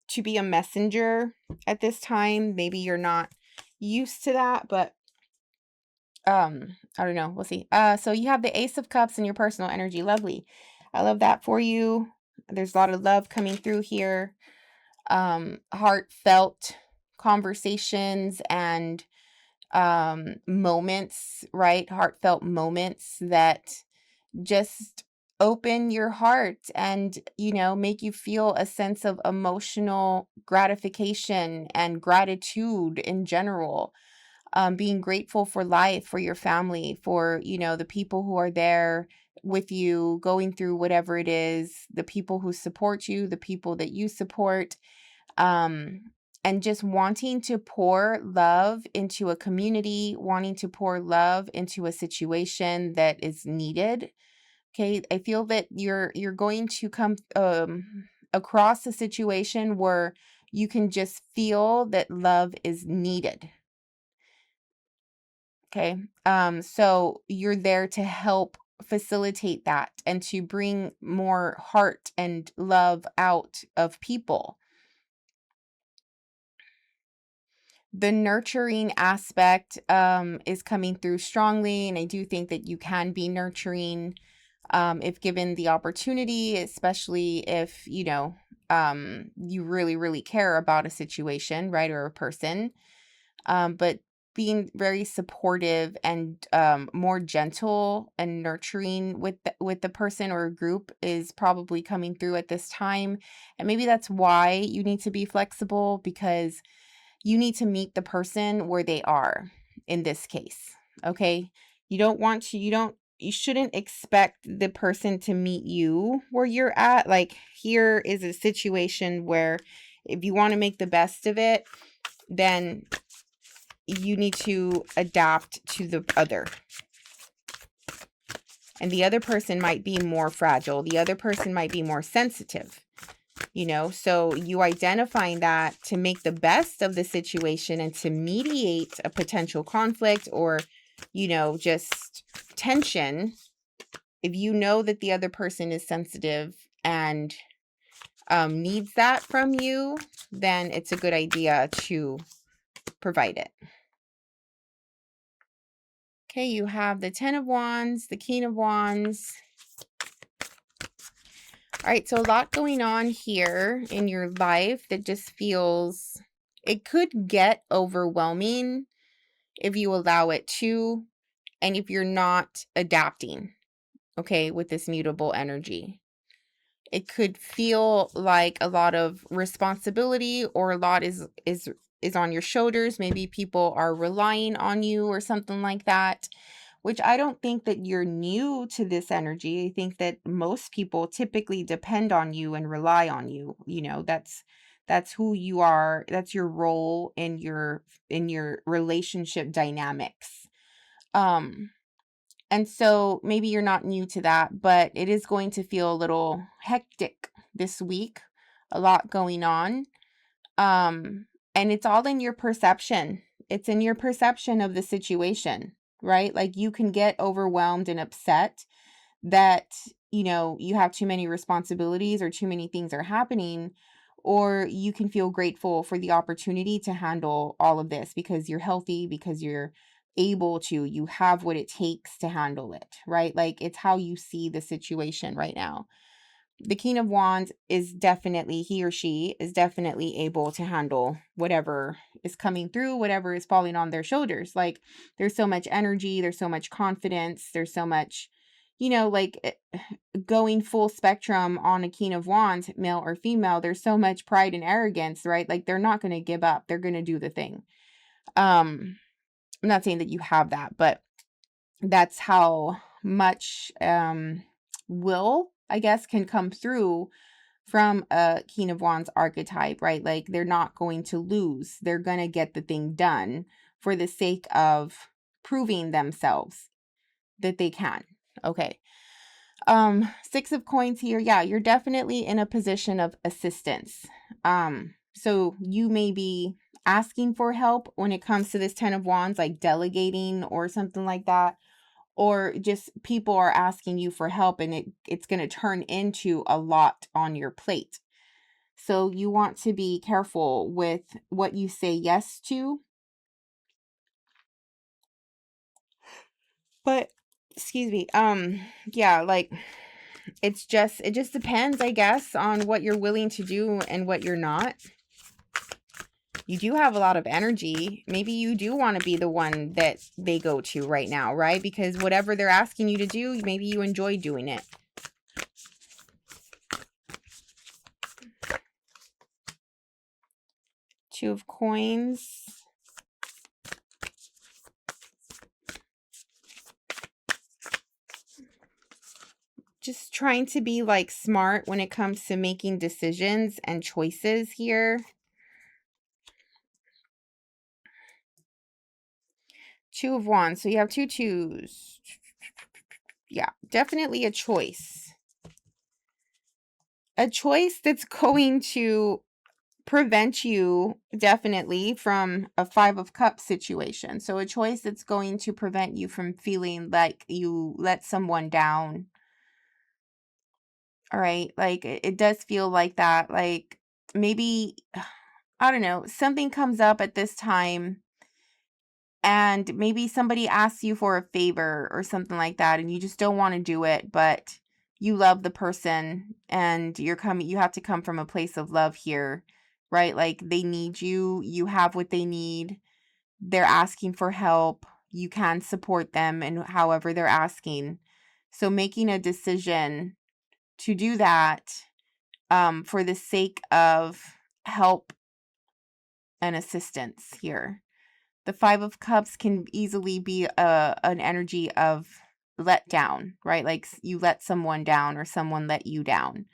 to be a messenger at this time. Maybe you're not used to that, but I don't know. We'll see. So you have the Ace of Cups in your personal energy. Lovely. I love that for you. There's a lot of love coming through here. Heartfelt conversations and moments, right? Heartfelt moments that just open your heart and, you know, make you feel a sense of emotional gratification and gratitude in general. Being grateful for life, for your family, for, you know, the people who are there with you going through whatever it is, the people who support you, the people that you support, um, and just wanting to pour love into a community, wanting to pour love into a situation that is needed. Okay, I feel that you're going to come across a situation where you can just feel that love is needed. Okay. So you're there to help facilitate that and to bring more heart and love out of people. The nurturing aspect is coming through strongly, and I do think that you can be nurturing if given the opportunity, especially if, you know, you really, really care about a situation, right, or a person. But being very supportive and more gentle and nurturing with the person or group is probably coming through at this time. And maybe that's why you need to be flexible, because you need to meet the person where they are in this case. Okay. You shouldn't expect the person to meet you where you're at. Like, here is a situation where if you want to make the best of it, then you need to adapt to the other. And the other person might be more fragile. The other person might be more sensitive, you know? So you identifying that to make the best of the situation and to mediate a potential conflict or, you know, just tension. If you know that the other person is sensitive and needs that from you, then it's a good idea to provide it. Okay, you have the 10 of Wands, the King of Wands. All right, so a lot going on here in your life that just feels, it could get overwhelming if you allow it to, and if you're not adapting, okay, with this mutable energy. It could feel like a lot of responsibility, or a lot is on your shoulders. Maybe people are relying on you or something like that, which I don't think that you're new to this energy. I think that most people typically depend on you and rely on you. You know, that's who you are. That's your role in your relationship dynamics. And so maybe you're not new to that, but it is going to feel a little hectic this week. A lot going on. And it's all in your perception. It's in your perception of the situation, right? Like, you can get overwhelmed and upset that, you know, you have too many responsibilities or too many things are happening, or you can feel grateful for the opportunity to handle all of this because you're healthy, because you're able to, you have what it takes to handle it, right? Like, it's how you see the situation right now. the King of Wands is definitely, he or she is definitely able to handle whatever is coming through, whatever is falling on their shoulders. Like, there's so much energy, there's so much confidence, there's so much, like going full spectrum on a King of Wands, male or female, there's so much pride and arrogance, right? Like, they're not going to give up. They're going to do the thing. I'm not saying that you have that, but that's how much will, I guess, can come through from a King of Wands archetype, right? Like, they're not going to lose. They're going to get the thing done for the sake of proving themselves that they can. Okay. Six of Coins here. Yeah, you're definitely in a position of assistance. So you may be asking for help when it comes to this Ten of Wands, like delegating or something like that. Or just people are asking you for help, and it's going to turn into a lot on your plate. So you want to be careful with what you say yes to. But, excuse me, yeah, like, it just depends, I guess, on what you're willing to do and what you're not. You do have a lot of energy. Maybe you do want to be the one that they go to right now, right? Because whatever they're asking you to do, maybe you enjoy doing it. Two of Coins. Just trying to be like smart when it comes to making decisions and choices here. Two of Wands. So you have two twos. Yeah, definitely a choice. A choice that's going to prevent you definitely from a Five of Cups situation. So a choice that's going to prevent you from feeling like you let someone down. All right. Like, it does feel like that. Like, maybe, I don't know, something comes up at this time, and maybe somebody asks you for a favor or something like that, and you just don't want to do it, but you love the person, and you have to come from a place of love here, right? Like, they need you, you have what they need, they're asking for help, you can support them and however they're asking. So making a decision to do that, for the sake of help and assistance here. The Five of Cups can easily be an energy of let down, right? Like, you let someone down or someone let you down.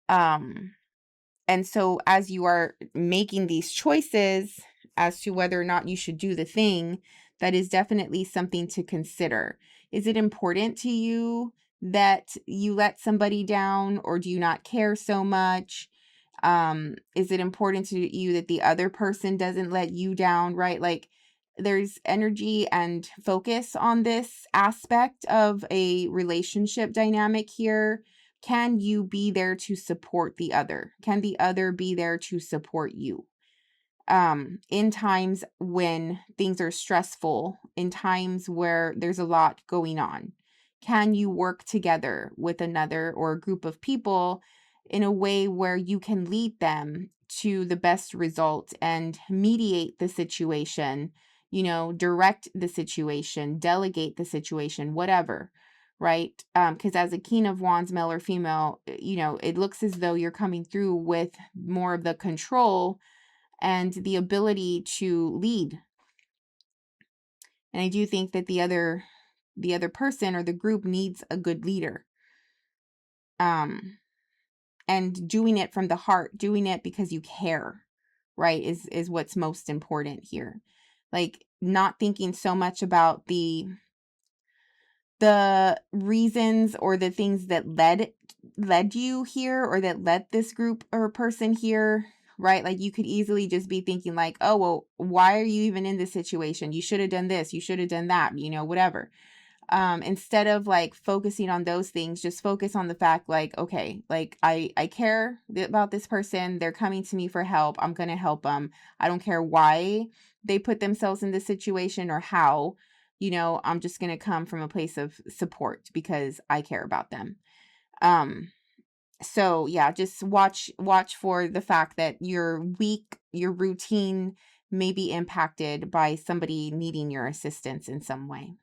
And so as you are making these choices as to whether or not you should do the thing, that is definitely something to consider. Is it important to you that you let somebody down, or do you not care so much? Is it important to you that the other person doesn't let you down, right? Like, there's energy and focus on this aspect of a relationship dynamic here. Can you be there to support the other? Can the other be there to support you? In times when things are stressful, in times where there's a lot going on, can you work together with another or a group of people in a way where you can lead them to the best result and mediate the situation, direct the situation, delegate the situation, whatever, right? Because as a King of Wands, male or female, it looks as though you're coming through with more of the control and the ability to lead. And I do think that the other person or the group needs a good leader. And doing it from the heart, doing it because you care, right, is what's most important here. Like, not thinking so much about the reasons or the things that led you here, or that led this group or person here, right? Like, you could easily just be thinking like, oh, well, why are you even in this situation? You should have done this, you should have done that, whatever. Instead of like focusing on those things, just focus on the fact like, okay, like, I care about this person. They're coming to me for help. I'm going to help them. I don't care why they put themselves in this situation or how, I'm just going to come from a place of support because I care about them. So yeah, just watch for the fact that your week, your routine may be impacted by somebody needing your assistance in some way.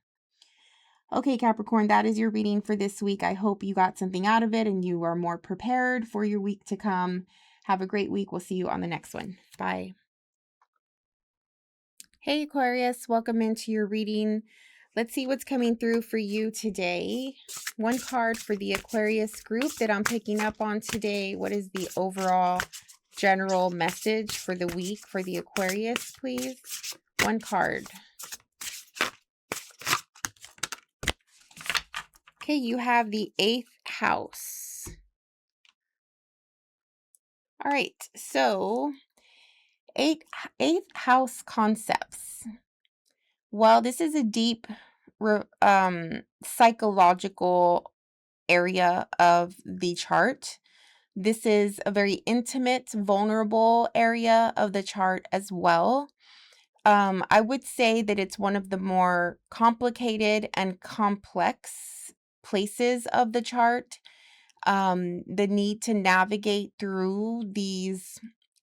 Okay, Capricorn, that is your reading for this week. I hope you got something out of it and you are more prepared for your week to come. Have a great week. We'll see you on the next one. Bye. Hey, Aquarius, welcome into your reading. Let's see what's coming through for you today. One card for the Aquarius group that I'm picking up on today. What is the overall general message for the week for the Aquarius, please? One card. Okay, you have the 8th house. All right, so eighth house concepts. Well, this is a deep psychological area of the chart. This is a very intimate, vulnerable area of the chart as well. I would say that it's one of the more complicated and complex places of the chart. The need to navigate through these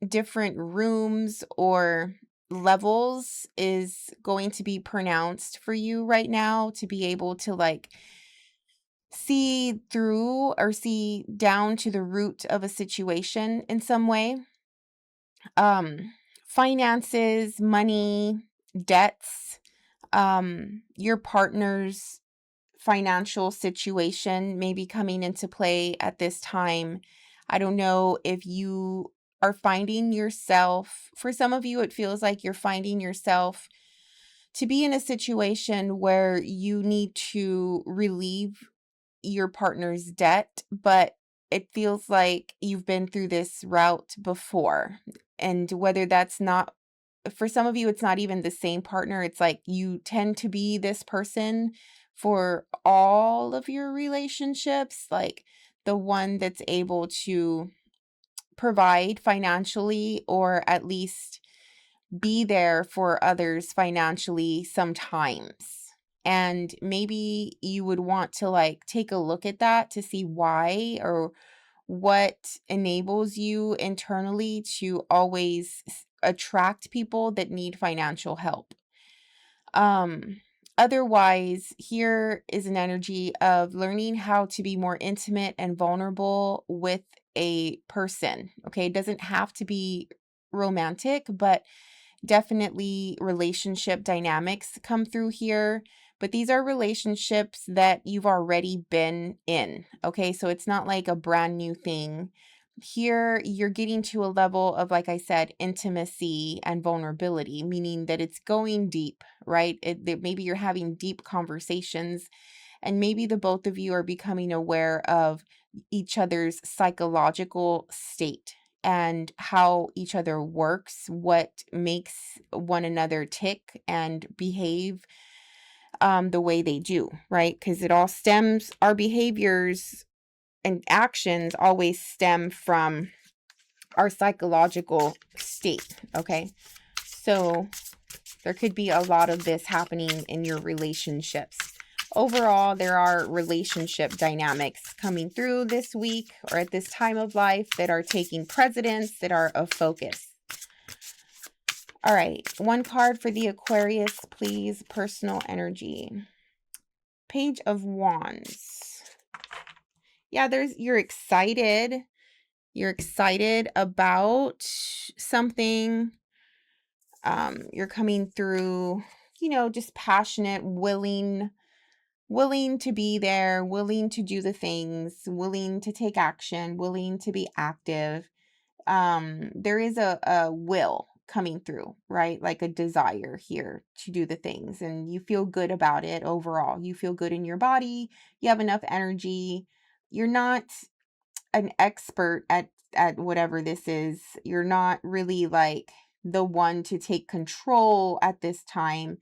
different rooms or levels is going to be pronounced for you right now, to be able to like see through or see down to the root of a situation in some way. Finances, money, debts, your partner's financial situation may be coming into play at this time. I don't know if you are finding yourself, for some of you, it feels like you're finding yourself to be in a situation where you need to relieve your partner's debt, but it feels like you've been through this route before. And whether that's not, for some of you, it's not even the same partner. It's like you tend to be this person for all of your relationships, like the one that's able to provide financially or at least be there for others financially sometimes. And maybe you would want to like take a look at that to see why or what enables you internally to always attract people that need financial help. Otherwise, here is an energy of learning how to be more intimate and vulnerable with a person. Okay, it doesn't have to be romantic, but definitely relationship dynamics come through here. But these are relationships that you've already been in. Okay, so it's not like a brand new thing. Here, you're getting to a level of, like I said, intimacy and vulnerability, meaning that it's going deep, right? That maybe you're having deep conversations, and maybe the both of you are becoming aware of each other's psychological state and how each other works, what makes one another tick and behave the way they do, right? Because it all stems, our behaviors and actions always stem from our psychological state, okay? So there could be a lot of this happening in your relationships. Overall, there are relationship dynamics coming through this week or at this time of life that are taking precedence, that are of focus. All right, one card for the Aquarius, please. Personal energy. Page of Wands. Yeah, you're excited. You're excited about something. You're coming through, just passionate, willing to be there, willing to do the things, willing to take action, willing to be active. There is a will coming through, right? Like a desire here to do the things, and you feel good about it overall. You feel good in your body. You have enough energy. You're not an expert at whatever this is. You're not really like the one to take control at this time,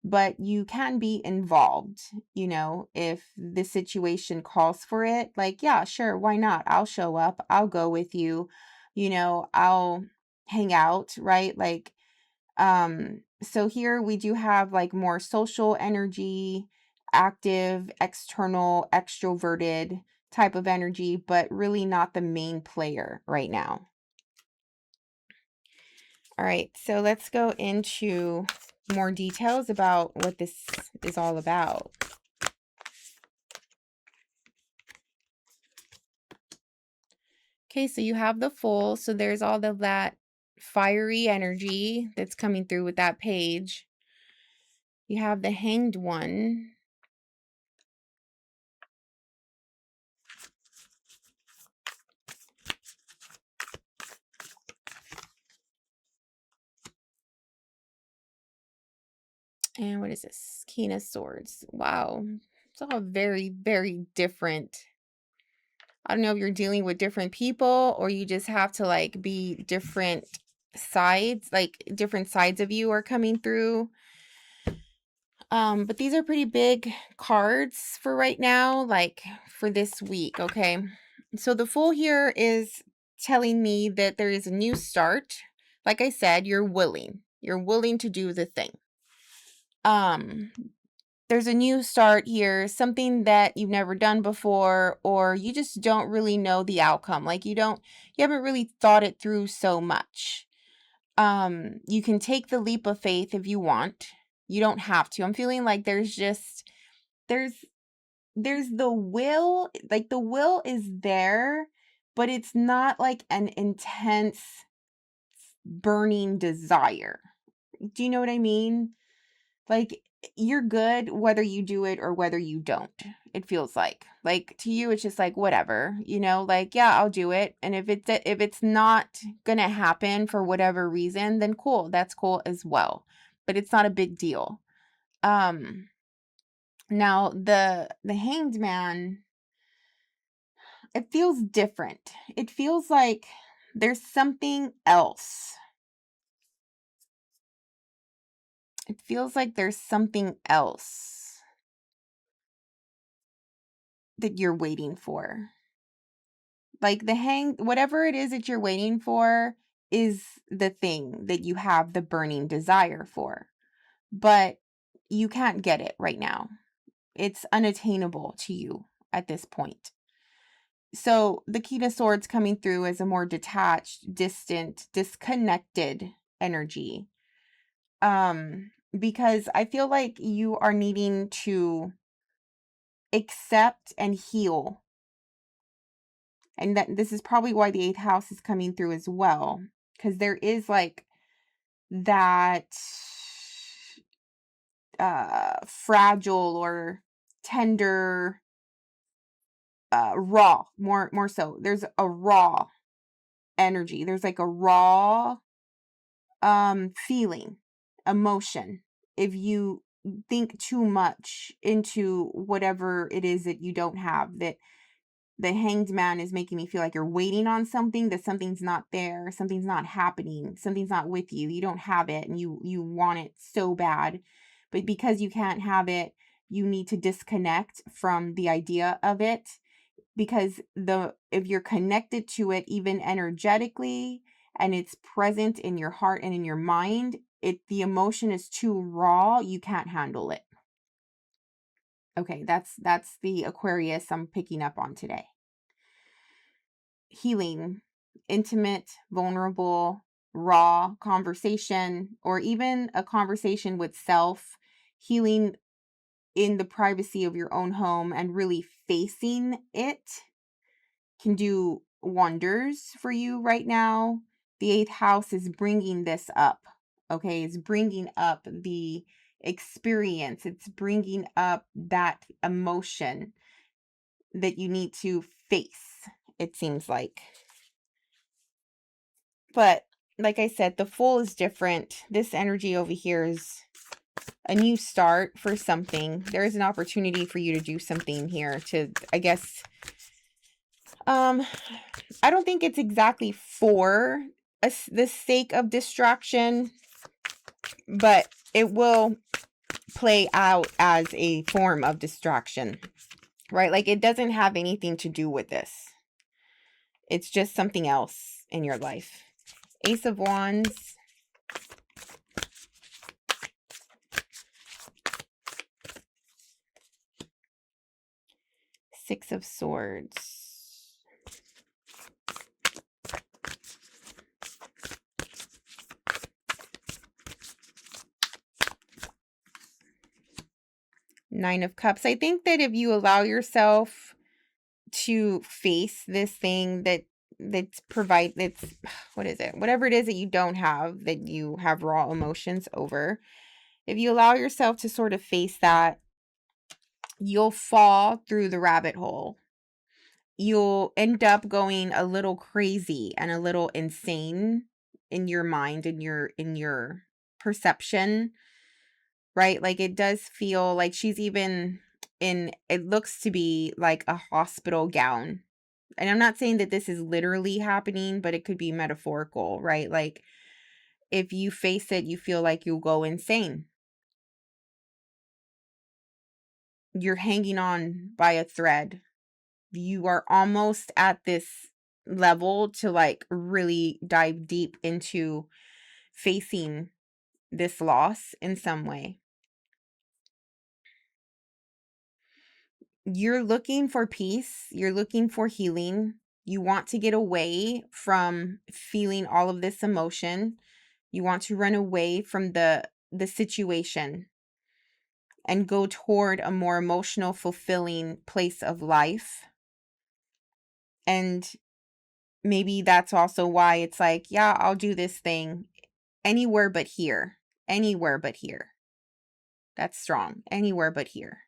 but you can be involved, if the situation calls for it. Like, yeah, sure, why not? I'll show up. I'll go with you. I'll hang out, right? Like, so here we do have like more social energy, active, external, extroverted type of energy, but really not the main player right now. All right, so let's go into more details about what this is all about. Okay, so you have the Fool, so there's all of that fiery energy that's coming through with that page. You have the Hanged One. And what is this? King of Swords. Wow. It's all very, very different. I don't know if you're dealing with different people or you just have to like be different sides, like different sides of you are coming through. But these are pretty big cards for right now, like for this week, okay? So the Fool here is telling me that there is a new start. Like I said, you're willing. You're willing to do the thing. There's a new start here, something that you've never done before, or you just don't really know the outcome. Like you haven't really thought it through so much. You can take the leap of faith if you want. You don't have to. I'm feeling like there's the will, like the will is there, but it's not like an intense burning desire. Do you know what I mean? Like you're good whether you do it or whether you don't. It feels like to you it's just like whatever, you know, like yeah, I'll do it. And if it's not going to happen for whatever reason, then cool, that's cool as well. But it's not a big deal. Now the Hanged Man, it feels different. It feels like there's something else. It feels like there's something else that you're waiting for. Like whatever it is that you're waiting for is the thing that you have the burning desire for. But you can't get it right now. It's unattainable to you at this point. So the King of Swords coming through as a more detached, distant, disconnected energy. Because I feel like you are needing to accept and heal. And that this is probably why the 8th house is coming through as well. Because there is like that fragile or tender, raw, more so. There's a raw energy. There's like a raw feeling, emotion. If you think too much into whatever it is that you don't have, that the Hanged Man is making me feel like you're waiting on something, that something's not there, something's not happening, something's not with you, you don't have it, and you want it so bad, but because you can't have it, you need to disconnect from the idea of it, because if you're connected to it even energetically and it's present in your heart and in your mind, the emotion is too raw, you can't handle it. Okay, that's the Aquarius I'm picking up on today. Healing, intimate, vulnerable, raw conversation, or even a conversation with self, healing in the privacy of your own home and really facing it can do wonders for you right now. The 8th house is bringing this up. Okay, it's bringing up the experience. It's bringing up that emotion that you need to face, it seems like. But like I said, the Fool is different. This energy over here is a new start for something. There is an opportunity for you to do something here to, I guess, I don't think it's exactly for the sake of distraction, but it will play out as a form of distraction, right? Like it doesn't have anything to do with this. It's just something else in your life. Ace of Wands. Six of Swords. Nine of Cups. I think that if you allow yourself to face this thing that's what is it? Whatever it is that you don't have, that you have raw emotions over. If you allow yourself to sort of face that, you'll fall through the rabbit hole. You'll end up going a little crazy and a little insane in your mind, in your perception, right? Like it does feel like she's even in, it looks to be like a hospital gown. And I'm not saying that this is literally happening, but it could be metaphorical, right? Like if you face it, you feel like you'll go insane. You're hanging on by a thread. You are almost at this level to like really dive deep into facing this loss in some way. You're looking for peace. You're looking for healing. You want to get away from feeling all of this emotion. You want to run away from the situation and go toward a more emotional, fulfilling place of life. And maybe that's also why it's like, yeah, I'll do this thing anywhere but here. Anywhere but here. That's strong. Anywhere but here.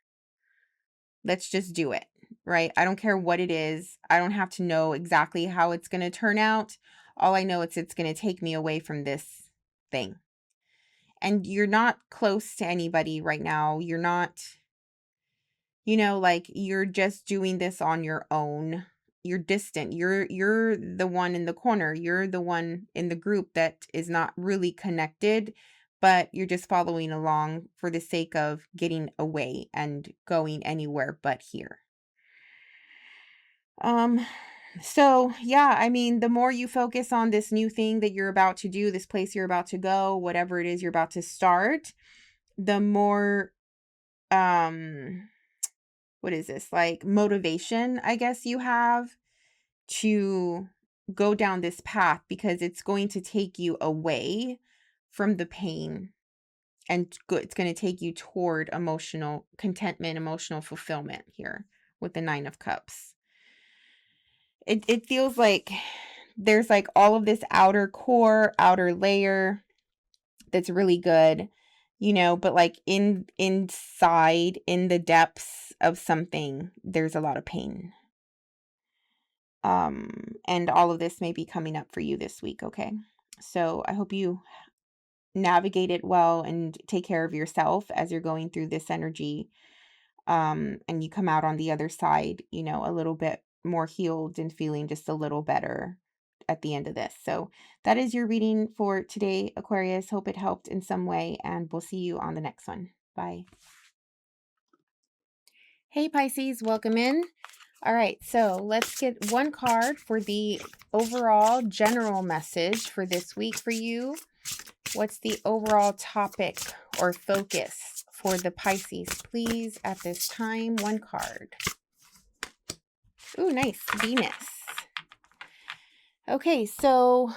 Let's just do it, right? I don't care what it is. I don't have to know exactly how it's going to turn out. All I know is it's going to take me away from this thing. And you're not close to anybody right now. You're not, like you're just doing this on your own. You're distant. You're the one in the corner. You're the one in the group that is not really connected, but you're just following along for the sake of getting away and going anywhere but here. So yeah, I mean, the more you focus on this new thing that you're about to do, this place you're about to go, whatever it is you're about to start, the more, what is this? Like motivation, I guess you have to go down this path, because it's going to take you away from the pain, and it's going to take you toward emotional contentment, emotional fulfillment here with the Nine of Cups. It feels like there's like all of this outer core, outer layer that's really good, but like inside, in the depths of something, there's a lot of pain. And all of this may be coming up for you this week, okay? So I hope you navigate it well and take care of yourself as you're going through this energy. And you come out on the other side, a little bit more healed and feeling just a little better at the end of this. So that is your reading for today, Aquarius. Hope it helped in some way, and we'll see you on the next one. Bye. Hey, Pisces, welcome in. All right, so let's get one card for the overall general message for this week for you. What's the overall topic or focus for the Pisces, please, at this time? One card. Ooh, nice. Venus. Okay, so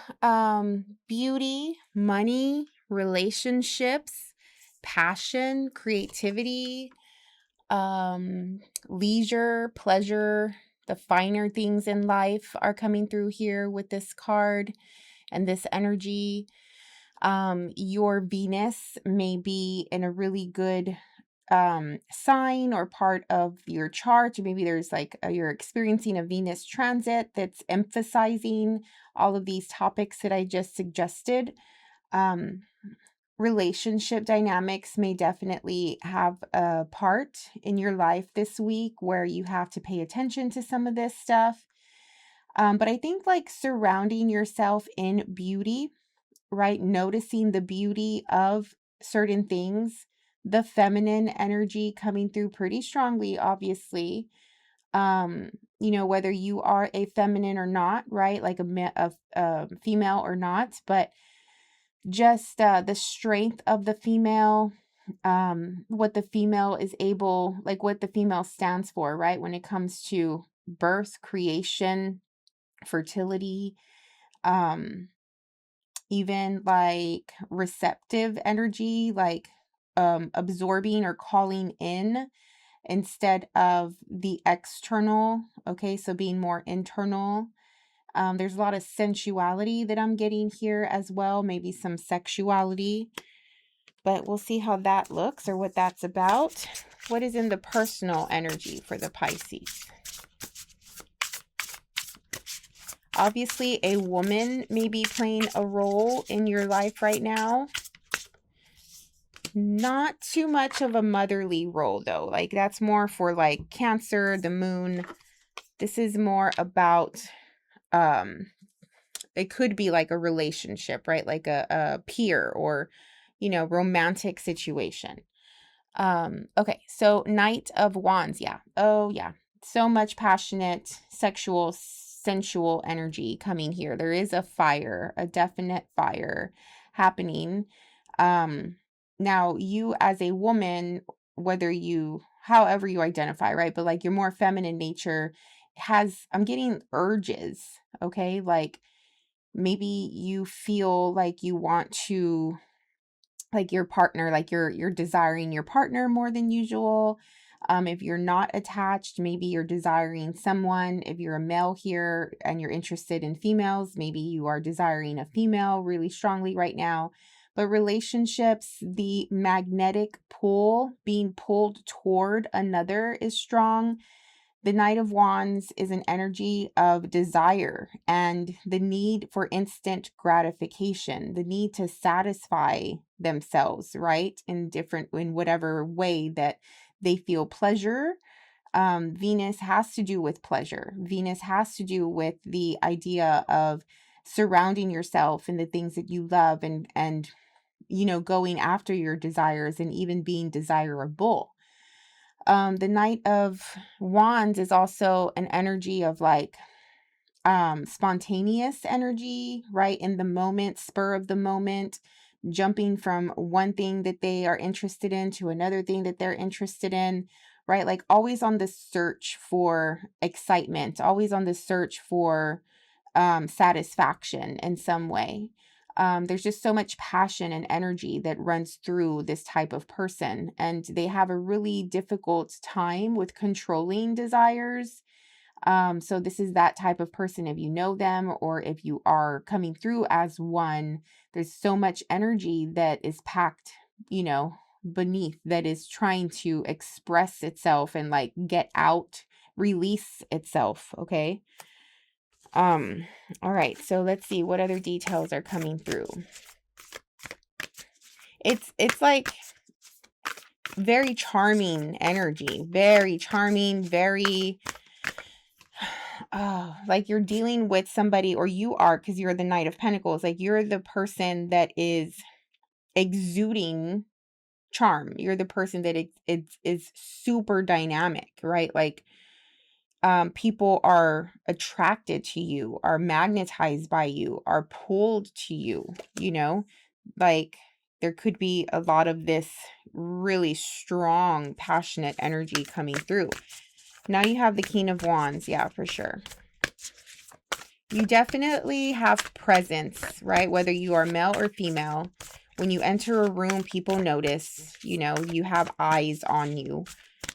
beauty, money, relationships, passion, creativity, leisure, pleasure, the finer things in life are coming through here with this card and this energy. Your Venus may be in a really good sign or part of your chart, or maybe there's like you're experiencing a Venus transit that's emphasizing all of these topics that I just suggested. Relationship dynamics may definitely have a part in your life this week where you have to pay attention to some of this stuff. But I think like surrounding yourself in beauty, right? Noticing the beauty of certain things, the feminine energy coming through pretty strongly, obviously. Whether you are a feminine or not, right? Like a female or not, but just the strength of the female, what the female is able, like what the female stands for, right? When it comes to birth, creation, fertility, um, even like receptive energy, like absorbing or calling in instead of the external. Okay, so being more internal. There's a lot of sensuality that I'm getting here as well, maybe some sexuality, but we'll see how that looks or what that's about. What is in the personal energy for the Pisces? Obviously, a woman may be playing a role in your life right now. Not too much of a motherly role, though. Like, that's more for, like, Cancer, the moon. This is more about, it could be like a relationship, right? Like a peer or, you know, romantic situation. Okay, so Knight of Wands, yeah. Oh, yeah. So much passionate, sexual, sensual energy coming here. There is a fire, a definite fire happening. Now you as a woman, whether you, however you identify, right? But like your more feminine nature has, I'm getting urges, okay? Like maybe you feel like you want to, like your partner, like you're desiring your partner more than usual. If you're not attached, maybe you're desiring someone. If you're a male here and you're interested in females, maybe you are desiring a female really strongly right now. But relationships, the magnetic pull, being pulled toward another is strong. The Knight of Wands is an energy of desire and the need for instant gratification, the need to satisfy themselves, right? In whatever way that they feel pleasure. Venus has to do with pleasure. Venus has to do with the idea of surrounding yourself in the things that you love and you know, going after your desires and even being desirable. The Knight of Wands is also an energy of like spontaneous energy, right? In the moment, spur of the moment, jumping from one thing that they are interested in to another thing that they're interested in, right? Like always on the search for excitement, always on the search for satisfaction in some way. There's just so much passion and energy that runs through this type of person, and they have a really difficult time with controlling desires. So this is that type of person. If you know them or if you are coming through as one, there's so much energy that is packed, you know, beneath, that is trying to express itself and like get out, release itself. Okay. All right, so let's see what other details are coming through. It's like very charming energy, very charming, very like you're dealing with somebody, or you are, because you're the Knight of Pentacles, like you're the person that is exuding charm. You're the person that is super dynamic, right? Like people are attracted to you, are magnetized by you, are pulled to you, you know, like there could be a lot of this really strong, passionate energy coming through. Now you have the King of Wands. Yeah, for sure. You definitely have presence, right? Whether you are male or female. When you enter a room, people notice, you know, you have eyes on you.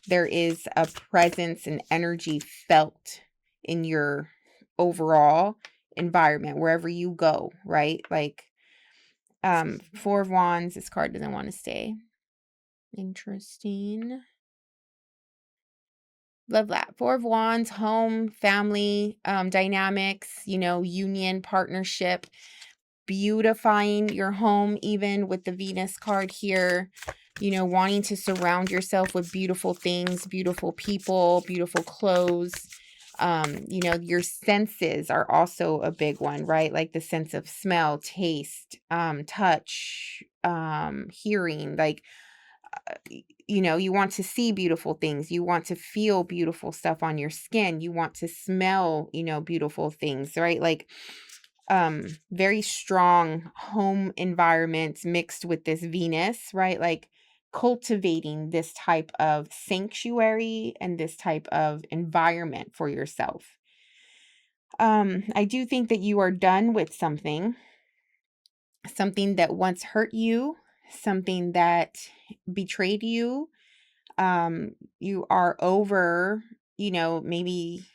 There is a presence and energy felt in your overall environment, wherever you go, right? Like, Four of Wands, this card doesn't want to stay. Interesting. Love that. Four of Wands, home, family, dynamics, you know, union, partnership, beautifying your home, even with the Venus card here, you know, wanting to surround yourself with beautiful things, beautiful people, beautiful clothes. You know, your senses are also a big one, right? Like the sense of smell, taste, touch, hearing, like, you know, you want to see beautiful things. You want to feel beautiful stuff on your skin. You want to smell, you know, beautiful things, right? Like, very strong home environment mixed with this Venus, right? Like cultivating this type of sanctuary and this type of environment for yourself. I do think that you are done with something that once hurt you, something that betrayed you. You are over, maybe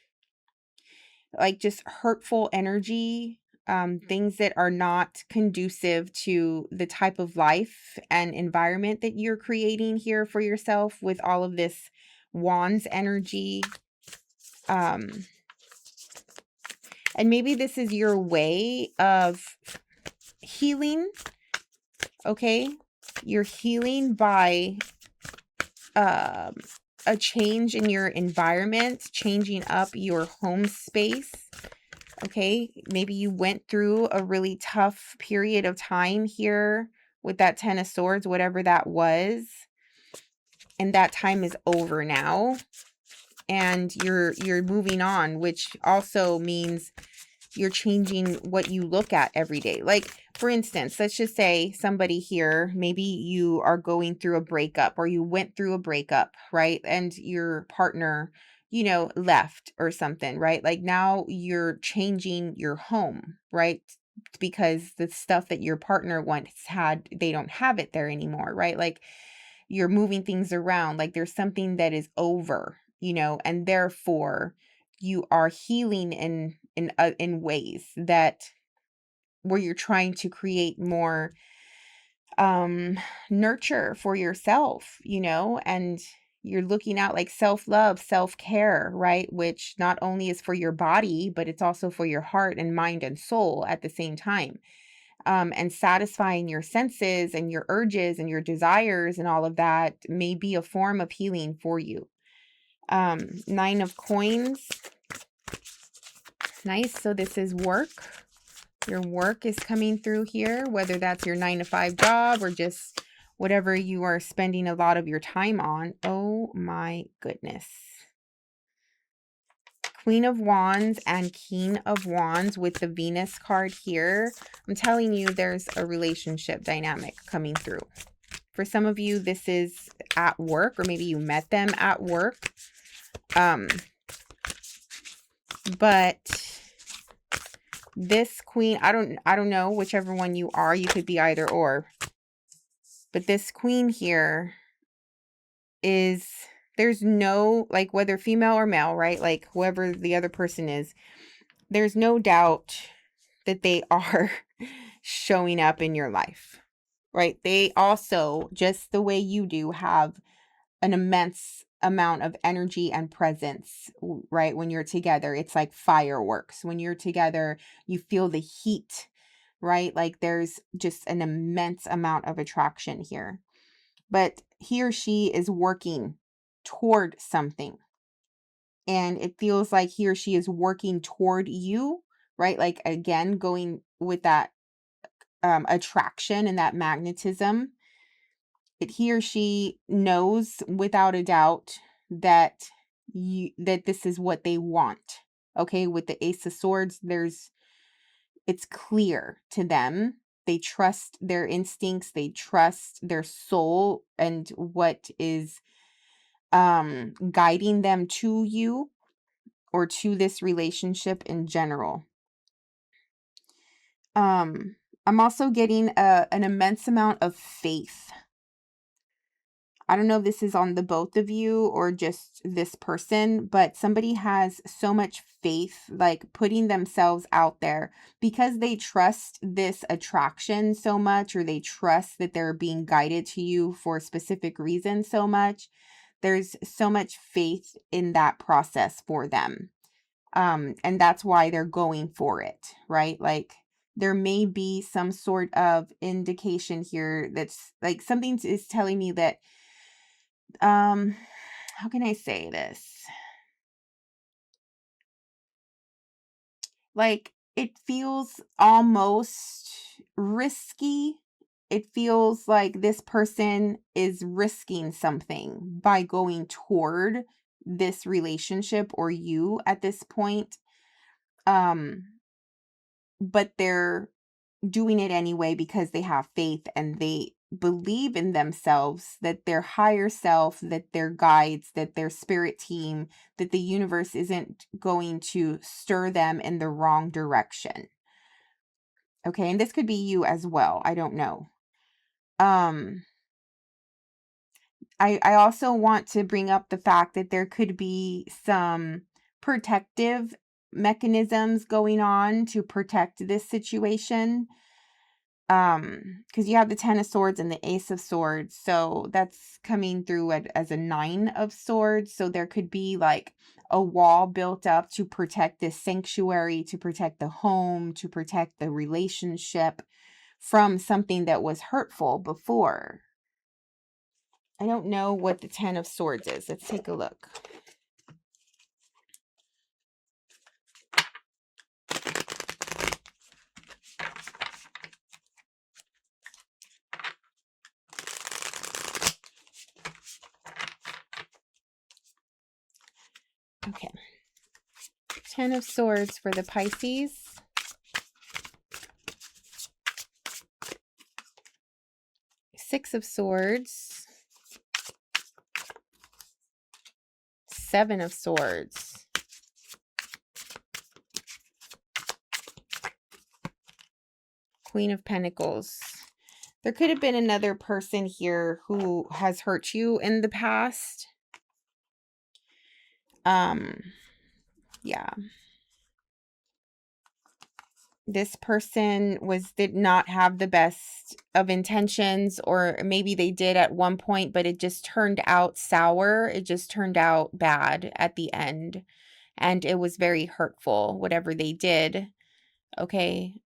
like just hurtful energy, things that are not conducive to the type of life and environment that you're creating here for yourself with all of this wands energy. And maybe this is your way of healing. Okay. You're healing by a change in your environment, changing up your home space. Okay, maybe you went through a really tough period of time here with that Ten of Swords, whatever that was, and that time is over now, and you're moving on, which also means you're changing what you look at every day. Like, for instance, let's just say somebody here, maybe you are going through a breakup or you went through a breakup, right? And your partner, left or something, right? Like now you're changing your home, right? Because the stuff that your partner once had, they don't have it there anymore, right? Like you're moving things around, like there's something that is over, and therefore you are healing in ways that where you're trying to create more nurture for yourself, and you're looking out like self-love, self-care, right? Which not only is for your body, but it's also for your heart and mind and soul at the same time. And satisfying your senses and your urges and your desires and all of that may be a form of healing for you. Nine of Coins. Nice. So this is work. Your work is coming through here, whether that's your 9-to-5 job or just whatever you are spending a lot of your time on. Oh my goodness. Queen of Wands and King of Wands with the Venus card here. I'm telling you, there's a relationship dynamic coming through. For some of you, this is at work, or maybe you met them at work. But this queen, I don't know, whichever one you are, you could be either or. But this queen here is, there's no, like, whether female or male, right? Like whoever the other person is, there's no doubt that they are showing up in your life, right? They also, just the way you do, have an immense amount of energy and presence, right? When you're together, it's like fireworks. When you're together, you feel the heat, right? Like there's just an immense amount of attraction here. But he or she is working toward something. And it feels like he or she is working toward you, right? Like, again, going with that attraction and that magnetism. He or she knows without a doubt that this is what they want. Okay, with the Ace of Swords, it's clear to them. They trust their instincts, they trust their soul and what is guiding them to you or to this relationship in general. I'm also getting an immense amount of faith. I don't know if this is on the both of you or just this person, but somebody has so much faith, like putting themselves out there because they trust this attraction so much, or they trust that they're being guided to you for a specific reason so much. There's so much faith in that process for them. And that's why they're going for it, right? Like there may be some sort of indication here that's like something is telling me that how can I say this? Like it feels almost risky. It feels like this person is risking something by going toward this relationship or you at this point. But they're doing it anyway because they have faith and they believe in themselves, that their higher self, that their guides, that their spirit team, that the universe isn't going to stir them in the wrong direction. Okay, and this could be you as well. I don't know. I also want to bring up the fact that there could be some protective mechanisms going on to protect this situation. Because you have the 10 of Swords and the Ace of Swords, so that's coming through as a 9 of Swords. So there could be like a wall built up to protect this sanctuary, to protect the home, to protect the relationship from something that was hurtful before. I don't know what the 10 of Swords is. Let's take a look. Okay. 10 of Swords for the Pisces. Six of Swords. 7 of Swords. Queen of Pentacles. There could have been another person here who has hurt you in the past. Yeah. This person did not have the best of intentions, or maybe they did at one point, but it just turned out sour. It just turned out bad at the end, and it was very hurtful, whatever they did. Okay.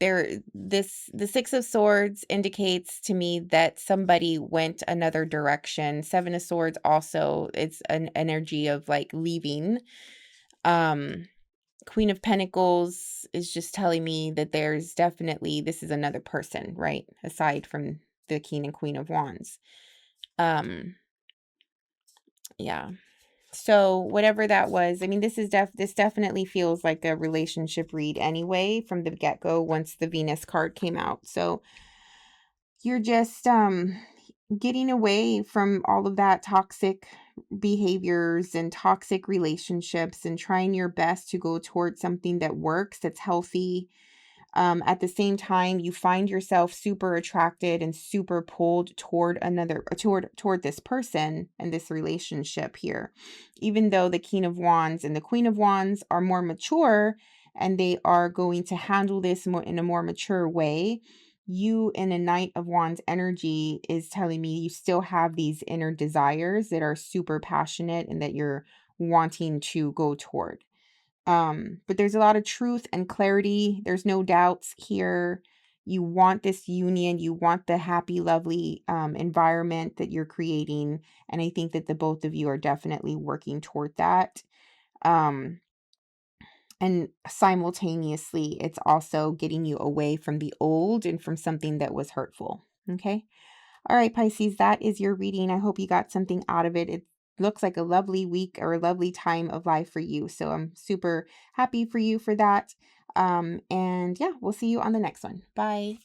The 6 of Swords indicates to me that somebody went another direction. 7 of Swords also, it's an energy of like leaving. Queen of Pentacles is just telling me that there's definitely, this is another person, right? Aside from the King and Queen of Wands. Yeah. So whatever that was, I mean, this definitely feels like a relationship read anyway from the get-go once the Venus card came out. So you're just getting away from all of that toxic behaviors and toxic relationships and trying your best to go towards something that works, that's healthy. At the same time, you find yourself super attracted and super pulled toward this person and this relationship here. Even though the King of Wands and the Queen of Wands are more mature and they are going to handle this in a more mature way, you in a Knight of Wands energy is telling me you still have these inner desires that are super passionate and that you're wanting to go toward. But there's a lot of truth and clarity. There's no doubts here. You want this union. You want the happy, lovely environment that you're creating. And I think that the both of you are definitely working toward that. And simultaneously, it's also getting you away from the old and from something that was hurtful. Okay. All right, Pisces, that is your reading. I hope you got something out of it. It looks like a lovely week or a lovely time of life for you. So I'm super happy for you for that. And yeah, we'll see you on the next one. Bye.